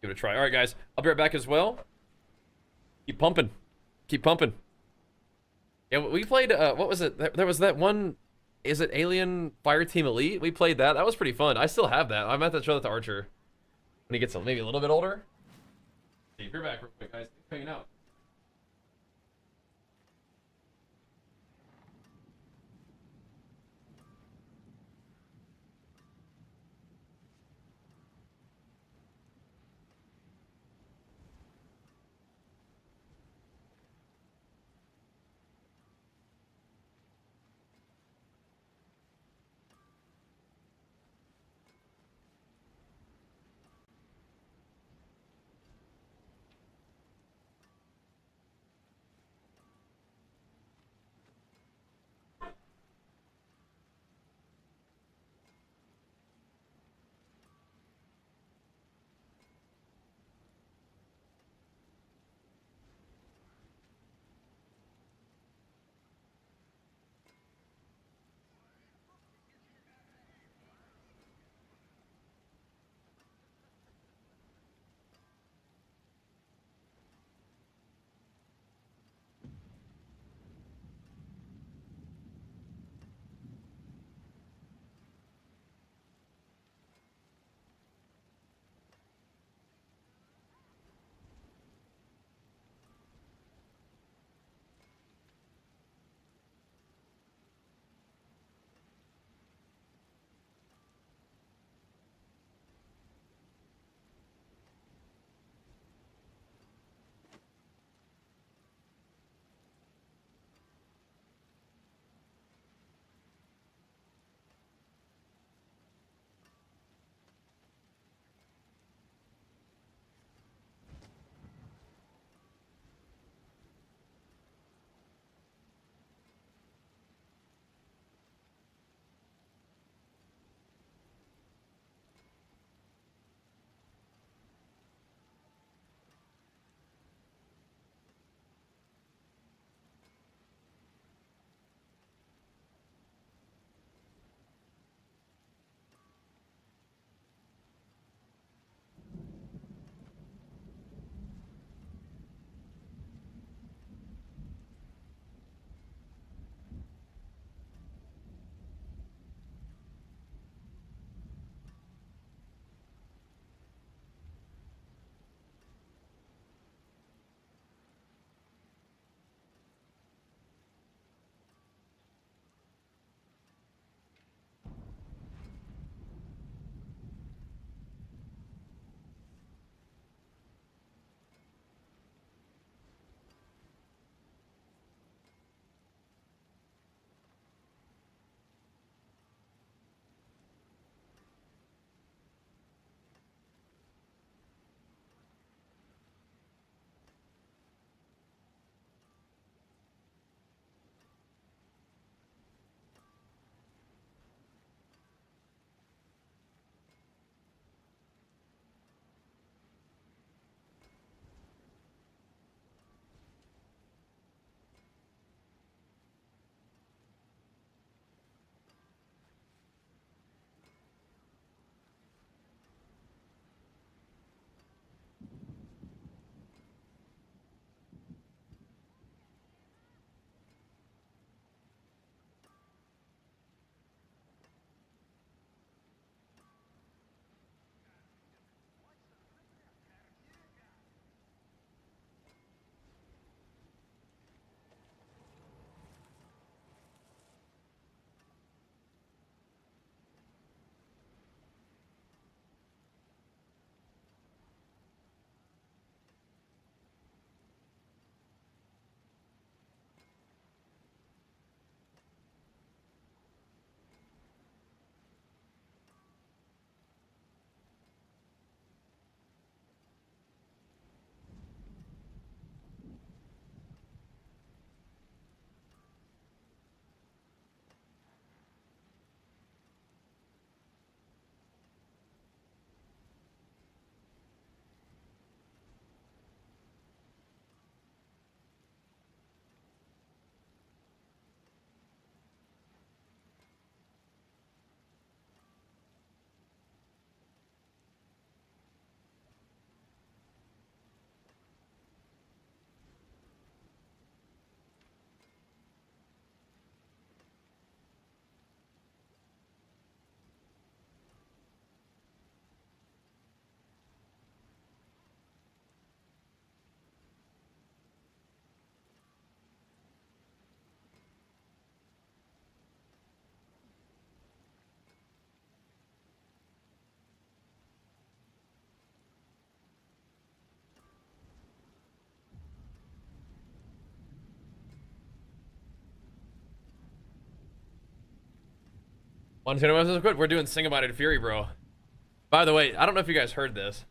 Give it a try. Alright, guys. I'll be right back as well. Keep pumping. Keep pumping. Yeah, we played, what was it? There was that one, is it Alien Fireteam Elite? We played that. That was pretty fun. I still have that. I might have to show that to Archer when he gets maybe a little bit older. See, if you're back real quick, guys. Thanks for hanging out. One, two, one, quick. We're doing Sing About It Fury, bro. By the way, I don't know if you guys heard this,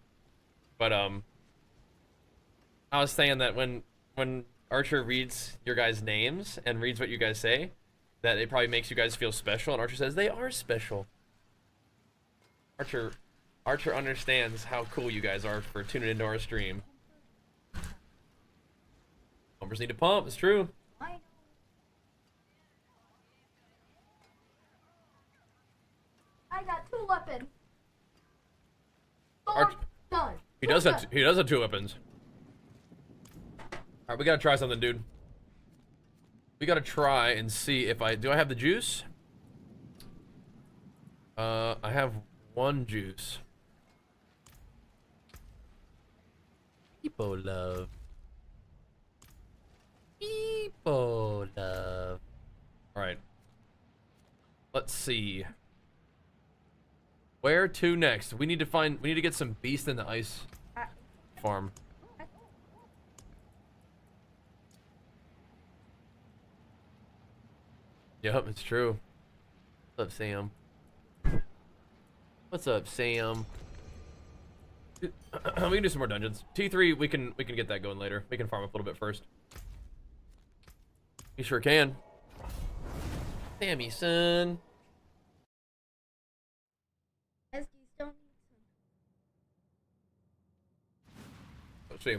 but I was saying that when Archer reads your guys' names and reads what you guys say, that it probably makes you guys feel special, and Archer says they are special. Archer understands how cool you guys are for tuning into our stream. Pumpers need to pump, it's true. I got 2 weapons. Done. He does have 2 weapons. Alright, we gotta try something, dude. We gotta try and see if I have the juice? I have 1 juice. People love. People love. Alright. Let's see. Where to next? We need to get some beast in the ice farm. Yep, it's true. What's up, Sam? What's up, Sam? We can do some more dungeons. T3, we can get that going later. We can farm up a little bit first. You sure can. Sammy, son. Let's see.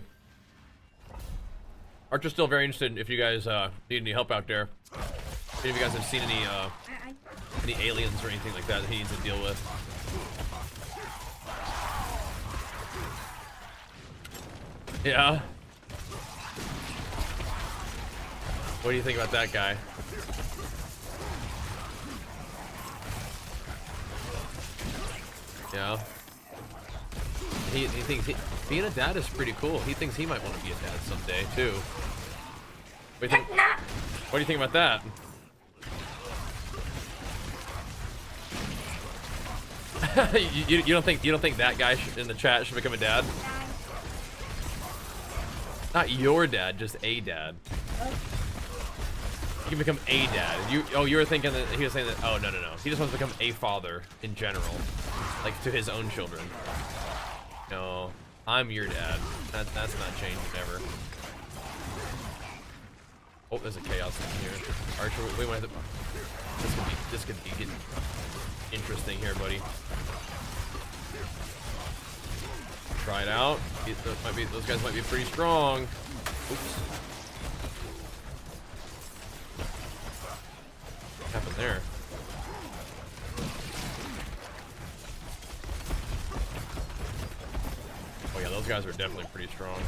Archer's still very interested if you guys need any help out there. If you guys have seen any aliens or anything like that he needs to deal with. Yeah. What do you think about that guy? Yeah. He thinks being a dad is pretty cool. He thinks he might want to be a dad someday too. What do you think about that? you don't think that guy in the chat should become a dad? Not your dad, just a dad. You can become a dad. You were thinking that he was saying that. Oh no. He just wants to become a father in general, like to his own children. No, I'm your dad. That's not changing ever. Oh, there's a chaos in here. Archer, we might have to. This could be getting interesting here, buddy. Try it out. Those guys might be pretty strong. Oops. What happened there? Oh yeah, those guys are definitely pretty strong.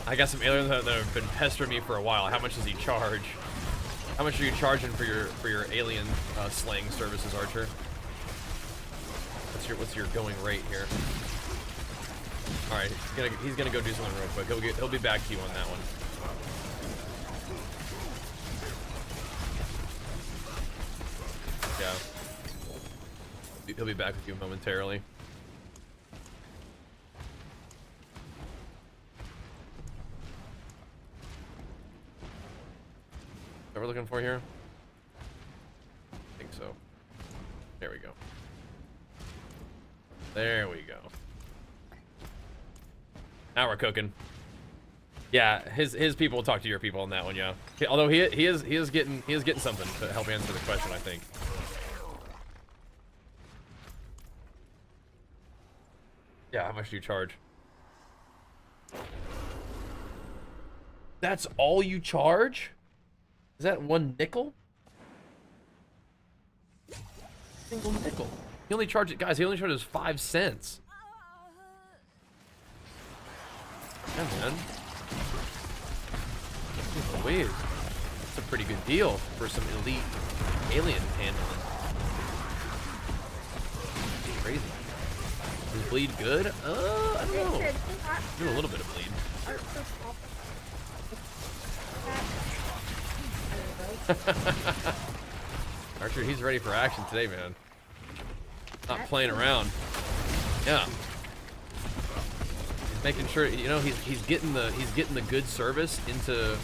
I got some aliens that have been pestering me for a while. How much does he charge? How much are you charging for your alien slaying services, Archer? What's your going rate here? All right, he's gonna go do something real quick. He'll be back to you on that one. Yeah, he'll be back with you momentarily. What we're looking for here? I think so. There we go. There we go. Now we're cooking. Yeah, his people will talk to your people on that one. Yeah. Although he is getting something to help answer the question, I think. Yeah, how much do you charge? That's all you charge? Is that 1 nickel? Single nickel. He only charges, guys, he only charges 5 cents. Yeah, man. Jeez Louise. That's a pretty good deal for some elite alien handling. Crazy. Does bleed good? I don't know. Do a little bit of bleed. Archer, he's ready for action today, man. Not playing around. Yeah. He's making sure, you know, he's getting the good service into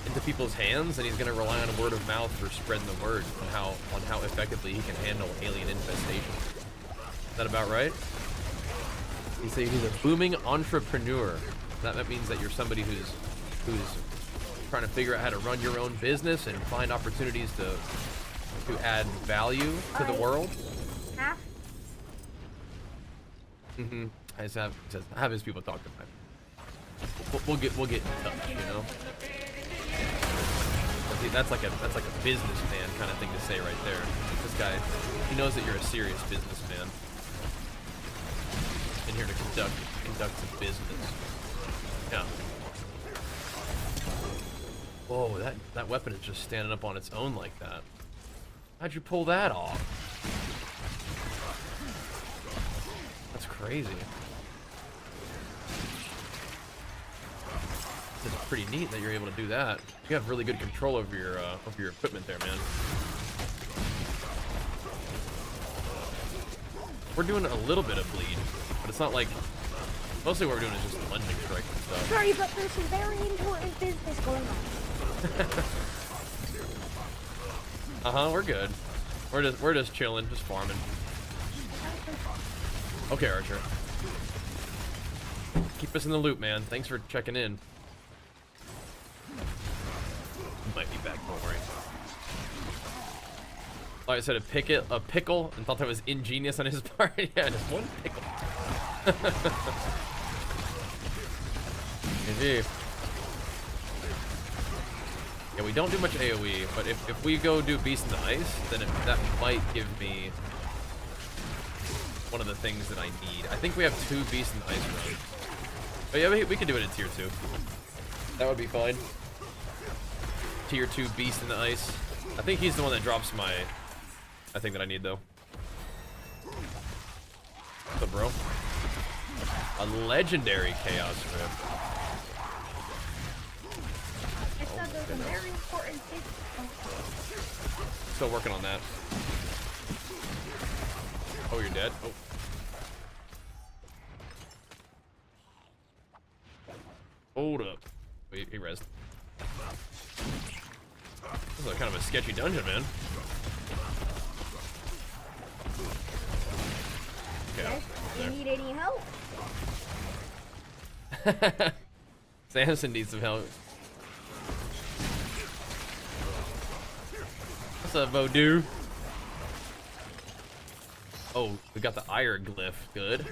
into people's hands, and he's gonna rely on word of mouth for spreading the word on how effectively he can handle alien infestation. Is that about right? He said he's a booming entrepreneur. That means that you're somebody who's trying to figure out how to run your own business and find opportunities to add value to the world. Half. I just have his people talk to him. We'll get in touch, you know. That's like a businessman kind of thing to say right there. This guy, he knows that you're a serious businessman in here to conduct some business. Yeah. Whoa, that weapon is just standing up on its own like that. How'd you pull that off? That's crazy. It's pretty neat that you're able to do that. You have really good control over your equipment there, man. We're doing a little bit of bleed, but it's not like. Mostly what we're doing is just lunging strike and stuff. Sorry, but there's some very important business going on. We're good. We're just chilling, just farming. Okay, Archer. Keep us in the loop, man. Thanks for checking in. Might be back, don't worry. Like I said, a pickle, and thought that was ingenious on his part. Yeah, just one pickle. GG. Yeah, we don't do much AoE, but if we go do Beast in the Ice, then that might give me one of the things that I need. I think we have 2 Beast in the Ice runs. But yeah, we could do it in tier 2. That would be fine. Tier 2 Beast in the Ice. I think he's the one that drops my thing that I need, though. What's up, bro? A legendary Chaos Rift. I said there's some very important business. Still working on that. Oh, you're dead? Oh. Hold up. Wait, he rezzed. This is kind of a sketchy dungeon, man. Okay. Do you need any help? Samson needs some help. What's up, Voodoo? Oh, we got the ire glyph. Good.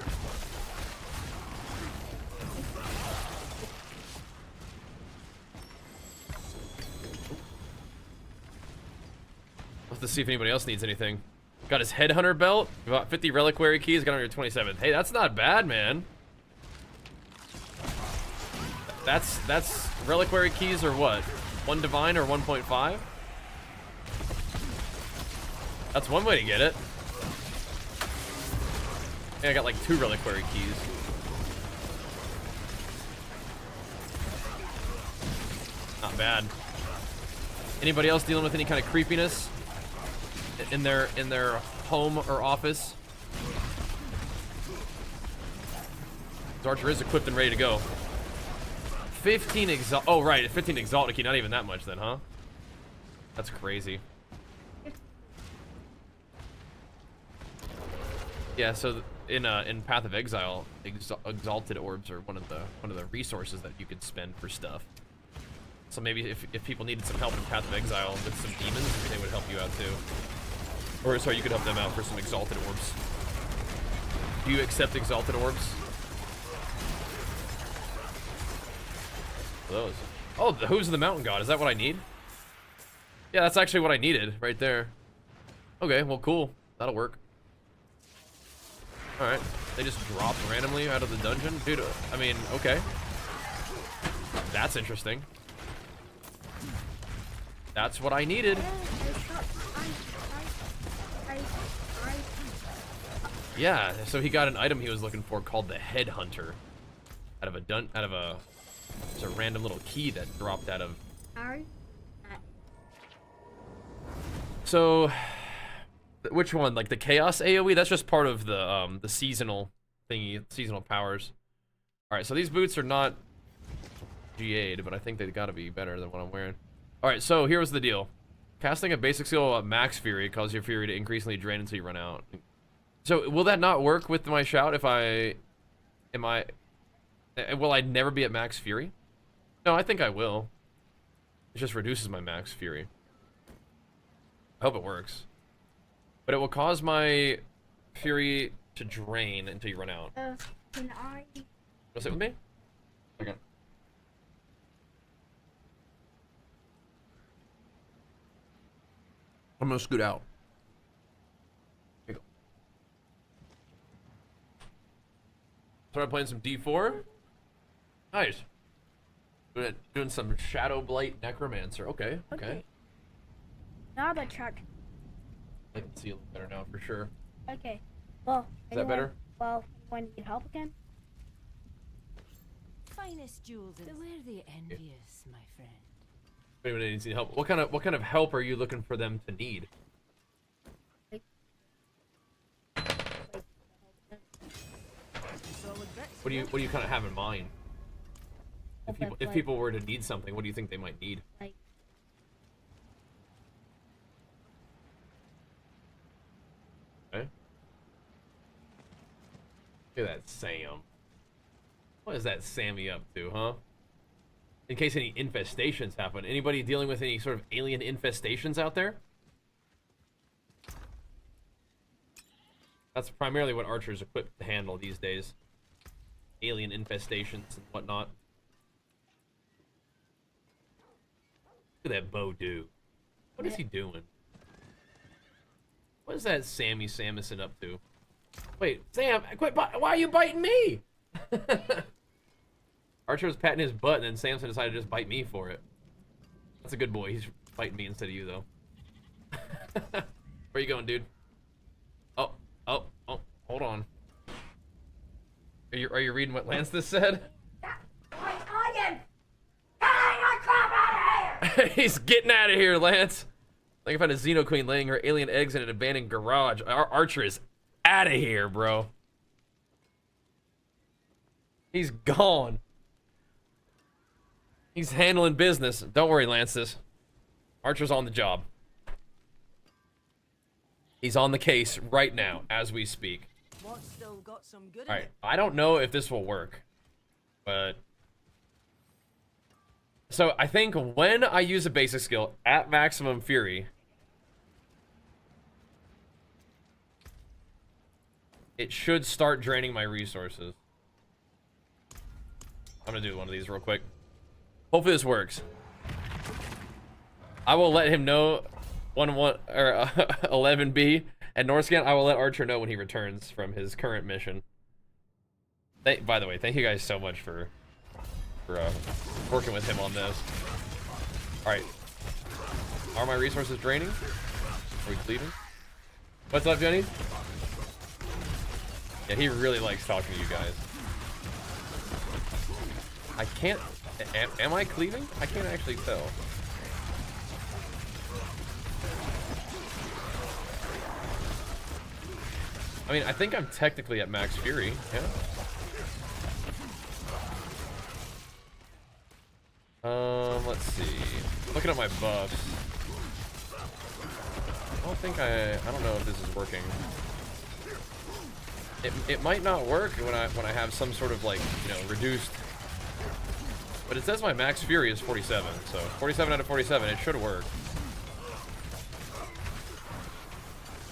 Let's see if anybody else needs anything. Got his headhunter belt. Got 50 reliquary keys. Got on your 27th. Hey, that's not bad, man. That's reliquary keys or what? 1 divine or 1.5? That's one way to get it. Yeah, I got like 2 reliquary keys. Not bad. Anybody else dealing with any kind of creepiness in their home or office? Archer is equipped and ready to go. 15 exalt. Oh right, 15 exalt key. Not even that much then, huh? That's crazy. Yeah. So in Path of Exile, exalted orbs are one of the resources that you could spend for stuff. So maybe if people needed some help in Path of Exile with some demons, maybe they would help you out too. Or sorry, you could help them out for some exalted orbs. Do you accept exalted orbs? Those. Oh, the Hooves of the Mountain God. Is that what I need? Yeah, that's actually what I needed right there. Okay, well, cool. That'll work. All right. They just drop randomly out of the dungeon? Dude, I mean, okay. That's interesting. That's what I needed. Yeah, so he got an item he was looking for called the Headhunter. Out of a it's a random little key that dropped out of. So, which one? Like the Chaos AoE? That's just part of the seasonal thingy, seasonal powers. All right, so these boots are not GA'd, but I think they gotta be better than what I'm wearing. Alright, so here's the deal. Casting a basic skill at max fury causes your fury to increasingly drain until you run out. So will that not work with my shout if will I never be at max fury? No, I think I will. It just reduces my max fury. I hope it works. But it will cause my fury to drain until you run out. Can I? Wanna sit with me? Okay. I'm gonna scoot out. Here you go. Started playing some D4. Nice. Doing some Shadow Blight Necromancer. Okay, okay. Now the truck. I can see a little better now for sure. Okay. Well. Is that better? Well, anyone need help again? Finest jewels. Beware the envious, my friend. If anyone needs any help, what kind of help are you looking for them to need? What do you kind of have in mind? If people were to need something, what do you think they might need? Like. Okay. Look at that Sam. What is that Sammy up to, huh? In case any infestations happen. Anybody dealing with any sort of alien infestations out there? That's primarily what Archer's equipped to handle these days. Alien infestations and whatnot. Look at that bow do. What is he doing? What is that Sammy Samuelson up to? Wait, Sam, quit! Why are you biting me? Archer was patting his butt, and then Samson decided to just bite me for it. That's a good boy. He's biting me instead of you, though. Where you going, dude? Oh, hold on. Are you reading what Lance this said? He's getting out of here, Lance. I think I found a Xeno Queen laying her alien eggs in an abandoned garage. Our Archer is out of here, bro. He's gone. He's handling business. Don't worry, Lances. Archer's on the job. He's on the case right now, as we speak. What's still got some good in Alright, it? I don't know if this will work, but... So, I think when I use a basic skill at maximum fury, it should start draining my resources. I'm gonna do one of these real quick. Hopefully this works. I will let him know 11B and Norscan. I will let Archer know when he returns from his current mission. By the way, thank you guys so much for working with him on this. All right, are my resources draining? Are we cleaving? What's up, Johnny? Yeah, he really likes talking to you guys. I can't. Am I cleaving? I can't actually tell. I mean, I think I'm technically at max fury. Yeah. Let's see. Looking at my buffs. I don't know if this is working. It might not work when I have some sort of, like, you know, reduced. But it says my max fury is 47, so 47 out of 47, it should work.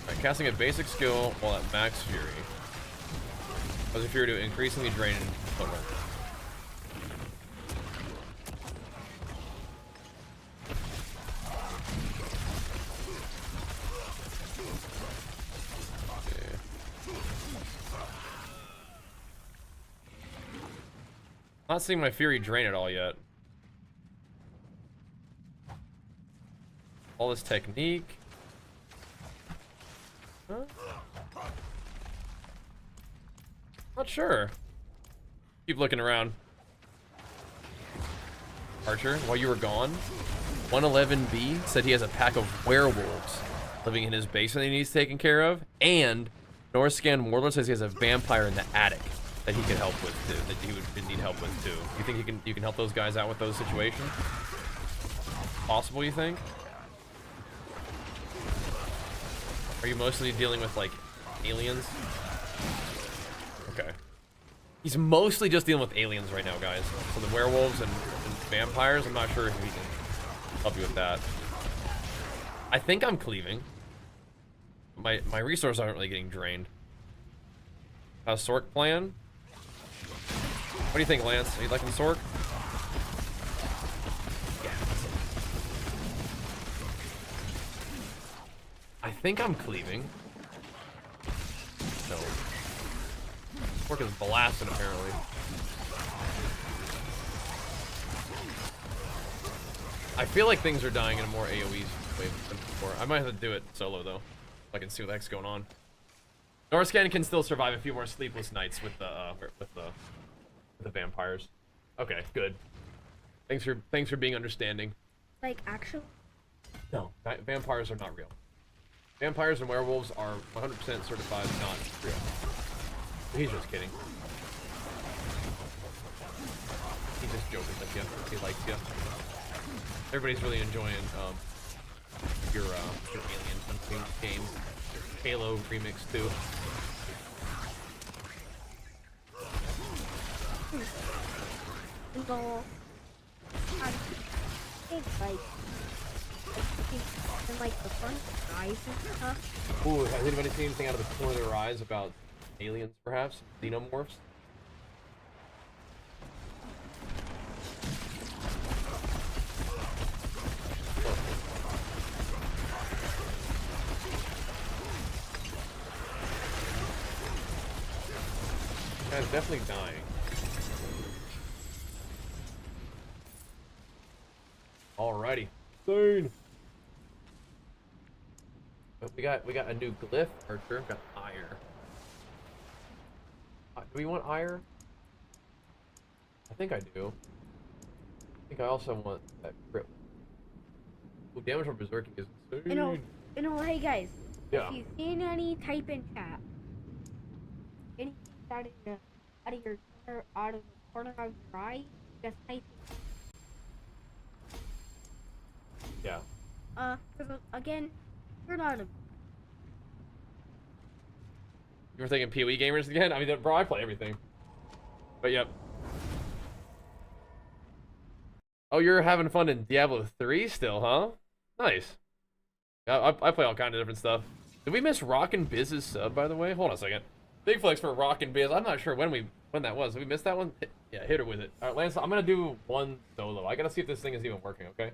Alright, casting a basic skill while at max fury. Causes fury to increasingly drain until run. Not seeing my fury drain at all yet. All this technique. Huh? Not sure. Keep looking around. Archer, while you were gone, 111B said he has a pack of werewolves living in his basement that he needs taken care of, and Norscan Warlord says he has a vampire in the attic. that he can help with too, that he would need help with too. You think you can help those guys out with those situations? Possible, you think? Are you mostly dealing with like aliens? Okay. He's mostly just dealing with aliens right now, guys. So the werewolves and vampires, I'm not sure if he can help you with that. I think I'm cleaving. My resources aren't really getting drained. How's Sork playing? What do you think, Lance? Are you liking Sork? Yeah. I think I'm cleaving. No. Sork is blasting, apparently. I feel like things are dying in a more AoE way than before. I might have to do it solo, though. So I can see what the heck's going on. Norscan can still survive a few more sleepless nights with the vampires. Okay, good. Thanks for being understanding. Like, actually? No, vampires are not real. Vampires and werewolves are 100% certified not real. He's just kidding. He's just joking with you. He likes you. Everybody's really enjoying your Alien Hunting game. Halo remix too. So, I think like the front eyes and stuff. Ooh, has anybody seen anything out of the corner of their eyes about aliens, perhaps? Xenomorphs? Guy's definitely dying. Alrighty. Soon. But we got a new glyph archer. Got ire. Do we want ire? I think I do. I think I also want that crit. Ooh, damage from berserking is insane. You know, hey guys. Yeah. If you've seen any, type in chat. Anything out of the corner of your eye, just type in. Yeah. Because again, you're not a. You were thinking PoE gamers again? I mean, bro, I play everything. But yep. Oh, you're having fun in Diablo 3 still, huh? Nice. Yeah, I play all kinds of different stuff. Did we miss Rockin' Biz's sub, by the way? Hold on a second. Big flex for Rockin' Biz. I'm not sure when that was. Did we miss that one? Yeah, hit her with it. All right, Lance, I'm gonna do one solo. I gotta see if this thing is even working, okay?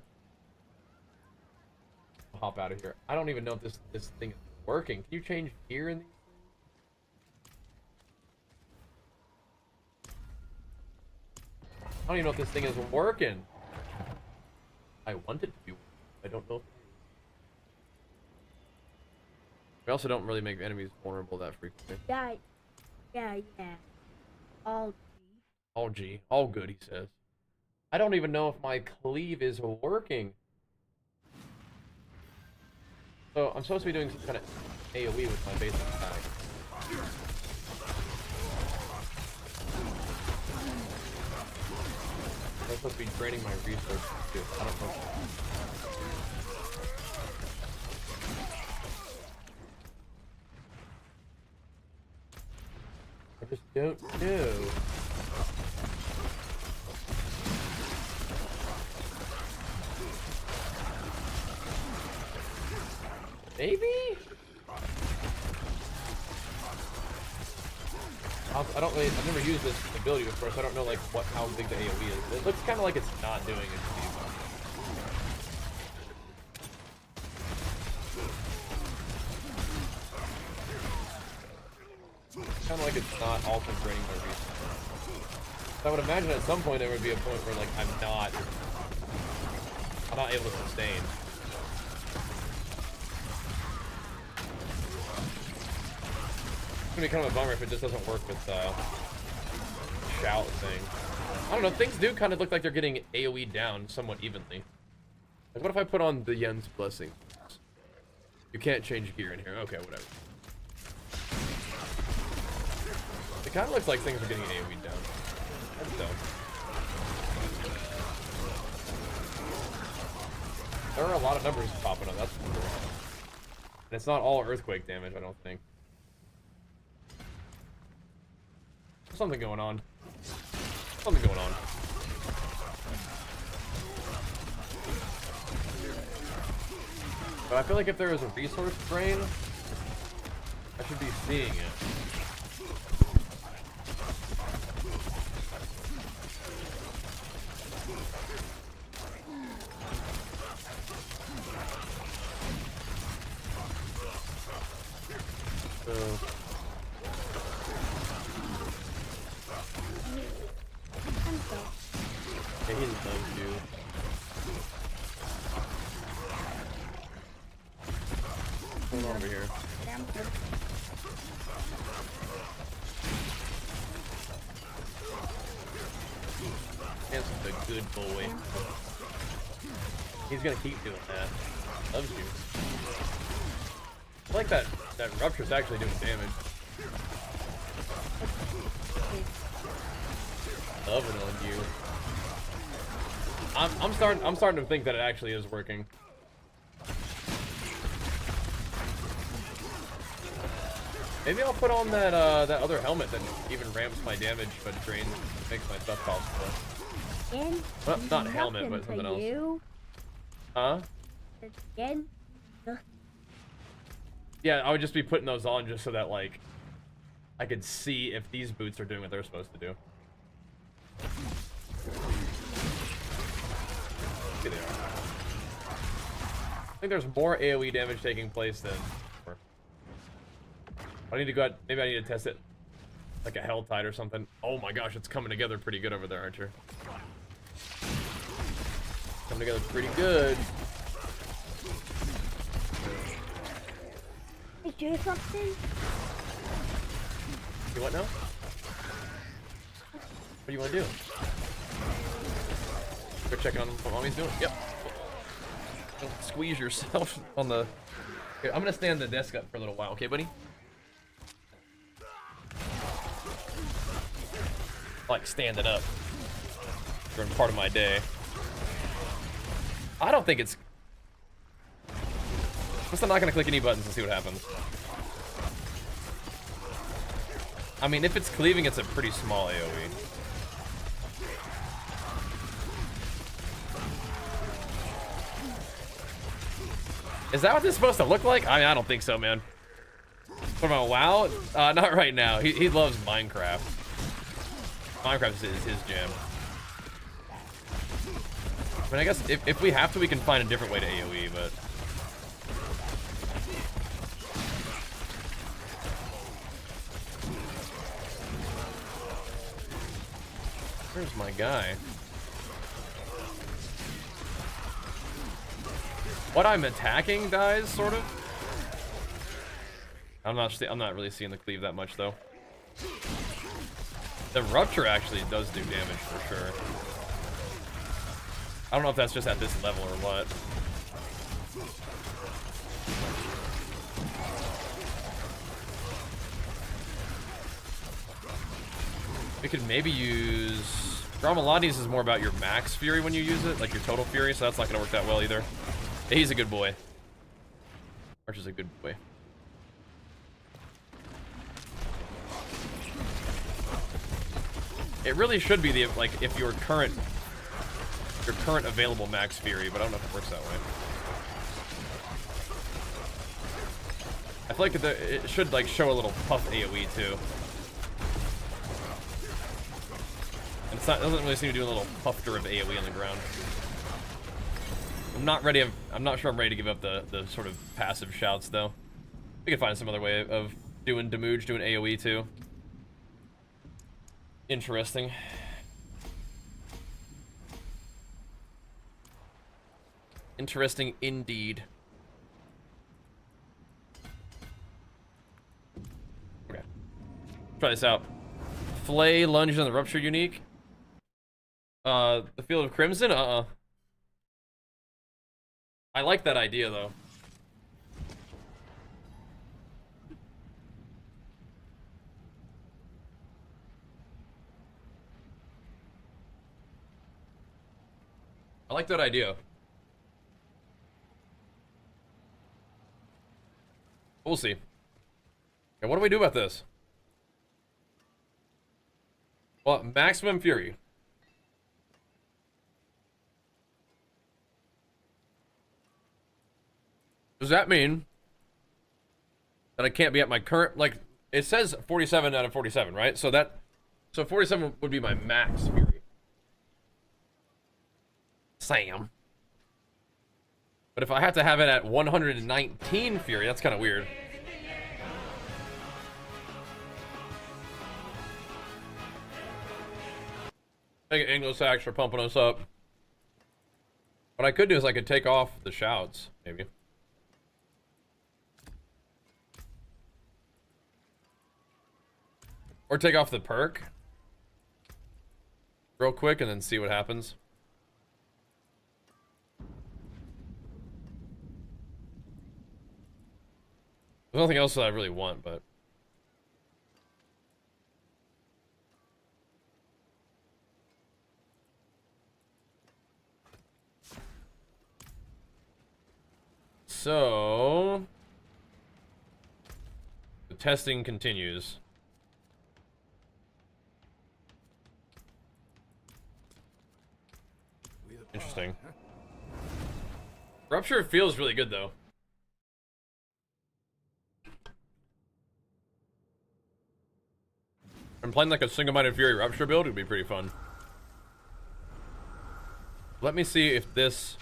I'll hop out of here. I don't even know if this thing is working. Can you change gear in these? I don't even know if this thing is working. I want it to be. I don't know if it is. We also don't really make enemies vulnerable that frequently. Yeah. All G. All G. All good, he says. I don't even know if my cleave is working. So I'm supposed to be doing some kind of AoE with my basic attack. I'm supposed to be draining my resources too. I don't know. I just don't know. Maybe? I don't really, I've never used this ability before, so I don't know like how big the AoE is. It looks kind of like it's not doing it to me. Kind of like it's not also draining my resources. So I would imagine at some point there would be a point where like I'm not able to sustain. It's gonna be kind of a bummer if it just doesn't work with shout thing. I don't know, things do kind of look like they're getting AoE down somewhat evenly. Like what if I put on the Yen's Blessing? You can't change gear in here. Okay, whatever. It kind of looks like things are getting AoE down. That's dope. There are a lot of numbers popping up, that's for sure. And it's not all earthquake damage, I don't think. Something going on. Something going on. But I feel like if there is a resource drain, I should be seeing it. So... yeah, he loves you. What's going on over here? Hansen's a good boy. He's gonna keep doing that. Loves you. I like that rupture's actually doing damage. Loving on you. I'm starting to think that it actually is working. Maybe I'll put on that that other helmet that even ramps my damage but drains, makes my stuff possible. Well, not helmet, but something else. Huh? Again? Yeah, I would just be putting those on just so that like I could see if these boots are doing what they're supposed to do. Here they are. I think there's more AoE damage taking place than before. I need to go out, maybe I need to test it like a hell tide or something. Oh my gosh, it's coming together pretty good over there, Archer. Coming together pretty good. Hey, do something? You what now? What do you want to do? We're checking on what mommy's doing. Yep. Don't squeeze yourself on the... Here, I'm gonna stand the desk up for a little while, okay, buddy? I like standing up during part of my day. I don't think it's... I'm not gonna click any buttons and see what happens. I mean, if it's cleaving, it's a pretty small AoE. Is that what this is supposed to look like? I mean, I don't think so, man. What about WoW? Not right now. He loves Minecraft. Minecraft is his jam. I mean, I guess if we have to, we can find a different way to AoE, but... Where's my guy? What I'm attacking dies, sort of. I'm not really seeing the cleave that much though. The rupture actually does do damage for sure. I don't know if that's just at this level or what. We could maybe use... Dramalades is more about your max fury when you use it, like your total fury, so that's not gonna work that well either. He's a good boy. Archer's a good boy. It really should be the, like, if your current available max fury, but I don't know if it works that way. I feel like it should like show a little puff AoE too. And it doesn't really seem to do a little puffer of AoE on the ground. I'm not sure I'm ready to give up the sort of passive shouts though. We can find some other way of doing damage, doing AoE too. Interesting. Interesting indeed. Okay. Try this out. Flay, lunge on the rupture unique. The Field of Crimson? I like that idea though. I like that idea. We'll see. Okay, what do we do about this? Well, maximum fury. Does that mean that I can't be at my current, like, it says 47 out of 47, right? So 47 would be my max fury. Sam. But if I have to have it at 119 fury, that's kind of weird. Thank you, Anglo-Sax, for pumping us up. What I could do is I could take off the shouts, maybe. Or take off the perk. Real quick and then see what happens. There's nothing else that I really want, but... So... the testing continues. Interesting. Rupture feels really good, though. I'm playing like a single-minded Fury Rupture build, it would be pretty fun. Let me see if this...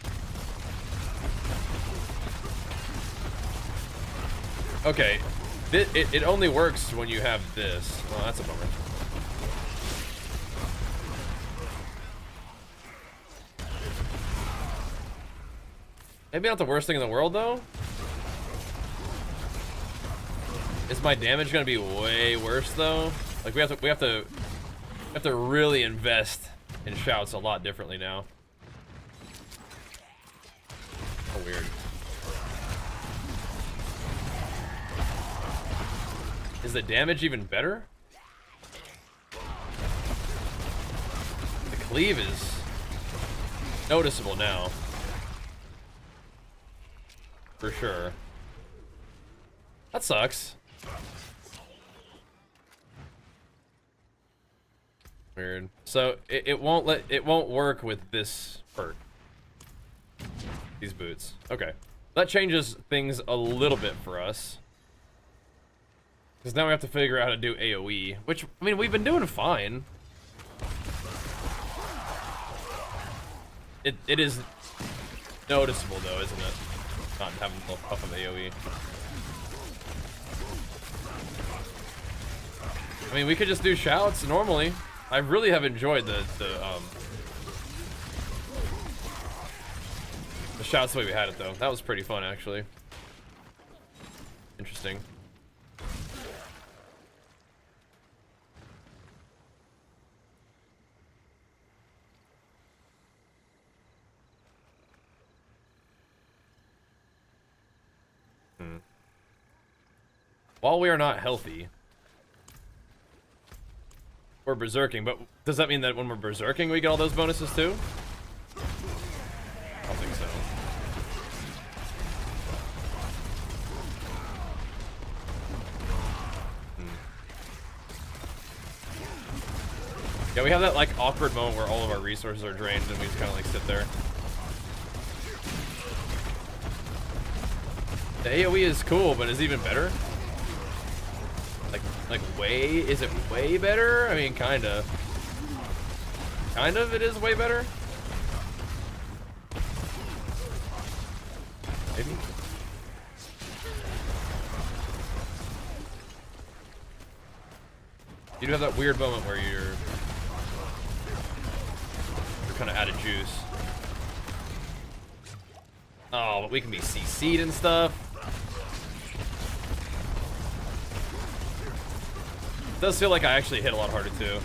Okay. It only works when you have this. Well, that's a bummer. Maybe not the worst thing in the world, though. Is my damage gonna be way worse, though? Like we have to really invest in shouts a lot differently now. Oh, weird. Is the damage even better? The cleave is noticeable now. For sure. That sucks. Weird. So it won't work with this perk. These boots. Okay. That changes things a little bit for us. Because now we have to figure out how to do AoE. Which, I mean, we've been doing fine. It is noticeable though, isn't it? Not having a puff of AoE. I mean, we could just do shouts normally. I really have enjoyed the shouts the way we had it though. That was pretty fun actually. Interesting. While we are not healthy, we're berserking, but does that mean that when we're berserking we get all those bonuses too? I don't think so. Yeah, we have that like awkward moment where all of our resources are drained and we just kind of like sit there. The AoE is cool, but is it even better? Is it way better? I mean, kinda. Kind of, it is way better. Maybe. You do have that weird moment where you're kind of out of juice. Oh, but we can be CC'd and stuff. It does feel like I actually hit a lot harder too.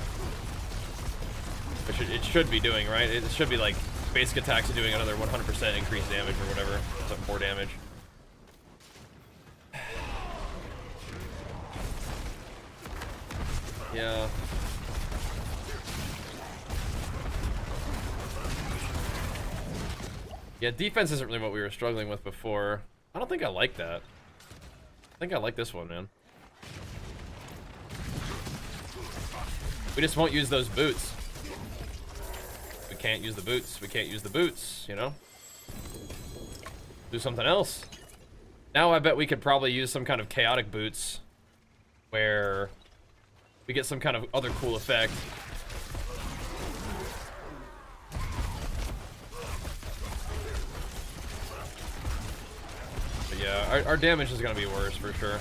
Which it should be doing, right? It should be like basic attacks are doing another 100% increased damage or whatever. So more damage. Yeah. Yeah, defense isn't really what we were struggling with before. I don't think I like that. I think I like this one, man. We just won't use those boots. We can't use the boots. We can't use the boots, you know? Do something else. Now I bet we could probably use some kind of chaotic boots where we get some kind of other cool effect. But yeah, our damage is gonna be worse for sure.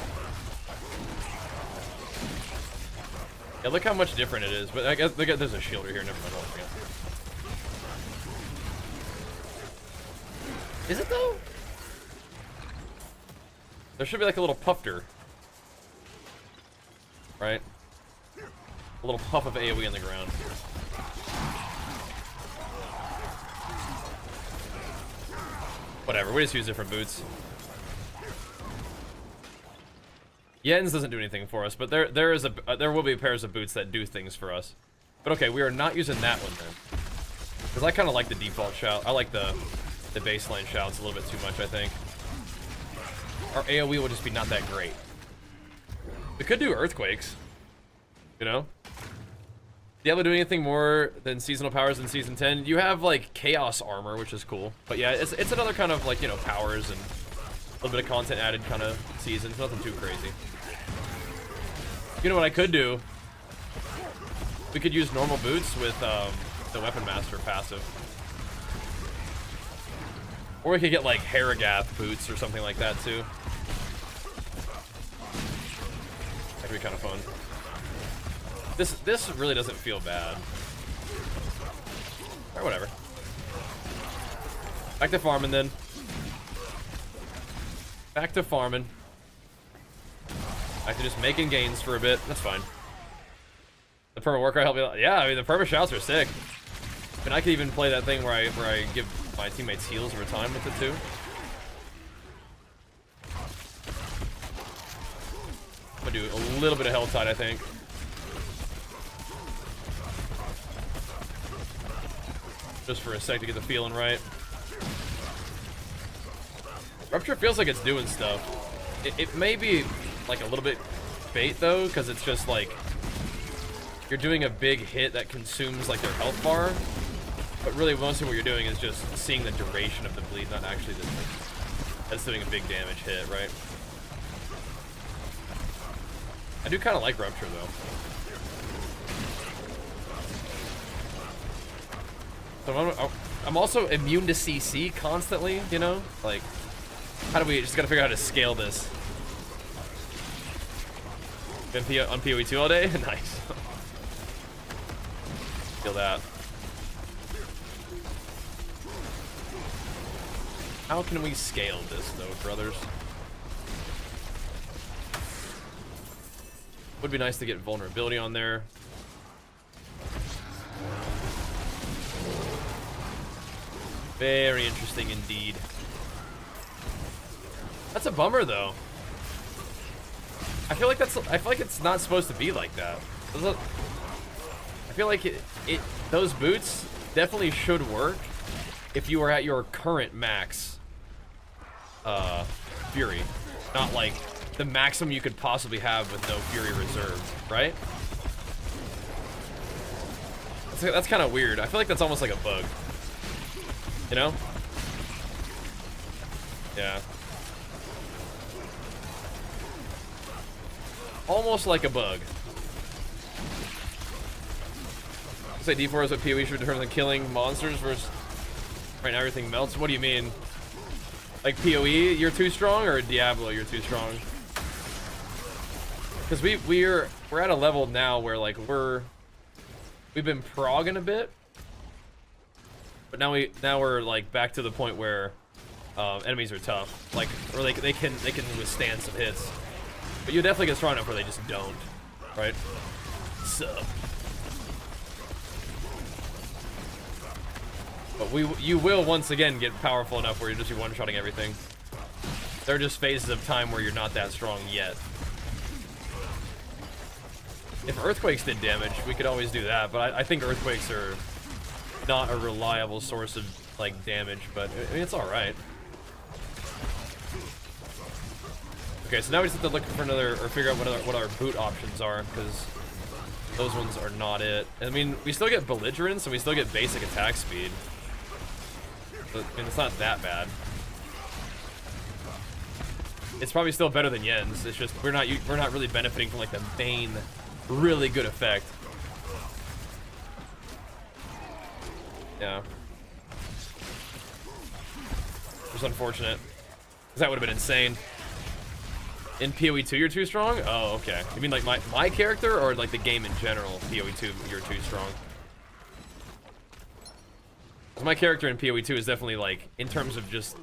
Yeah, look how much different it is. But I guess there's a shielder here. Never mind. Is it though? There should be like a little pufter, right? A little puff of AoE on the ground. Whatever. We just use different boots. Jens doesn't do anything for us, but there will be pairs of boots that do things for us. But okay, we are not using that one then, because I kind of like the default shout. I like the baseline shouts a little bit too much. I think our AoE will just be not that great. We could do earthquakes, you know. Diablo do anything more than seasonal powers in season 10? You have like chaos armor, which is cool. But yeah, it's another kind of like, you know, powers and a little bit of content added kind of seasons. Nothing too crazy. You know what I could do? We could use normal boots with the Weapon Master passive. Or we could get like Harrogath boots or something like that too. That could be kind of fun. This really doesn't feel bad. Or whatever. Back to farming then. Back to farming. Back to just making gains for a bit. That's fine. The perma worker helped me out. Yeah, I mean the perma shouts are sick. I mean I could even play that thing where I give my teammates heals over time with it too. I'm gonna do a little bit of Helltide, I think. Just for a sec to get the feeling right. Rupture feels like it's doing stuff. It may be like a little bit bait though, because it's just like you're doing a big hit that consumes like their health bar. But really, mostly what you're doing is just seeing the duration of the bleed, not actually the that's doing a big damage hit, right? I do kind of like Rupture though. So I'm also immune to CC constantly, you know? Like, how do we just gotta figure out how to scale this? Been on PoE 2 all day? Nice. Feel that. How can we scale this though, brothers? Would be nice to get vulnerability on there. Very interesting indeed. That's a bummer though. I feel like it's not supposed to be like that. I feel like those boots definitely should work if you are at your current max Fury. Not like the maximum you could possibly have with no Fury reserved, right? That's kind of weird. I feel like that's almost like a bug. You know? Yeah. Almost like a bug. I say D4 is what PoE should determine the killing monsters versus right now everything melts. What do you mean? Like PoE, you're too strong, or Diablo, you're too strong? Because we're at a level now where like we've been progging a bit. But now we're like back to the point where enemies are tough, like, or they can withstand some hits. But you definitely get strong enough where they just don't, right? So, but you will once again get powerful enough where you're just one-shotting everything. There are just phases of time where you're not that strong yet. If earthquakes did damage, we could always do that. But I think earthquakes are not a reliable source of like damage, but I mean it's all right. Okay, so now we just have to look for another, or figure out what our boot options are, because those ones are not it. I mean, we still get belligerence and we still get basic attack speed. But, I mean, it's not that bad. It's probably still better than Yen's. It's just we're not really benefiting from like the main really good effect. Yeah. It's unfortunate. 'Cause that would have been insane. In PoE 2 you're too strong? Oh, okay. You mean like my character or like the game in general? PoE 2 you're too strong. 'Cause my character in PoE 2 is definitely like, in terms of just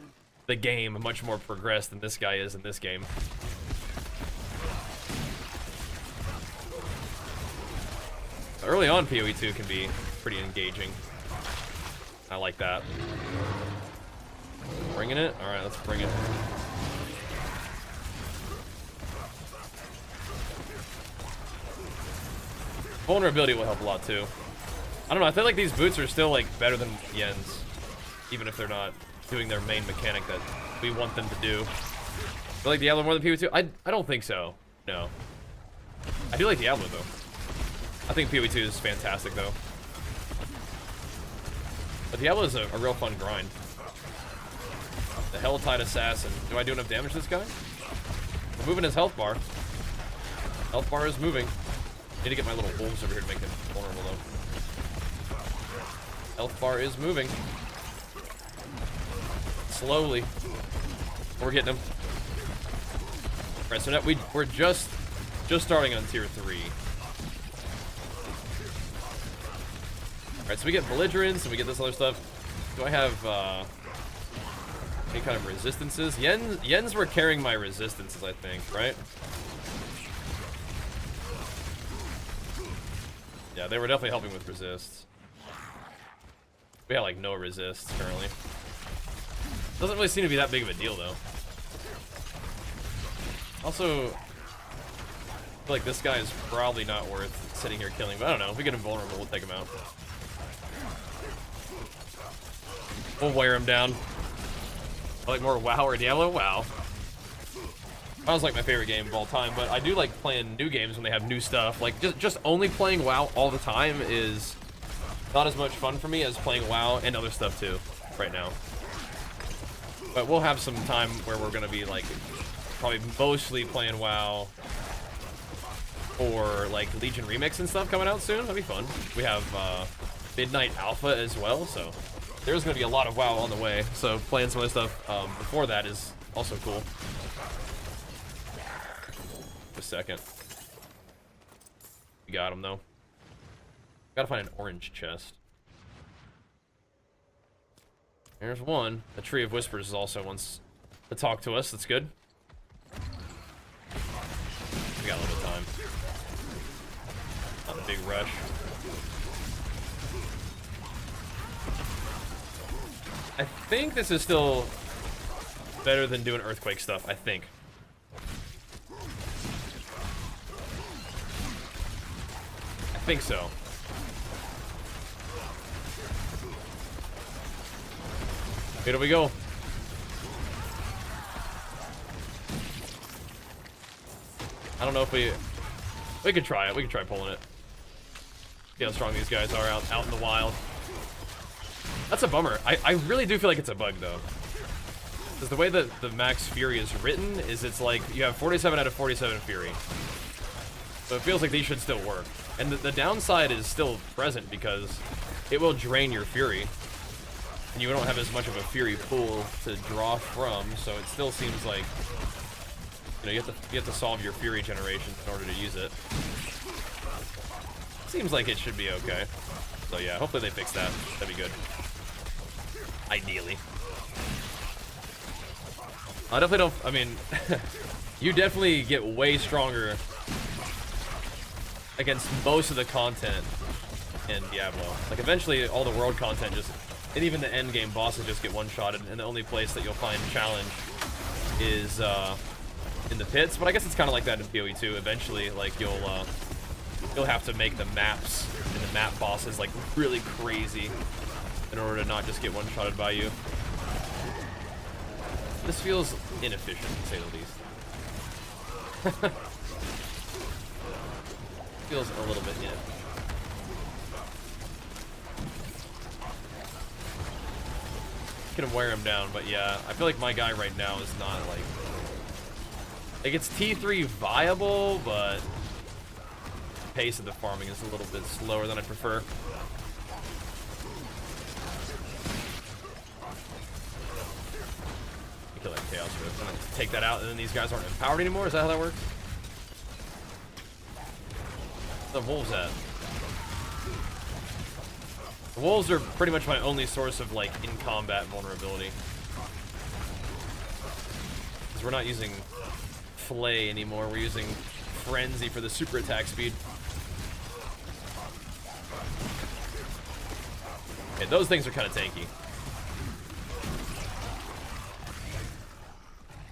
the game, much more progressed than this guy is in this game. Early on PoE 2 can be pretty engaging. I like that. Bringing it? Alright, let's bring it. Vulnerability will help a lot too. I don't know, I feel like these boots are still like better than Yen's, even if they're not doing their main mechanic that we want them to do. I like Diablo more than PoE 2? I don't think so. No. I do like Diablo though. I think PoE 2 is fantastic though. But Diablo is a real fun grind. The Hell-Tide Assassin. Do I do enough damage to this guy? We're moving his health bar. Health bar is moving. Need to get my little wolves over here to make him vulnerable though. Health bar is moving. Slowly. We're getting him. Alright, so now we're just starting on tier 3. Alright, so we get belligerence and we get this other stuff. Do I have any kind of resistances? Yen's were carrying my resistances, I think, right? Yeah, they were definitely helping with resists. We got like no resists currently. Doesn't really seem to be that big of a deal though. Also, I feel like this guy is probably not worth sitting here killing, but I don't know. If we get him vulnerable, we'll take him out. We'll wear him down. I like more WoW or Diablo? WoW. WoW's like my favorite game of all time, but I do like playing new games when they have new stuff. Like, just only playing WoW all the time is not as much fun for me as playing WoW and other stuff too, right now. But we'll have some time where we're gonna be like, probably mostly playing WoW or like Legion Remix and stuff coming out soon. That'd be fun. We have Midnight Alpha as well, so there's gonna be a lot of WoW on the way. So playing some of this stuff before that is also cool. A second. We got him though. Gotta find an orange chest. There's one. The Tree of Whispers is also wants to talk to us. That's good. We got a little bit of time. Not a big rush. I think this is still better than doing earthquake stuff, I think. I think so. Here we go. I don't know if we could try it. We could try pulling it. See how strong these guys are out in the wild. That's a bummer. I really do feel like it's a bug though. Because the way that the max fury is written is it's like you have 47 out of 47 fury. So it feels like these should still work. And the downside is still present because it will drain your fury. And you don't have as much of a fury pool to draw from, so it still seems like, you know, you have to solve your fury generation in order to use it. Seems like it should be okay. So yeah, hopefully they fix that. That'd be good. Ideally. I definitely don't, I mean, you definitely get way stronger against most of the content in Diablo. Like eventually all the world content just, and even the endgame bosses just get one-shotted, and the only place that you'll find challenge is in the pits. But I guess it's kind of like that in PoE 2. Eventually, like you'll have to make the maps and the map bosses like really crazy in order to not just get one-shotted by you. This feels inefficient, to say the least. Feels a little bit inefficient. Can wear him down, but yeah, I feel like my guy right now is not like it's T3 viable, but the pace of the farming is a little bit slower than I prefer. Kill that chaos rift and then take that out, and then these guys aren't empowered anymore. Is that how that works? Where's the wolves at? The wolves are pretty much my only source of like in combat vulnerability. Because we're not using Flay anymore, we're using Frenzy for the super attack speed. Okay, those things are kind of tanky.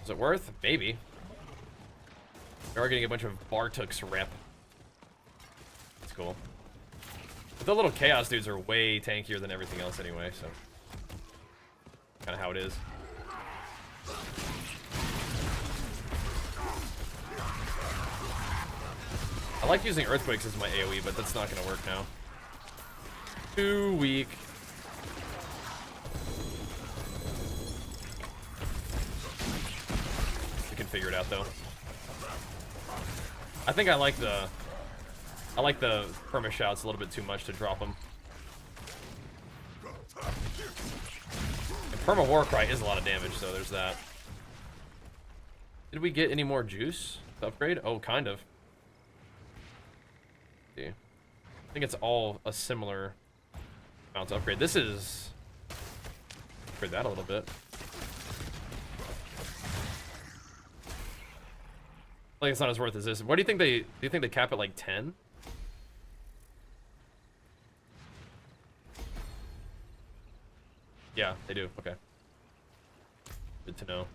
Is it worth? Maybe. We are getting a bunch of Bartuk's rep. That's cool. But the little chaos dudes are way tankier than everything else anyway, so kind of how it is. I like using earthquakes as my AoE, but that's not gonna work now. Too weak. We can figure it out though. I think I like the perma shouts a little bit too much to drop them. And perma Warcry is a lot of damage, so there's that. Did we get any more juice to upgrade? Oh, kind of. See. I think it's all a similar amount to upgrade. This is upgrade that a little bit. Like it's not as worth as this. What do you think they cap at like 10? Yeah, they do. Okay. Good to know.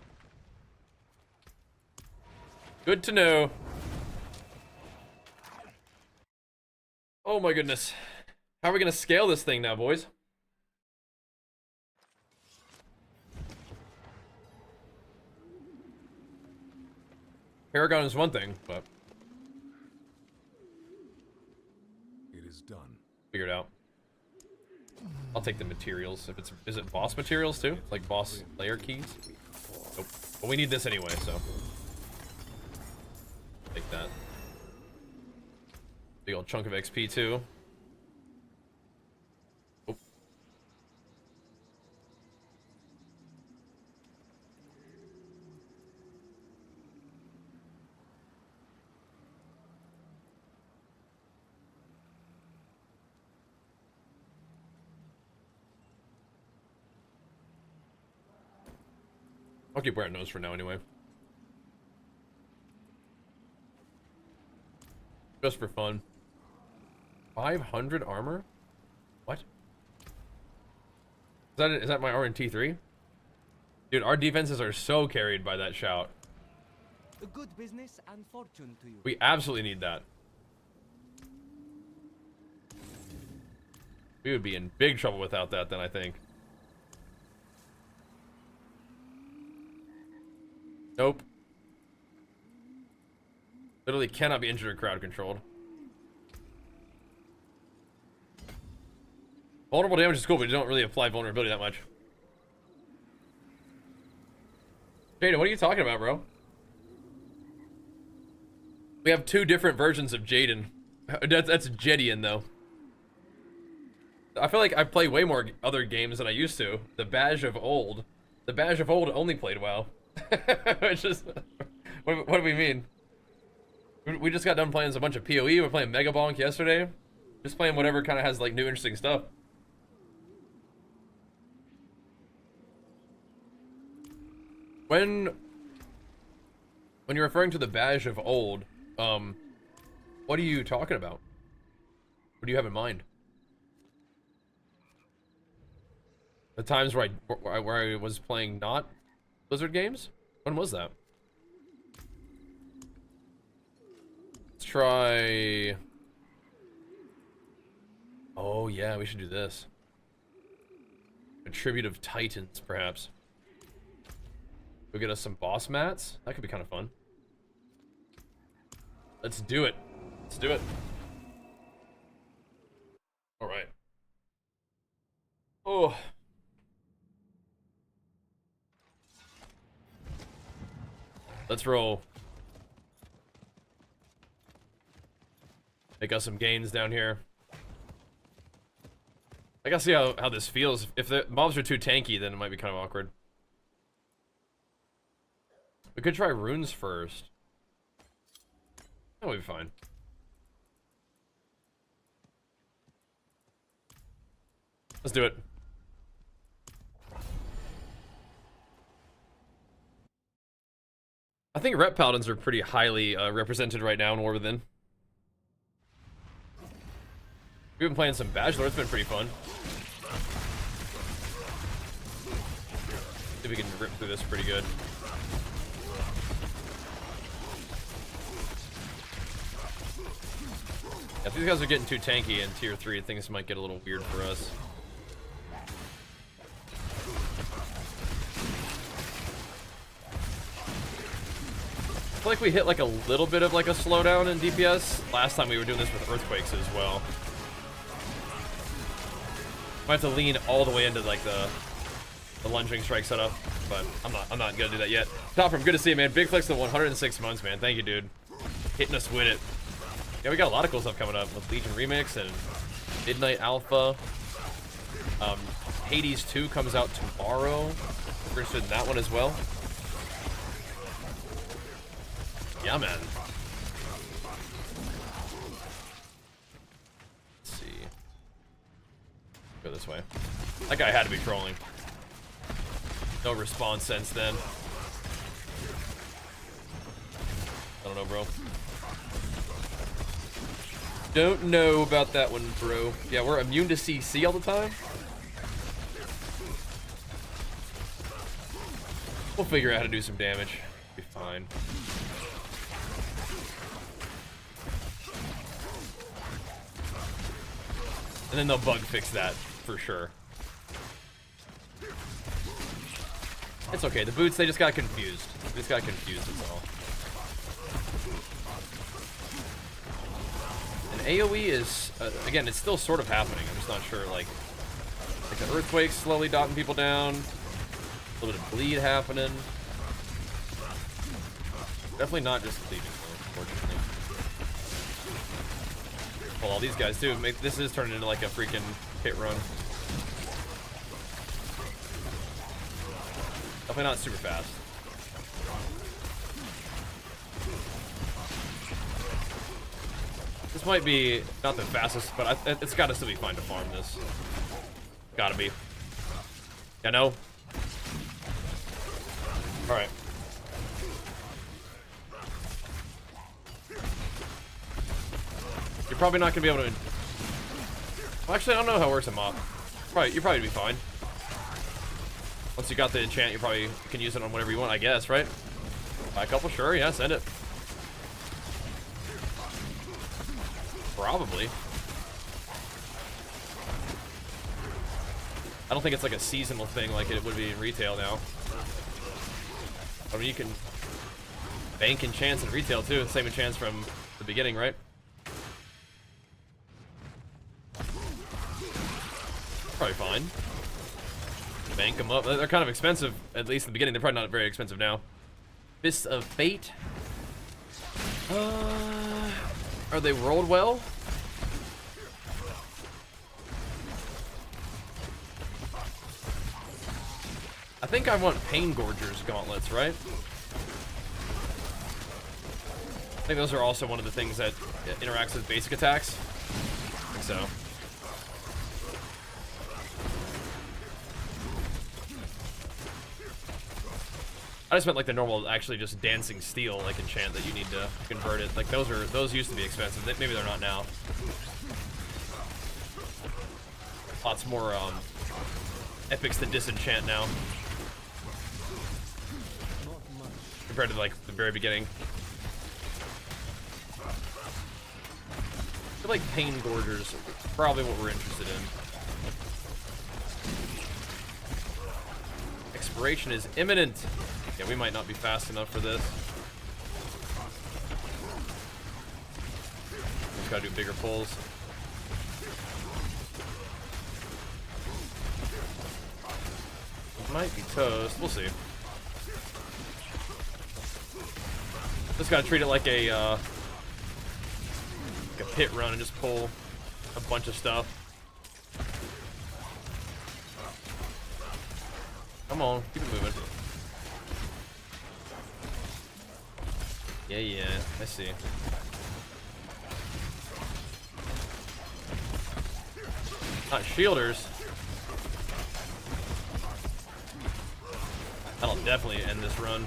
Good to know. Oh my goodness. How are we gonna scale this thing now, boys? Paragon is one thing, but It is done. figure it out. I'll take the materials. If it's, is it boss materials too? Like boss layer keys? Nope. But we need this anyway, so take that. Big old chunk of XP too. Oh. I'll keep wearing those for now anyway. Just for fun. 500 armor? What? Is that my RNT3? Dude, our defenses are so carried by that shout. A good business and fortune to you. We absolutely need that. We would be in big trouble without that then, I think. Nope. Literally cannot be injured or crowd controlled. Vulnerable damage is cool, but you don't really apply vulnerability that much. Jaden, what are you talking about, bro? We have two different versions of Jaden. That's Jedian, though. I feel like I play way more other games than I used to. The Badge of Old. The Badge of Old only played WoW. It's just... What do we mean? We just got done playing a bunch of PoE. We're playing Mega Bonk yesterday. Just playing whatever kind of has like new interesting stuff. When you're referring to the Badge of Old, what are you talking about? What do you have in mind? The times where I was playing not Blizzard games? When was that? Let's try... Oh yeah, we should do this. Attributive Titans, perhaps. Go get us some boss mats. That could be kind of fun. Let's do it. Let's do it. All right. Oh. Let's roll. Make us some gains down here. I gotta see how this feels. If the mobs are too tanky, then it might be kind of awkward. We could try runes first. That would be fine. Let's do it. I think rep paladins are pretty highly represented right now in War Within. We've been playing some Bachelor. It's been pretty fun. See if we can rip through this pretty good. Yeah, if these guys are getting too tanky in tier 3, things might get a little weird for us. I feel like we hit like a little bit of like a slowdown in DPS last time we were doing this with earthquakes as well. Might have to lean all the way into like the lunging strike setup, but I'm not gonna do that yet. Topper, good to see you, man. Big flex to 106 months, man. Thank you, dude. Hitting us with it. Yeah, we got a lot of cool stuff coming up with Legion Remix and Midnight Alpha. Hades 2 comes out tomorrow. We're interested in that one as well. Yeah, man. Let's see. Go this way. That guy had to be trolling. No response since then. I don't know, bro. Don't know about that one, bro. Yeah, we're immune to CC all the time. We'll figure out how to do some damage. Be fine. And then they'll bug fix that for sure. It's okay. The boots, they just got confused. They just got confused, that's all. And AoE is, again, it's still sort of happening. I'm just not sure, like the earthquakes slowly dotting people down. A little bit of bleed happening. Definitely not just Legion, though, unfortunately. Well, all these guys, too. This is turning into, like, a freaking hit run. Definitely not super fast. This might be not the fastest, but it's got to still be fine to farm this. Gotta be. Yeah, no? Alright. You're probably not gonna be able to... Well, actually, I don't know how it works in MOP. You're probably be fine. Once you got the enchant, you probably can use it on whatever you want, I guess, right? Buy a couple, sure, yeah, send it. Probably. I don't think it's like a seasonal thing like it would be in retail now. I mean, you can bank enchants in retail too. Same enchants from the beginning, right? Probably fine. Bank them up. They're kind of expensive, at least in the beginning. They're probably not very expensive now. Fists of Fate. Are they rolled well? I think I want Pain Gorger's gauntlets, right? I think those are also one of the things that interacts with basic attacks. I think so. I just meant like the normal, actually just dancing steel like enchant that you need to convert it. Like those used to be expensive. Maybe they're not now. Lots more epics to disenchant now compared to like the very beginning. I feel like Pain Gorgers are probably what we're interested in. Separation is imminent. Yeah, we might not be fast enough for this. Just gotta do bigger pulls. Might be toast. We'll see. Just gotta treat it like a pit run and just pull a bunch of stuff. Come on, keep it moving. Yeah, I see. Not shielders. That'll definitely end this run.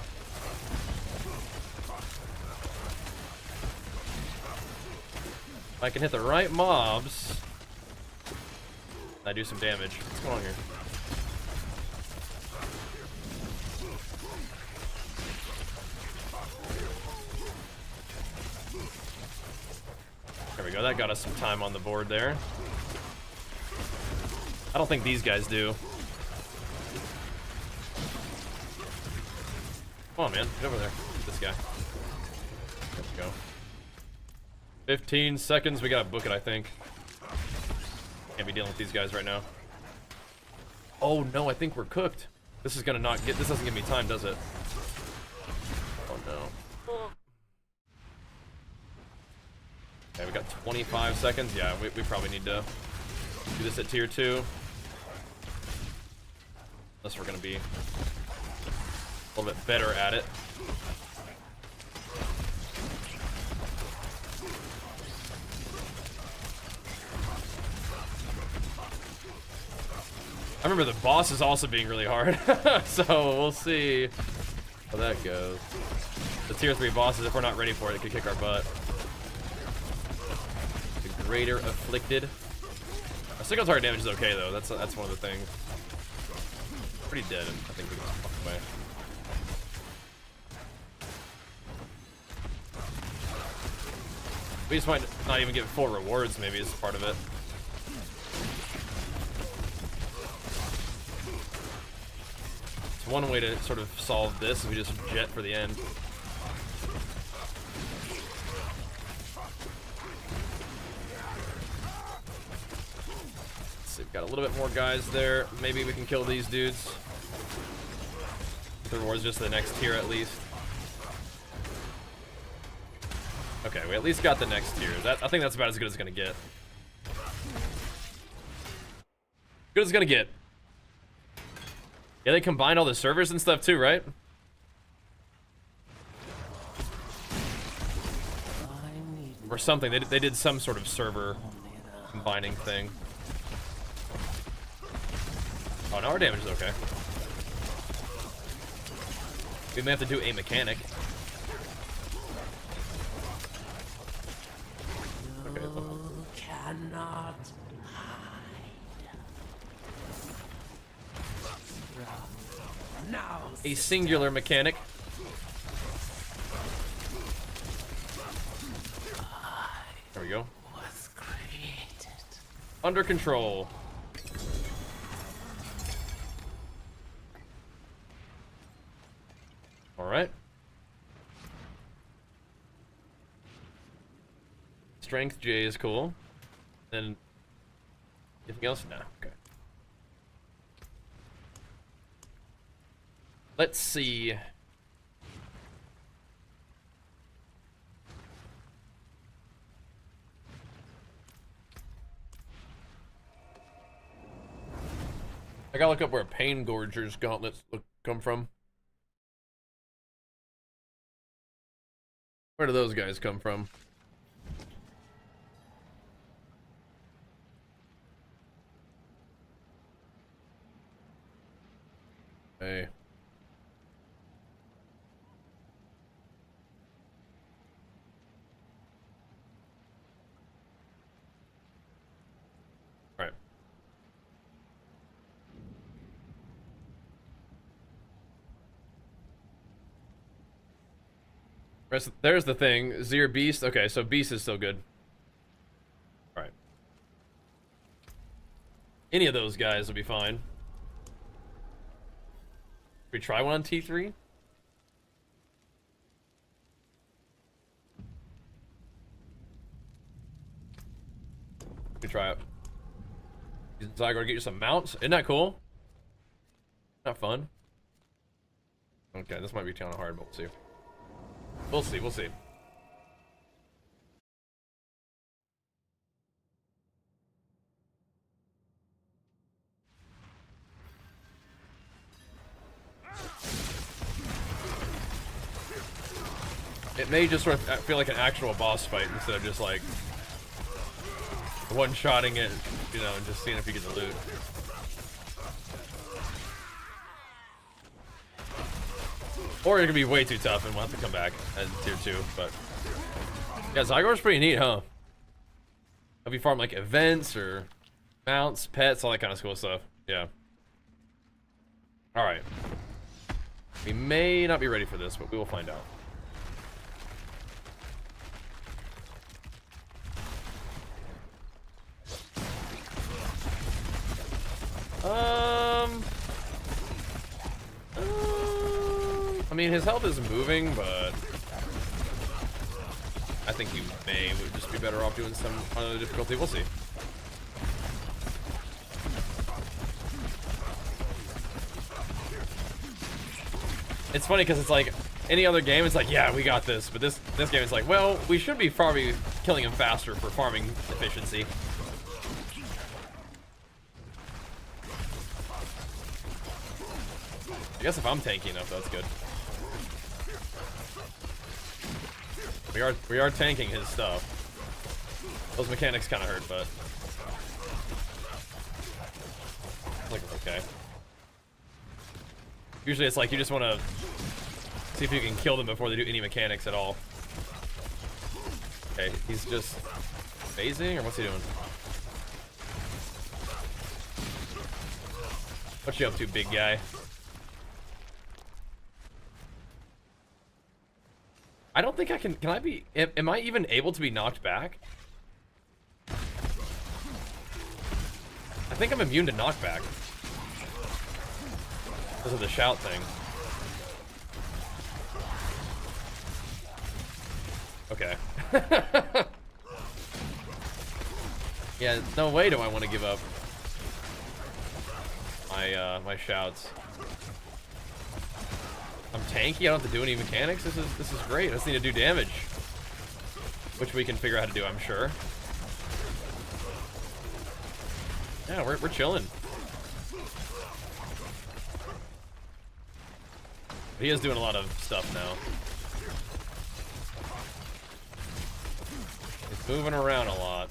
If I can hit the right mobs, I do some damage. What's going on here? There we go. That got us some time on the board there. I don't think these guys do. Come on, man. Get over there. This guy. There we go. 15 seconds. We gotta book it, I think. Can't be dealing with these guys right now. Oh, no. I think we're cooked. This is gonna not get... This doesn't give me time, does it? Oh, no. Okay, we got 25 seconds. Yeah, we probably need to do this at tier 2. Unless we're gonna be a little bit better at it. I remember the boss is also being really hard. So we'll see how that goes. The tier 3 bosses, if we're not ready for it, it could kick our butt. The Greater Afflicted. Our single target damage is okay though. That's one of the things. Pretty dead, and I think we can fuck away. We just might not even get full rewards, maybe, as part of it. So one way to sort of solve this is we just jet for the end. Let's see, we've got a little bit more guys there. Maybe we can kill these dudes. The rewards just the next tier at least. Okay, we at least got the next tier. I think that's about as good as it's gonna get. Good as it's gonna get. Yeah, they combined all the servers and stuff too, right? Or something. They did some sort of server combining thing. Oh, now our damage is okay. We may have to do a mechanic. Okay. Cannot now. A singular mechanic. There we go. Was created. Under control. All right. Strength J is cool. Then anything else? No. Okay. Let's see. I gotta look up where Pain Gorger's gauntlets come from. Where do those guys come from? Hey. All right. There's the thing. Zir Beast. Okay, so Beast is still good. All right. Any of those guys will be fine. we try one on T3? We try it. Zygar, get you some mounts. Isn't that cool? Not fun. Okay, this might be kind of hard, but we'll see. We'll see. We'll see. It may just sort of feel like an actual boss fight instead of just like one-shotting it, you know, and just seeing if you get the loot. Or it could be way too tough and we'll have to come back at tier 2, but yeah, Zygar's pretty neat, huh? Have you farm like events or mounts, pets, all that kind of cool stuff. Yeah. Alright. We may not be ready for this, but we will find out. I mean, his health is moving, but I think he would just be better off doing some other difficulty. We'll see. It's funny because it's like any other game, it's like, yeah, we got this, but this game is like, well, we should be probably killing him faster for farming efficiency. I guess if I'm tanky enough, that's good. We are tanking his stuff. Those mechanics kind of hurt, but like okay. Usually it's like you just want to see if you can kill them before they do any mechanics at all. Okay, he's just phasing, or what's he doing? What you up to, big guy? I don't think I can I be, am I even able to be knocked back? I think I'm immune to knockback. Because of the shout thing. Okay. Yeah, no way do I want to give up my shouts. I'm tanky, I don't have to do any mechanics. This is great. I just need to do damage. Which we can figure out how to do, I'm sure. Yeah, we're chilling. He is doing a lot of stuff now. He's moving around a lot.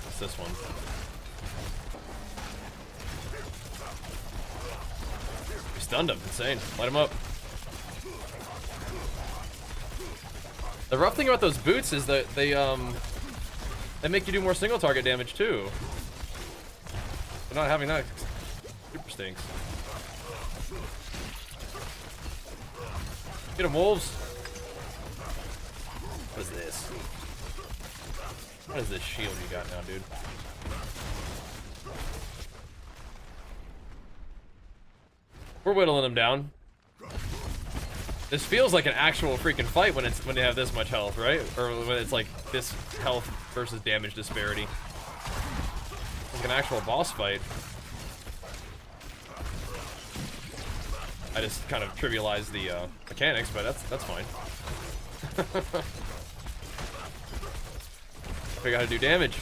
What's this one? Stunned him. Insane. Light him up. The rough thing about those boots is that they make you do more single target damage too. But not having that super stinks. Get him, wolves. What is this? What is this shield you got now, dude? We're whittling them down. This feels like an actual freaking fight when they have this much health, right? Or when it's like this health versus damage disparity. It's like an actual boss fight. I just kind of trivialized the mechanics, but that's fine. Figure out how to do damage.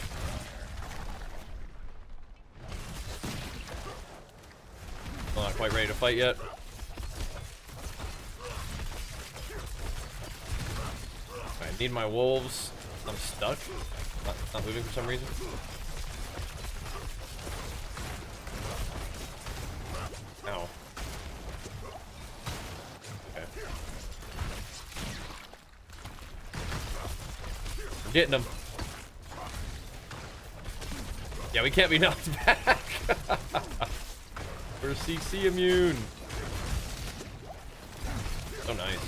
I'm not quite ready to fight yet. I need my wolves. I'm stuck. Not moving for some reason. Ow. Okay. I'm getting them. Yeah, we can't be knocked back. We're CC immune. So nice.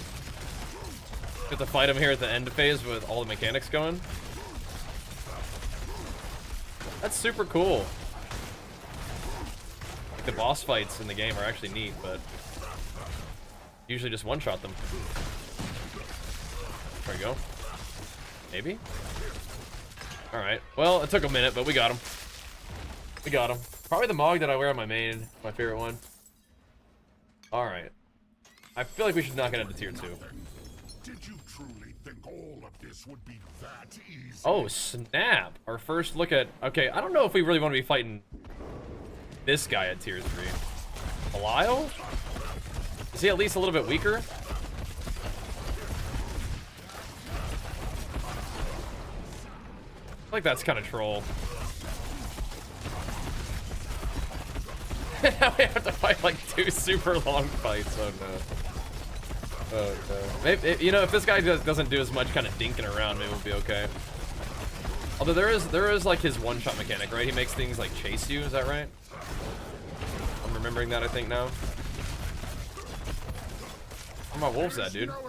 Get to fight him here at the end phase with all the mechanics going. That's super cool. the boss fights in the game are actually neat, but usually just one-shot them. There we go. Maybe? Alright. Well, it took a minute, but we got him. We got him. Probably the Mog that I wear on my main, my favorite one. Alright. I feel like we should knock it into tier 2. Did you truly think all of this would be that easy? Oh, snap. Our first look at... Okay, I don't know if we really want to be fighting this guy at tier 3. Belial? Is he at least a little bit weaker? I feel like that's kind of troll. Now we have to fight like 2 super long fights. Oh no. Oh no. Maybe, you know, if this guy doesn't do as much kind of dinking around, maybe we'll be okay. Although there is like his one-shot mechanic, right? He makes things like chase you. Is that right? I'm remembering that, I think, now. Where my wolves at, dude? Okay.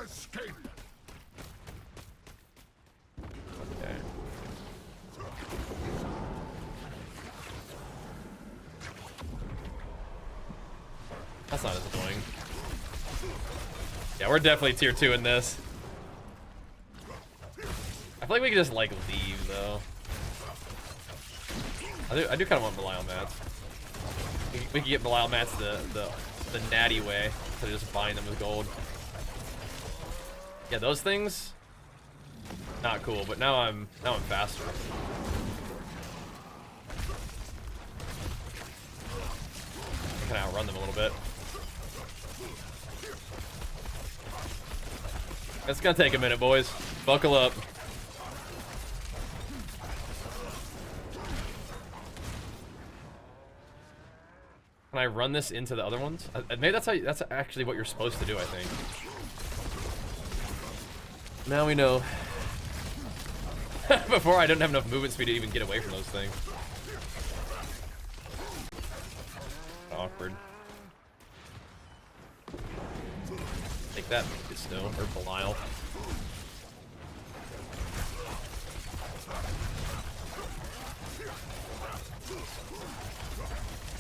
That's not as annoying. Yeah, we're definitely tier 2 in this. I feel like we can just, like, leave, though. I do kind of want Belial mats. We can get Belial mats the natty way, instead of just buying them with gold. Yeah, those things, not cool, but now I'm faster. I can outrun them a little bit. It's gonna take a minute, boys. Buckle up. Can I run this into the other ones? Maybe that's actually what you're supposed to do, I think. Now we know. Before, I didn't have enough movement speed to even get away from those things. Awkward. Take that, Snow, or Belial.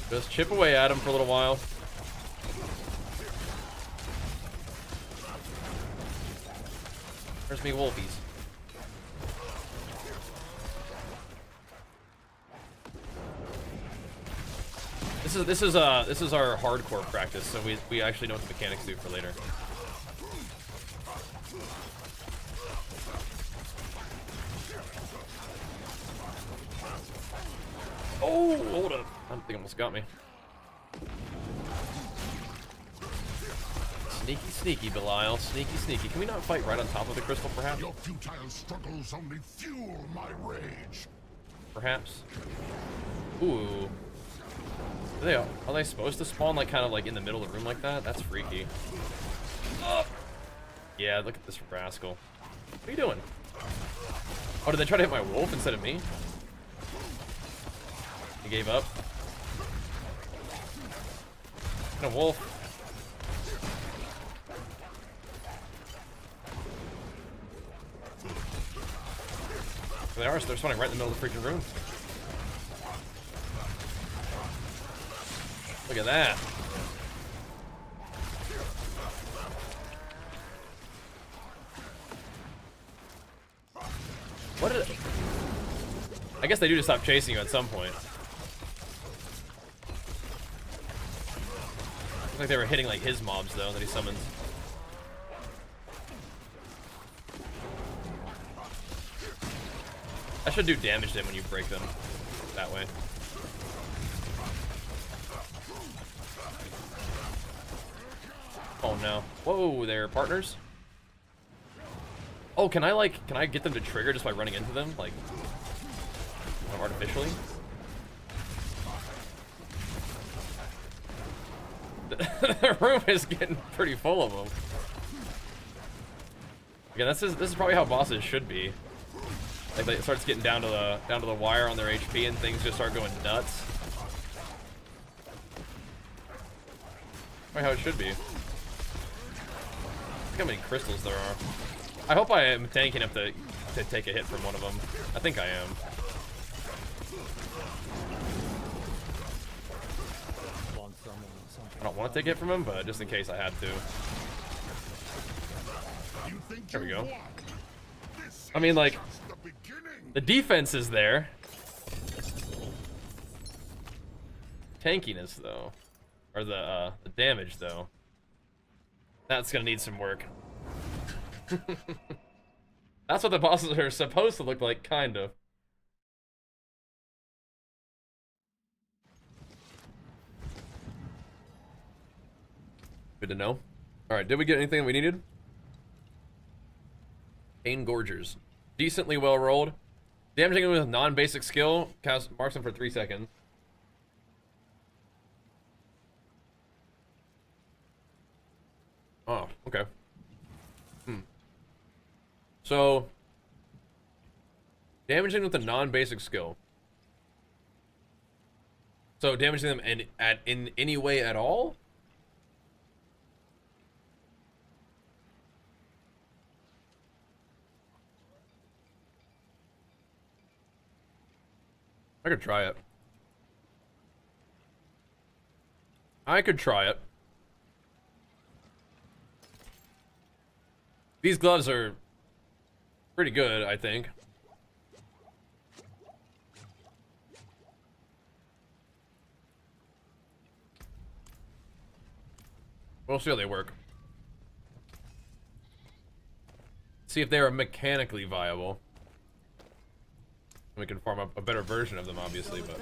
Just chip away at him for a little while. Where's me wolfies? This is our hardcore practice, so we actually know what the mechanics do for later. Oh, hold up. I think almost got me. Sneaky, sneaky, Belial. Sneaky, sneaky. Can we not fight right on top of the crystal, perhaps? Your futile struggles only fuel my rage. Perhaps. Ooh. Are they supposed to spawn like kind of like in the middle of the room like that? That's freaky. Oh. Yeah, look at this rascal. What are you doing? Oh, did they try to hit my wolf instead of me? He gave up. And a wolf. They are, so they're spawning right in the middle of the freaking room. Look at that. What did it... I guess they do just stop chasing you at some point. Looks like they were hitting like his mobs though that he summons. That should do damage to them when you break them that way. Oh no. Whoa, they're partners? Oh, can I get them to trigger just by running into them? Like, artificially? The room is getting pretty full of them. Again, this is probably how bosses should be. Like, it starts getting down to the wire on their HP and things just start going nuts. Probably how it should be. Look how many crystals there are. I hope I am tanky enough to take a hit from one of them. I think I am. Once I don't want to take it from him, but just in case I had to. There we go. I mean, like, the defense is there. Tankiness, though. Or the damage, though. That's gonna need some work. That's what the bosses are supposed to look like, kind of. Good to know. Alright, did we get anything we needed? Pain Gorgers. Decently well rolled. Damaging him with non-basic skill. Marks him for 3 seconds. Oh, okay. So, damaging with a non-basic skill. So damaging them in any way at all? I could try it. I could try it. These gloves are pretty good, I think. We'll see how they work. See if they are mechanically viable. We can farm up a better version of them, obviously, but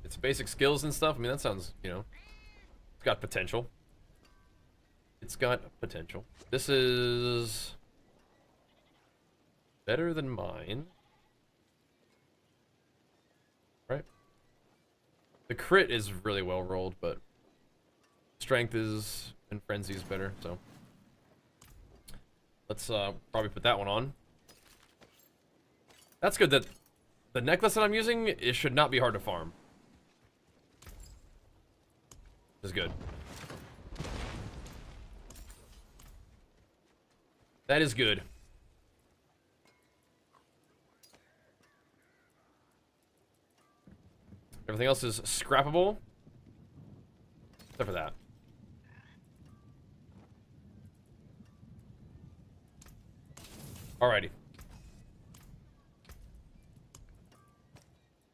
it's basic skills and stuff. I mean, that sounds, you know, it's got potential. It's got potential. This is better than mine. Right? The crit is really well rolled, but strength is and frenzy is better, so let's probably put that one on. That's good that the necklace that I'm using, it should not be hard to farm. This is good. That is good. Everything else is scrappable. Except for that. Alrighty.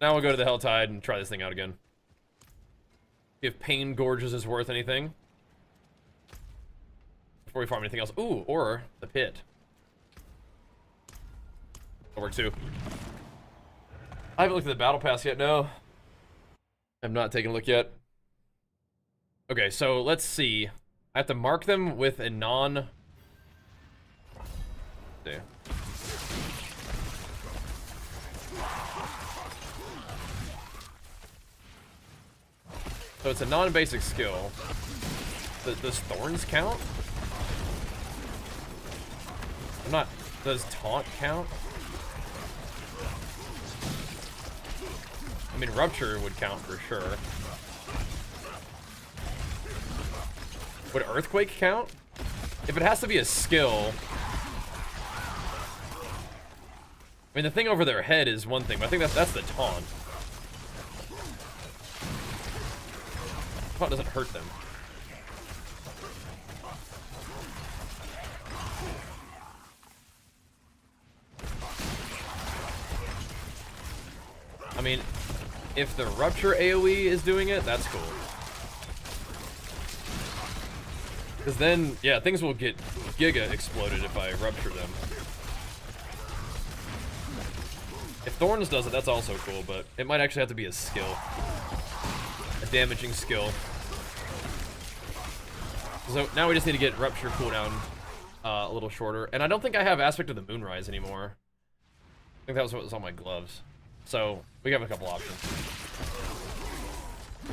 Now we'll go to the Helltide and try this thing out again. See if Pain Gorges is worth anything. Before we farm anything else. Ooh, or the pit. That'll work too. I haven't looked at the battle pass yet, no. I've not taken a look yet. Okay, so let's see. I have to mark them with a non... There. So it's a non-basic skill. Does thorns count? I'm not... Does taunt count? I mean, rupture would count for sure. Would earthquake count? If it has to be a skill... I mean, the thing over their head is one thing, but I think that's the taunt. Taunt doesn't hurt them. I mean, if the rupture AoE is doing it, that's cool. Because then, yeah, things will get giga exploded if I rupture them. If Thorns does it, that's also cool, but it might actually have to be a skill. A damaging skill. So now we just need to get Rupture cooldown a little shorter. And I don't think I have Aspect of the Moonrise anymore. I think that was what was on my gloves. So we have a couple options.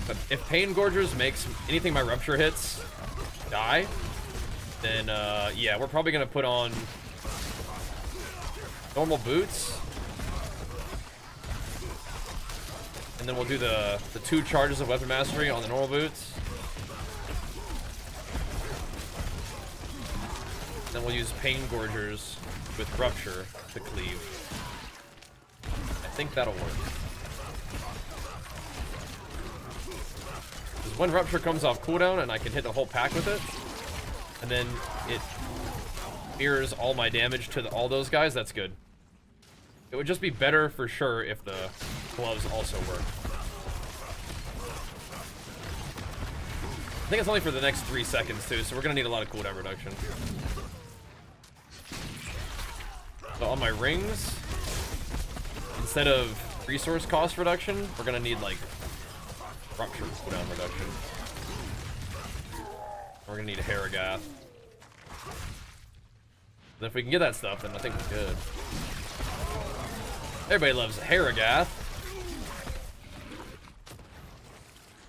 But if Pain Gorgers makes anything my Rupture hits die, then yeah, we're probably going to put on normal boots. And then we'll do the 2 charges of Weapon Mastery on the normal boots. Then we'll use Pain Gorgers with Rupture to cleave. I think that'll work. when Rupture comes off cooldown and I can hit the whole pack with it, and then it mirrors all my damage to all those guys, that's good. It would just be better for sure if the gloves also work. I think it's only for the next 3 seconds too, so we're gonna need a lot of cooldown reduction. So on my rings, instead of resource cost reduction, we're gonna need like Rupture cooldown reduction. We're gonna need a Haragath. Then if we can get that stuff, then I think we're good. Everybody loves Haragath.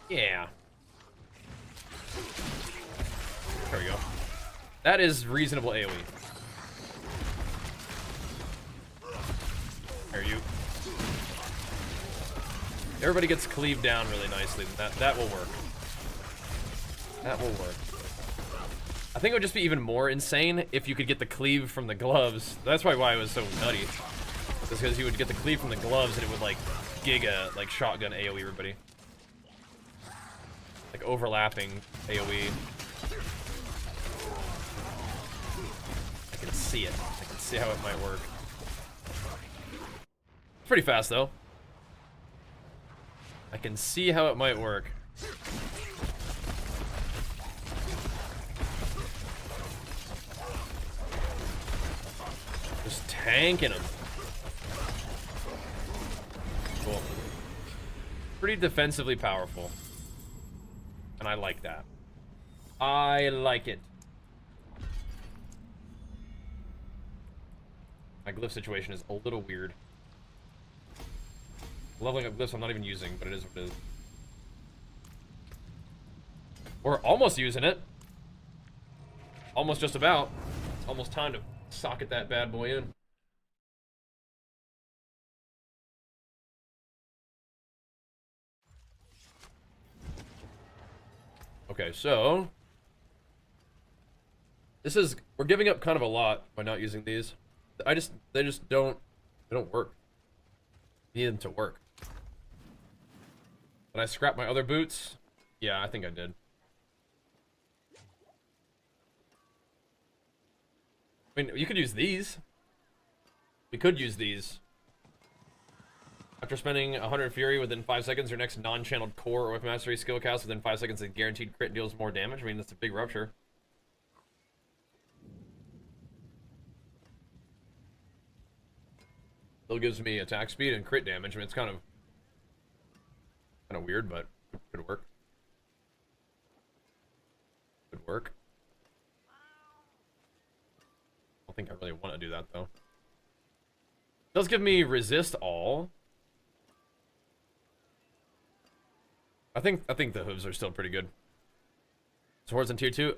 Yeah. There we go. That is reasonable AoE. There you. Everybody gets cleaved down really nicely. That will work. That will work. I think it would just be even more insane if you could get the cleave from the gloves. That's probably why it was so nutty. Just because you would get the cleave from the gloves and it would like giga like shotgun AoE everybody. Like overlapping AoE. I can see it. I can see how it might work. It's pretty fast though. I can see how it might work. Just tanking them. Cool. Pretty defensively powerful. And I like that. I like it. My glyph situation is a little weird. Leveling up glyphs I'm not even using, but it is what it is. We're almost using it. Almost just about. It's almost time to socket that bad boy in. Okay, so we're giving up kind of a lot by not using these. They just don't work. You need them to work. Did I scrap my other boots? Yeah, I think I did. I mean, you could use these. We could use these. After spending 100 Fury within 5 seconds, your next non-channeled core or with mastery skill cast within 5 seconds, a guaranteed crit deals more damage. I mean, that's a big Rupture. Still gives me attack speed and crit damage. I mean, it's kind of weird, but it could work. Could work. I don't think I really want to do that though. It does give me resist all. I think the hooves are still pretty good. Swords in tier 2.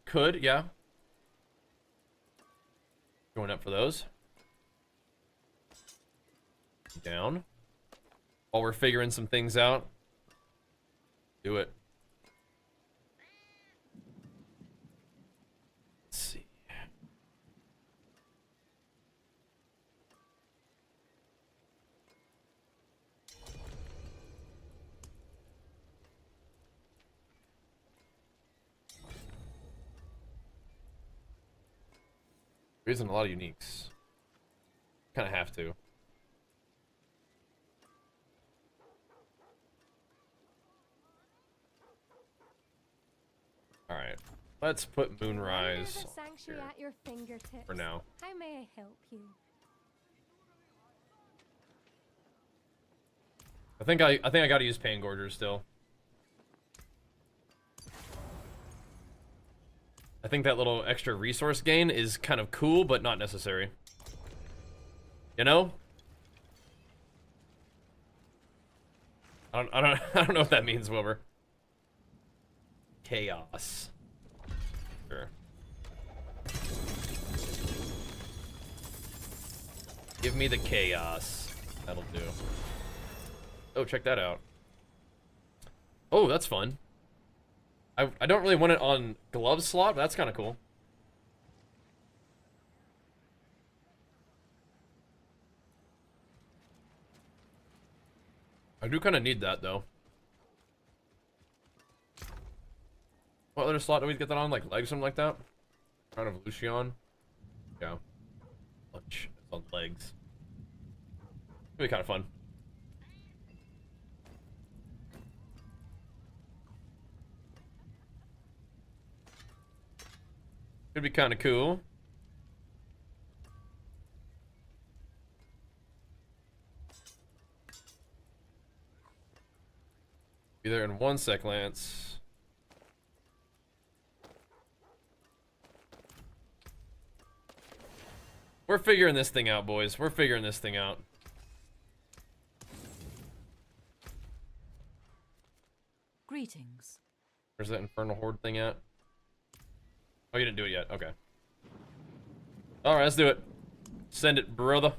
Could, yeah. Going up for those. Down. While we're figuring some things out. Do it. Let's see. There isn't a lot of uniques. Kind of have to. All right, let's put Moonrise Sanctuary at your fingertips. for now. How may I help you? I think I got to use Pain Gorger still. I think that little extra resource gain is kind of cool, but not necessary. You know? I don't know what that means, Wilbur. Chaos. Sure. Give me the chaos. That'll do. Oh, check that out. Oh, that's fun. I don't really want it on glove slot, but that's kind of cool. I do kind of need that, though. What other slot do we get that on? Like legs, something like that? Crown of Lucian. Yeah. Lunch. It's on legs. It'll be kind of fun. Could be kind of cool. Be there in 1 sec, Lance. We're figuring this thing out, boys. We're figuring this thing out. Greetings. Where's that Infernal Horde thing at? Oh, you didn't do it yet. Okay. Alright, let's do it. Send it, brother.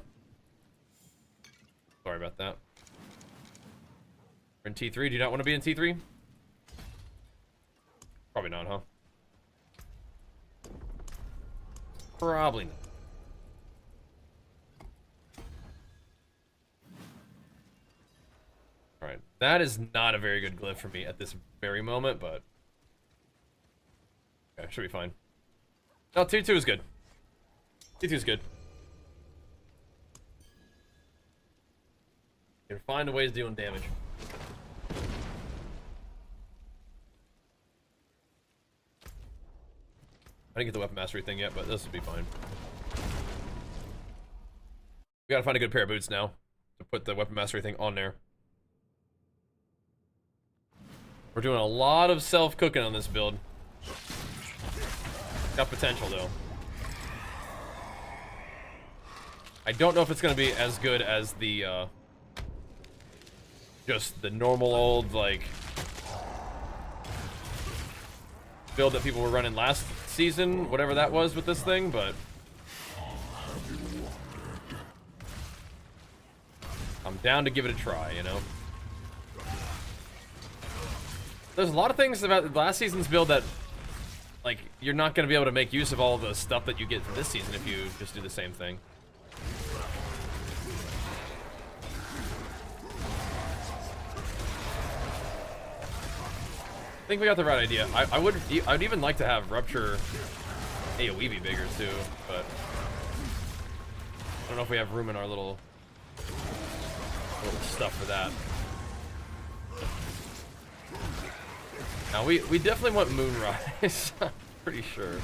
Sorry about that. We're in T3. Do you not want to be in T3? Probably not, huh? Probably not. Alright. That is not a very good glyph for me at this very moment, but... okay, should be fine. No, T2 is good. T2 is good. You can find ways doing damage. I didn't get the weapon mastery thing yet, but this will be fine. We gotta find a good pair of boots now to put the weapon mastery thing on there. We're doing a lot of self-cooking on this build. Got potential, though. I don't know if it's gonna be as good as the, just the normal old, like, build that people were running last season, whatever that was with this thing, but I'm down to give it a try, you know? There's a lot of things about last season's build that, like, you're not going to be able to make use of all the stuff that you get for this season if you just do the same thing. I think we got the right idea. I'd even like to have Rupture AoE be bigger too, but I don't know if we have room in our little stuff for that. Now we definitely want Moonrise. I'm pretty sure.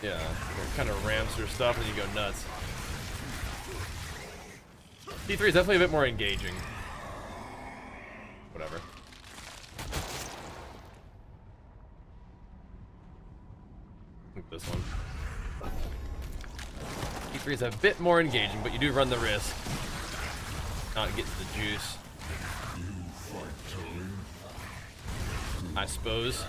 Yeah, it kind of ramps your stuff and you go nuts. T3 is definitely a bit more engaging. Whatever. I think this one. T3 is a bit more engaging, but you do run the risk not getting the juice. I suppose.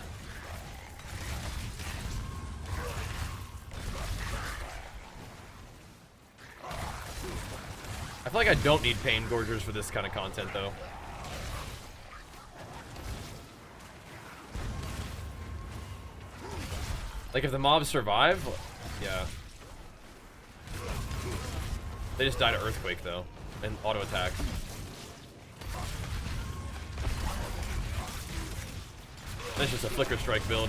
I feel like I don't need Pain Gorgers for this kind of content, though. Like, if the mobs survive, yeah. They just died to Earthquake, though, and auto attack. That's just a Flicker Strike build.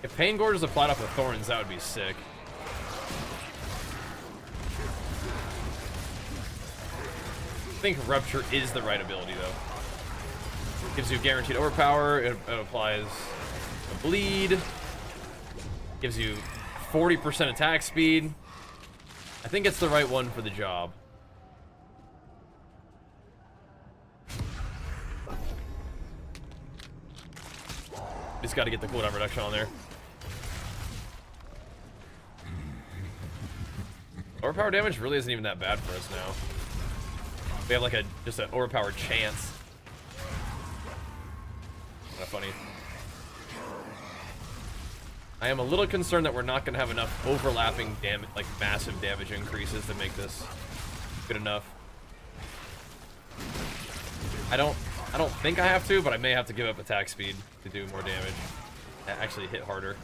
If Pain Gorge is applied off the Thorns, that would be sick. I think Rupture is the right ability, though. Gives you guaranteed overpower, it applies a bleed, gives you 40% attack speed. I think it's the right one for the job. Just got to get the cooldown reduction on there. Overpower damage really isn't even that bad for us now. We have like just an overpowered chance. Kind of funny. I am a little concerned that we're not going to have enough overlapping damage, like massive damage increases to make this good enough. I don't think I have to, but I may have to give up attack speed to do more damage. Actually hit harder.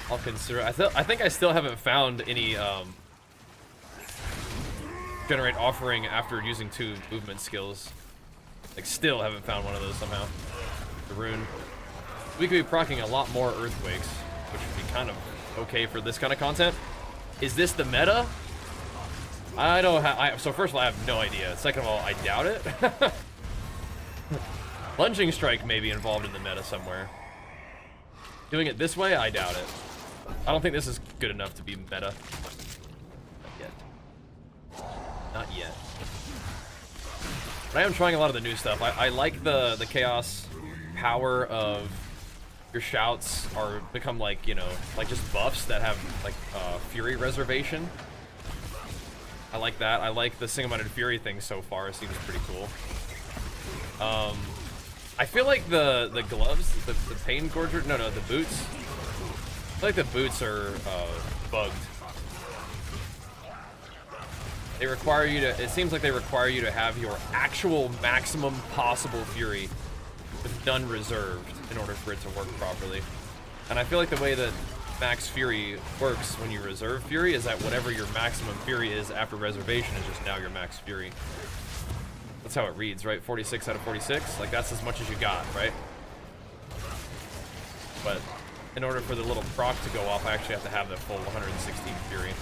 I'll consider. I think I still haven't found any generate offering after using 2 movement skills. Like, still haven't found one of those somehow. The rune. We could be proccing a lot more earthquakes, which would be kind of okay for this kind of content. Is this the meta? I don't have. So first of all, I have no idea. Second of all, I doubt it. Lunging strike may be involved in the meta somewhere. Doing it this way, I doubt it. I don't think this is good enough to be meta. Not yet. Not yet. But I am trying a lot of the new stuff. I like the chaos power of your shouts are become like, you know, like just buffs that have like fury reservation. I like that. I like the single-minded fury thing so far. It seems pretty cool. I feel like the gloves, the pain gorger, no, the boots. I feel like the boots are bugged. They require you to, it seems like they require you to have your actual maximum possible fury with none reserved in order for it to work properly. And I feel like the way that max fury works when you reserve fury is that whatever your maximum fury is after reservation is just now your max fury. That's how it reads, right? 46 out of 46? Like, that's as much as you got, right? But in order for the little proc to go off, I actually have to have the full 116 fury.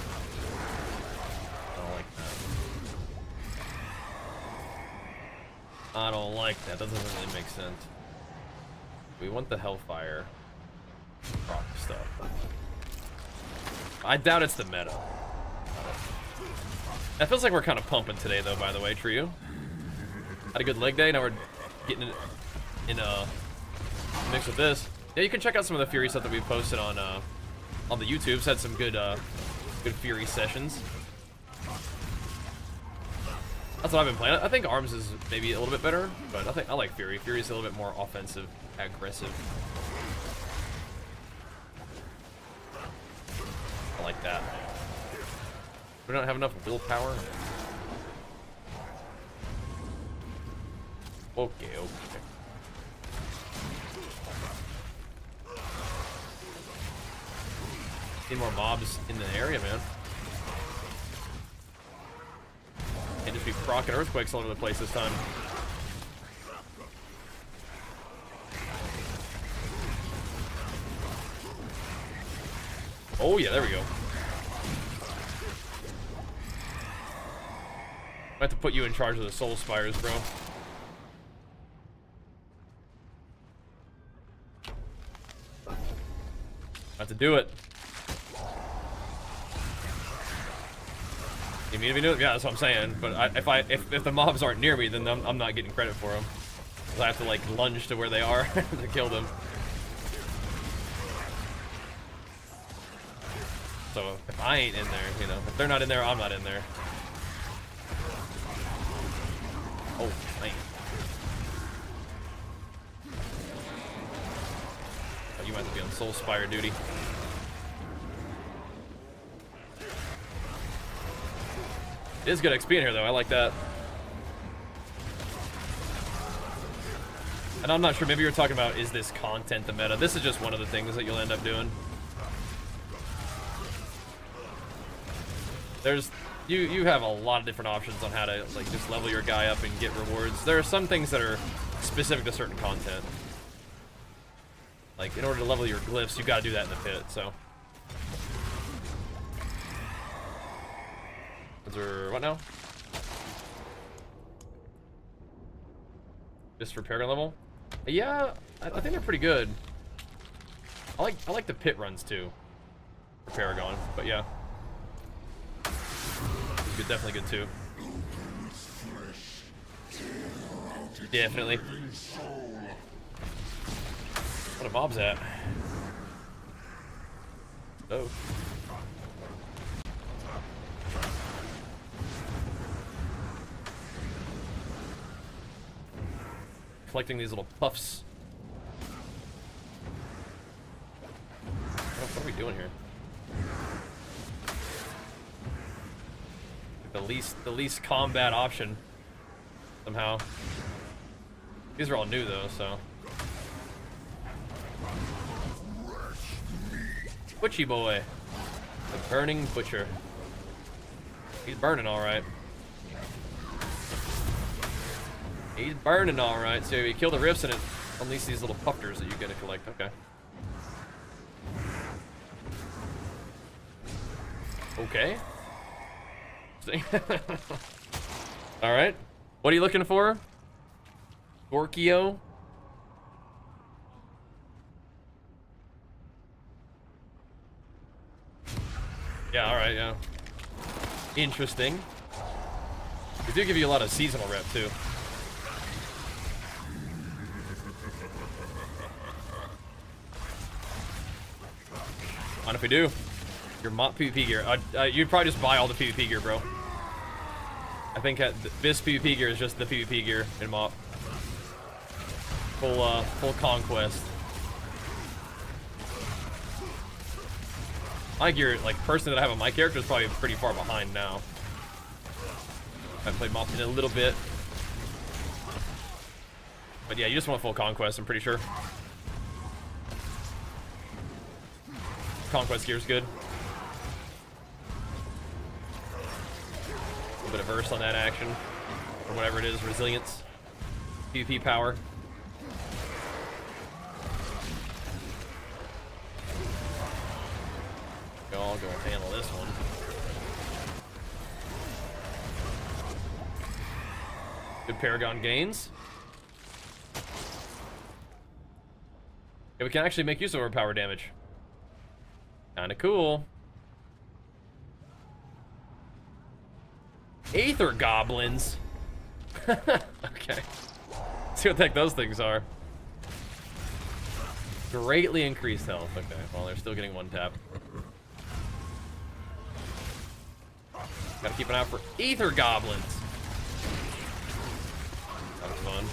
I don't like that. I don't like that. That doesn't really make sense. We want the Hellfire proc stuff. I doubt it's the meta. That feels like we're kind of pumping today, though, by the way, Trio. Had a good leg day, now we're getting it in a mix with this. Yeah, you can check out some of the Fury stuff that we posted on the YouTubes. Had some good good Fury sessions. That's what I've been playing. I think Arms is maybe a little bit better, but I like Fury. Fury's a little bit more offensive, aggressive. I like that. We don't have enough willpower. Okay. Need more mobs in the area, man. Can't just be proccing earthquakes all over the place this time. Oh yeah, there we go. I have to put you in charge of the soul spires, bro. Have to do it. You mean to be doing it? Yeah, that's what I'm saying. But if the mobs aren't near me, then I'm not getting credit for them. I have to like lunge to where they are to kill them. So if I ain't in there, you know, if they're not in there, I'm not in there. Oh, man. Oh, you might have to be on Soul Spire duty. It is good XP in here, though. I like that. And I'm not sure, maybe you're talking about, is this content the meta? This is just one of the things that you'll end up doing. You have a lot of different options on how to like just level your guy up and get rewards. There are some things that are specific to certain content. Like in order to level your glyphs, you gotta do that in the pit, so. Is there, what now? Just for Paragon level? Yeah, I think they're pretty good. I like the pit runs too. For Paragon, but yeah. Good, definitely good too. Definitely. What are mobs at? Oh. Collecting these little puffs. What are we doing here? The least combat option somehow. These are all new though, so. Butchy boy. The burning butcher. He's burning alright. He's burning alright. So you kill the rifts and it unleashes these little pufters that you get to collect. Okay. Okay. Alright. What are you looking for? Gorkio? Yeah, alright, yeah. Interesting. They do give you a lot of seasonal rep, too. Mind if we do? Your mop PvP gear. You'd probably just buy all the PvP gear, bro. I think this PvP gear is just the PvP gear in mop. Full conquest. My gear, like, person that I have on my character is probably pretty far behind now. I played mop in a little bit. But yeah, you just want full conquest, I'm pretty sure. Conquest gear is good. A little bit of burst on that action. Or whatever it is, resilience. PvP power. I'll go handle this one. Good Paragon gains. Yeah, we can actually make use of our power damage. Kinda cool. Aether goblins. Okay. See what the heck those things are. Greatly increased health. Okay, well, they're still getting one tap. Gotta keep an eye out for Aether goblins. That was fun.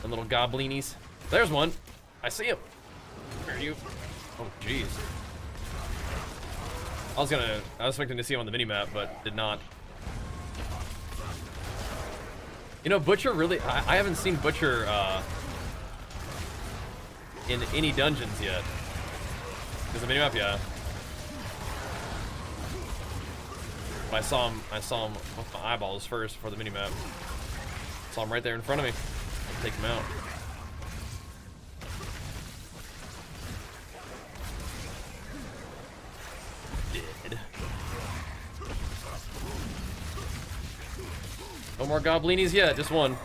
And little goblinis. There's one. I see him. Where are you? Oh, jeez. I was expecting to see him on the minimap, but did not. You know, Butcher really, I haven't seen Butcher in any dungeons yet. Is the minimap? Yeah. I saw him with my eyeballs first before the minimap. Saw him right there in front of me. I'll take him out. Dead. No more goblinis yet, just one.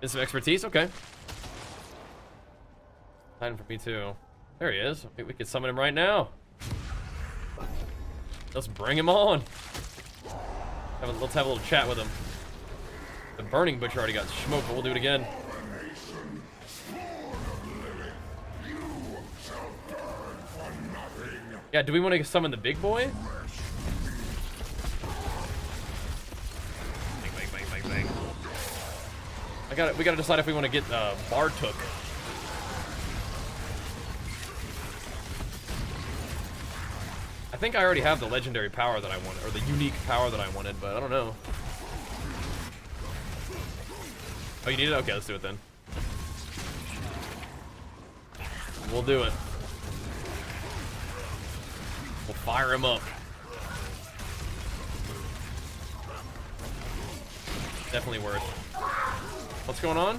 And some expertise, okay. Hiding for me too. There he is. We could summon him right now. Let's bring him on. Let's have a little chat with him. The burning butcher already got smoked, but we'll do it again. Yeah, do we want to summon the big boy? Bang, bang, bang, bang, bang. We gotta decide if we want to get Bartuk. I think I already have the legendary power that I wanted, or the unique power that I wanted, but I don't know. Oh, you need it? Okay, let's do it then. We'll do it. We'll fire him up. Definitely worth. What's going on?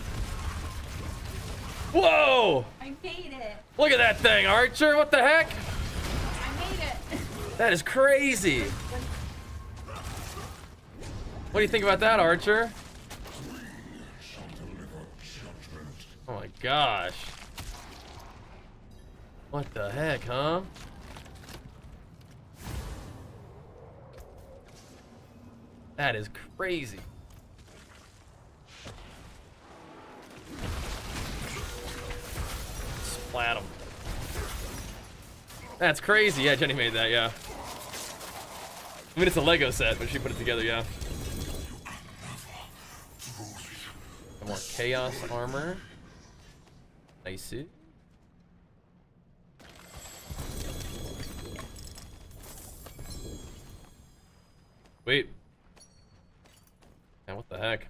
Whoa! I made it. Look at that thing, Archer! What the heck? I made it. That is crazy. What do you think about that, Archer? Oh my gosh. What the heck, huh? That is crazy. Splat him. That's crazy. Yeah, Jenny made that, yeah. I mean, it's a Lego set, but she put it together, yeah. Some more chaos armor. Nice. Wait. Man, what the heck?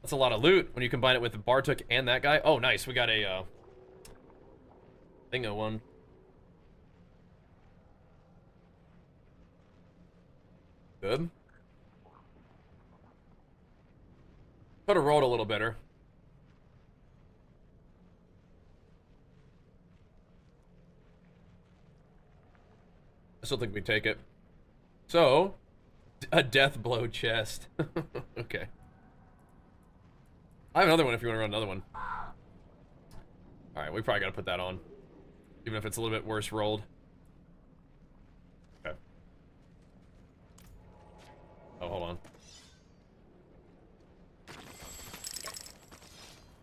That's a lot of loot when you combine it with the Bartuk and that guy. Oh, nice. We got a Thingo one. Good. Could have rolled a little better. I still think we take it. So, a death blow chest. Okay. I have another one if you want to run another one. Alright, we probably got to put that on. Even if it's a little bit worse rolled. Okay. Oh, hold on.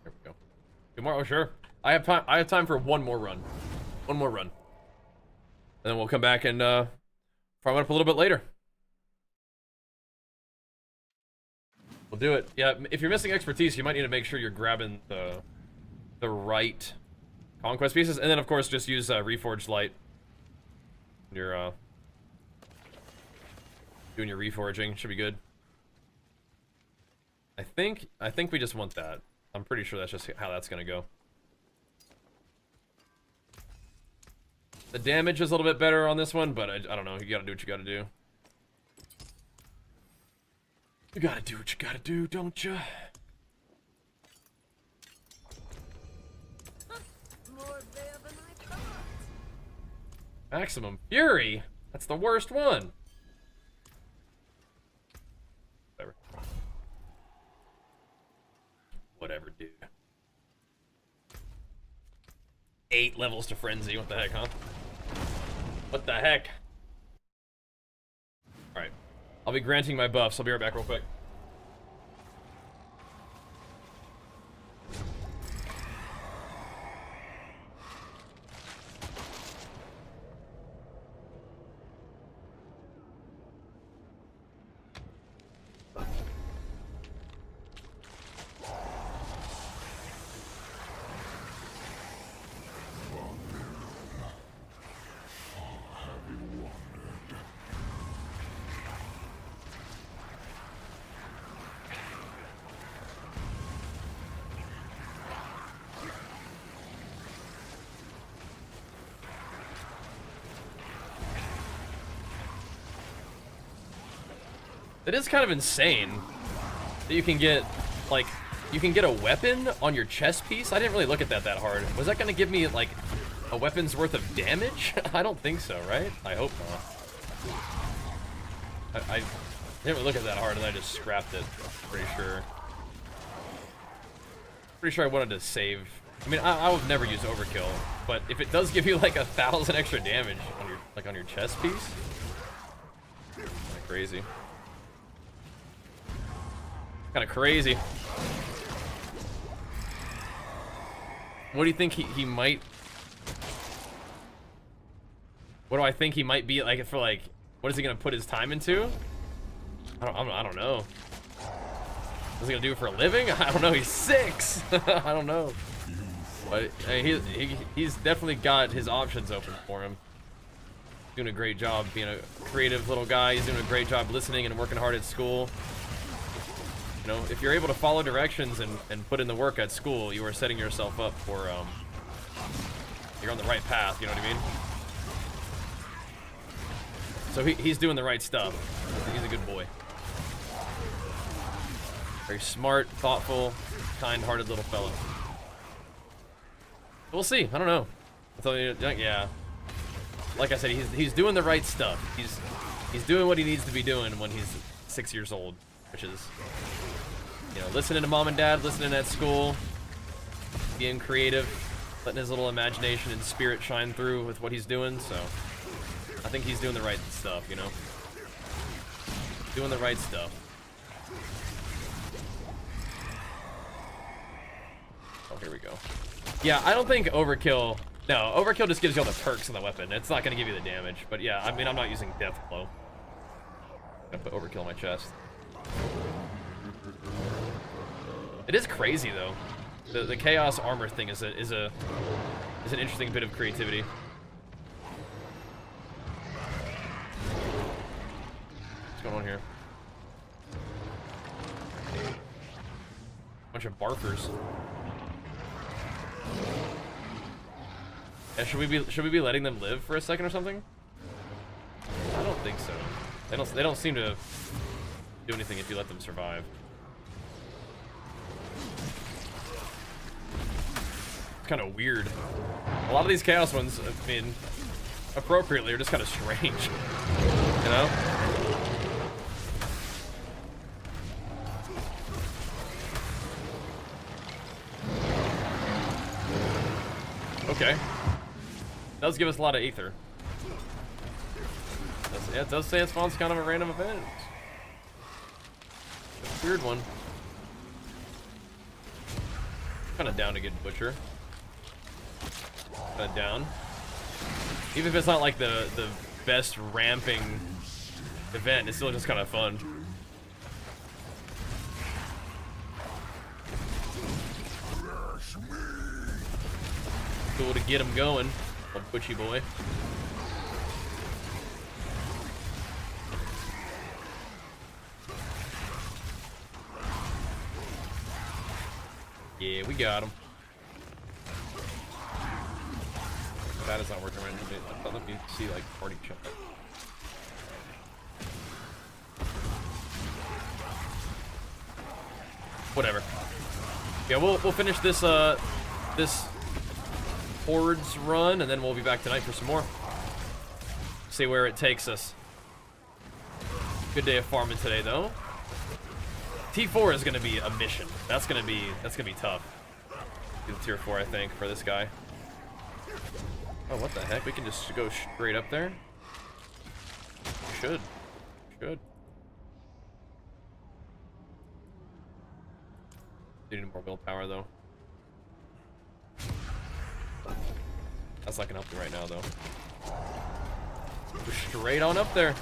There we go. Tomorrow, sure. I have time for one more run. One more run. And then we'll come back and farm it up a little bit later. We'll do it. Yeah, if you're missing expertise, you might need to make sure you're grabbing the right conquest pieces, and then of course just use Reforged Light. You're doing your reforging should be good. I think we just want that. I'm pretty sure that's just how that's gonna go. The damage is a little bit better on this one, but I don't know. You gotta do what you gotta do. You gotta do what you gotta do, don't you? More there than I thought. Maximum Fury? That's the worst one. Whatever. Whatever, dude. 8 levels to Frenzy. What the heck, huh? What the heck? Alright. I'll be granting my buffs. I'll be right back real quick. It is kind of insane that you can get, like, you can get a weapon on your chest piece. I didn't really look at that hard. Was that going to give me, like, a weapon's worth of damage? I don't think so, right? I hope not. I didn't really look at that hard, and I just scrapped it. Pretty sure. Pretty sure I wanted to save. I mean, I would never use overkill, but if it does give you, like, 1,000 extra damage on your, like, on your chest piece, kind of crazy. Kind of crazy. What do you think he might... What do I think he might be like for, like, what is he gonna put his time into? I don't know. What's he gonna do for a living? I don't know. He's 6. I don't know. But he's definitely got his options open for him. Doing a great job being a creative little guy. He's doing a great job listening and working hard at school. You know, if you're able to follow directions and put in the work at school, you are setting yourself up for, you're on the right path, you know what I mean? So he's doing the right stuff. He's a good boy. Very smart, thoughtful, kind-hearted little fella. We'll see, I don't know. I'll tell you, yeah. Like I said, he's doing the right stuff. He's doing what he needs to be doing when he's 6 years old, which is, you know, listening to mom and dad, listening at school, being creative, letting his little imagination and spirit shine through with what he's doing, so I think he's doing the right stuff, you know? Doing the right stuff. Oh, here we go. Yeah, I don't think overkill... No, overkill just gives you all the perks in the weapon. It's not going to give you the damage, but yeah, I mean, I'm not using death blow. I'm going to put overkill on my chest. It is crazy though. The chaos armor thing is an interesting bit of creativity. What's going on here? Bunch of barfers. Yeah, should we be letting them live for a second or something? I don't think so. They don't seem to do anything if you let them survive. It's kind of weird. A lot of these chaos ones, I mean, appropriately, are just kind of strange. You know? Okay. Does give us a lot of ether. Yeah, it does say it spawns kind of a random event. It's a weird one. Kind of down to get butcher. Kind of down. Even if it's not like the best ramping event, it's still just kind of fun. Cool to get him going, old butchy boy. Yeah, we got him. That is not working right now. Let me see, like, party chat. Whatever. Yeah, we'll finish this this hordes run, and then we'll be back tonight for some more. See where it takes us. Good day of farming today, though. T4 is gonna be a mission. That's gonna be tough. Get the tier 4, I think, for this guy. Oh, what the heck? We can just go straight up there? Should. Need more willpower, though. That's not gonna help me right now, though. Go straight on up there.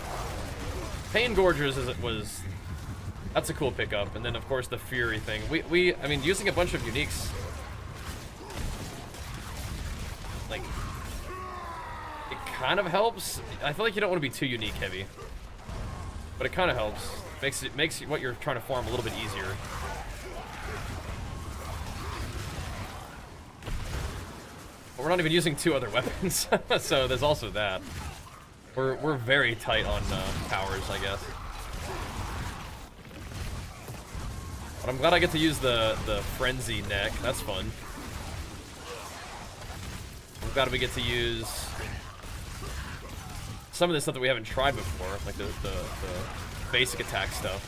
Pain Gorgers was... That's a cool pickup. And then, of course, the Fury thing. I mean, using a bunch of uniques... Like... It kind of helps. I feel like you don't want to be too unique heavy. But it kind of helps. Makes what you're trying to farm a little bit easier. But we're not even using 2 other weapons. So there's also that. We're very tight on powers, I guess. But I'm glad I get to use the frenzy neck. That's fun. I'm glad we get to use some of the stuff that we haven't tried before, like the basic attack stuff.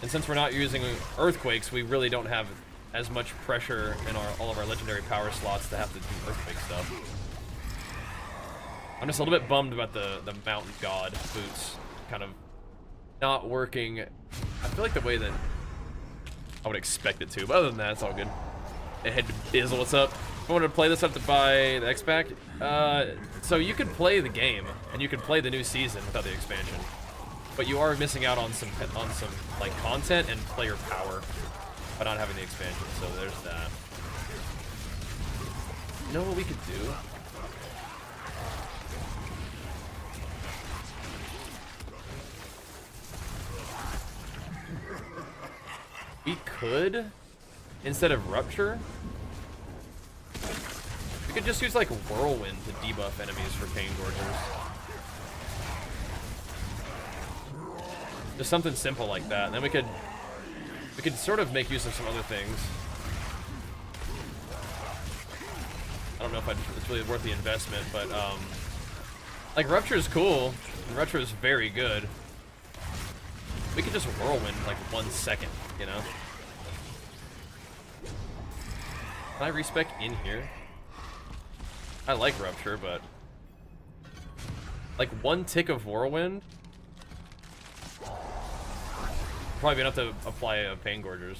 And since we're not using earthquakes, we really don't have as much pressure in all of our legendary power slots to have to do earthquake stuff. I'm just a little bit bummed about the mountain god boots kind of not working. I feel like the way that I would expect it to, but other than that, it's all good. Hey, Head Bizzle, what's up? If I wanted to play this, I have to buy the X-Pack. So you could play the game, and you could play the new season without the expansion. But you are missing out on some like content and player power by not having the expansion, so there's that. You know what we could do? We could, instead of Rupture, we could just use like Whirlwind to debuff enemies for Pain Gorgers. Just something simple like that, and then we could sort of make use of some other things. I don't know if it's really worth the investment, but like Rupture is cool, and Rupture is very good. We could just Whirlwind like 1 second, you know? Can I respec in here? I like Rupture, but like 1 tick of Whirlwind probably enough to apply a Pain Gorgers.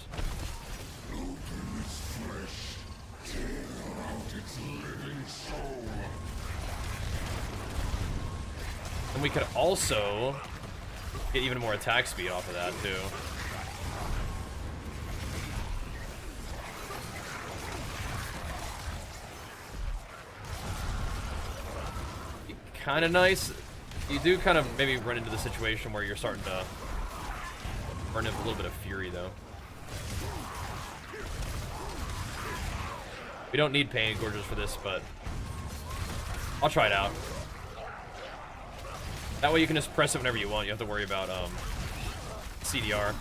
And we could also get even more attack speed off of that too. Kind of nice. You do kind of maybe run into the situation where you're starting to Burn up a little bit of fury though. We don't need pain gorges for this, but I'll try it out. That way you can just press it whenever you want. You have to worry about CDR.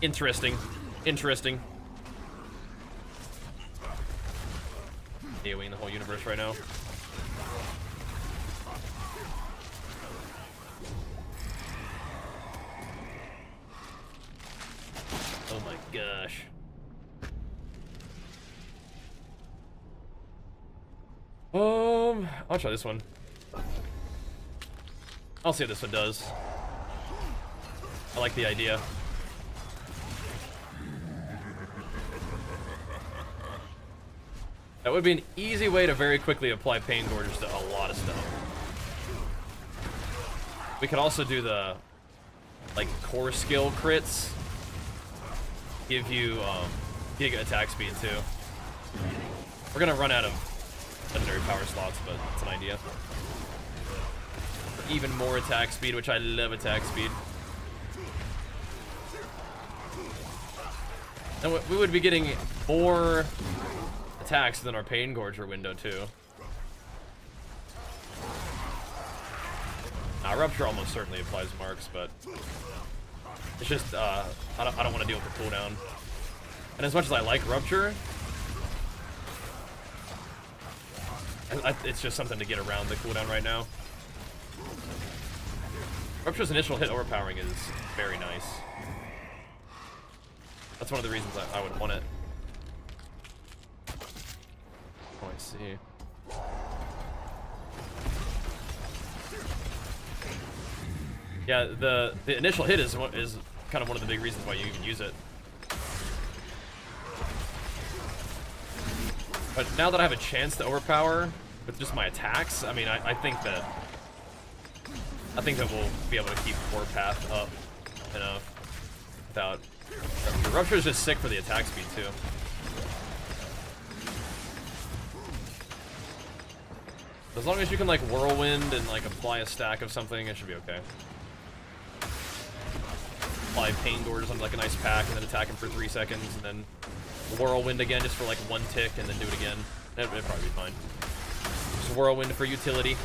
Interesting. Interesting. AoE in the whole universe right now. Oh my gosh. I'll try this one. I'll see what this one does. I like the idea. That would be an easy way to very quickly apply pain gorges to a lot of stuff. We could also do the like core skill crits. Give you giga attack speed too. We're gonna run out of legendary power slots, but it's an idea. For even more attack speed, which I love attack speed. And we would be getting more attacks than our pain gorger window too. Rupture almost certainly applies marks, but it's just I don't want to deal with the cooldown. And as much as I like Rupture, it's just something to get around the cooldown right now. Rupture's initial hit overpowering is very nice. That's one of the reasons I would want it. Oh, I see. Yeah, the initial hit is kind of one of the big reasons why you even use it. But now that I have a chance to overpower with just my attacks, I mean, I think that we'll be able to keep Warpath up enough without Rupture. Rupture is just sick for the attack speed too. As long as you can like whirlwind and like apply a stack of something, it should be okay. Apply pain gorges on like a nice pack and then attack him for 3 seconds and then whirlwind again just for like 1 tick and then do it again. It'd probably be fine. Just whirlwind for utility.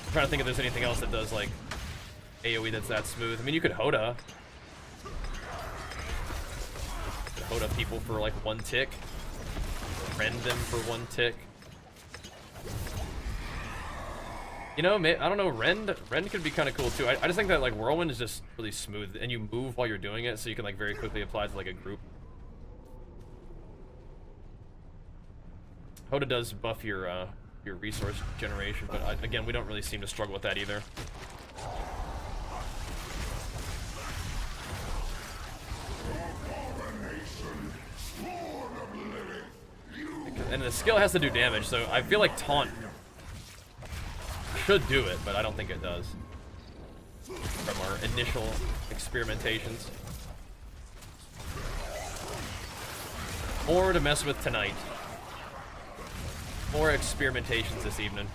I'm trying to think if there's anything else that does like AoE that's that smooth. I mean, you could Hoda. Hoda people for like 1 tick. Rend them for 1 tick. You know, I don't know, Rend could be kind of cool too. I just think that like Whirlwind is just really smooth and you move while you're doing it so you can like very quickly apply to like a group. Hoda does buff your resource generation, but again, we don't really seem to struggle with that either. And the skill has to do damage, so I feel like Taunt should do it, but I don't think it does. From our initial experimentations. More to mess with tonight. More experimentations this evening.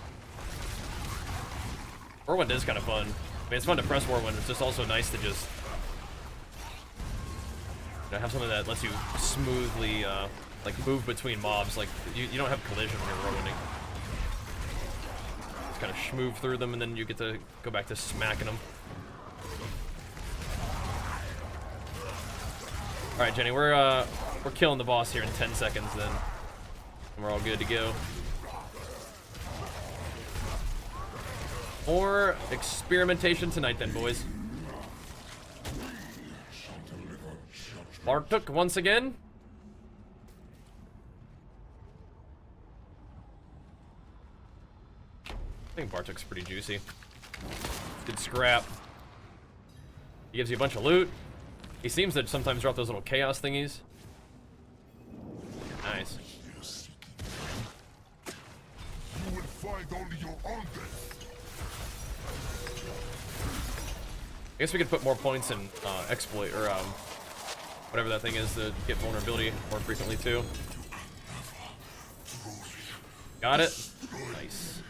Whirlwind is kind of fun. I mean, it's fun to press Whirlwind. It's just also nice to just have something that lets you smoothly like move between mobs. Like you don't have collision when you're whirlwinding. Just kind of schmoove through them, and then you get to go back to smacking them. All right, Jenny, we're killing the boss here in 10 seconds. Then and we're all good to go. More experimentation tonight, then, boys. Bartok once again. I think Bartok's pretty juicy. Good scrap. He gives you a bunch of loot. He seems to sometimes drop those little chaos thingies. Nice. You will find only your own death. I guess we could put more points in exploit or whatever that thing is to get vulnerability more frequently too. Got it. Nice.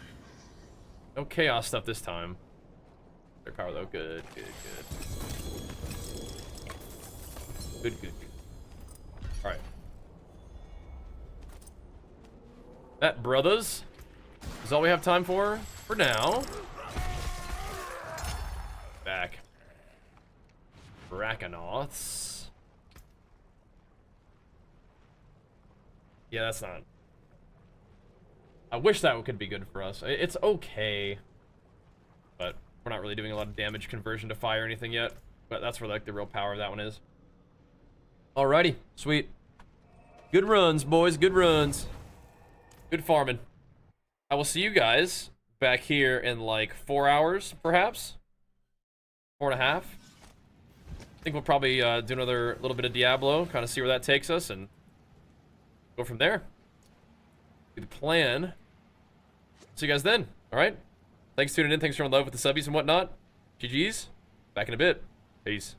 No chaos stuff this time. Their power though. Good, good, good. Good, good, good. Alright. That, brothers, is all we have time for now. Back. Draconauts. Yeah, that's not... I wish that could be good for us. It's okay. But we're not really doing a lot of damage conversion to fire or anything yet. But that's where, like, the real power of that one is. Alrighty. Sweet. Good runs, boys. Good runs. Good farming. I will see you guys back here in, like, 4 hours, perhaps? 4.5. I think we'll probably do another little bit of Diablo, kind of see where that takes us, and go from there. Be the plan. See you guys then, alright? Thanks for tuning in, thanks for showing love with the subbies and whatnot. GG's. Back in a bit. Peace.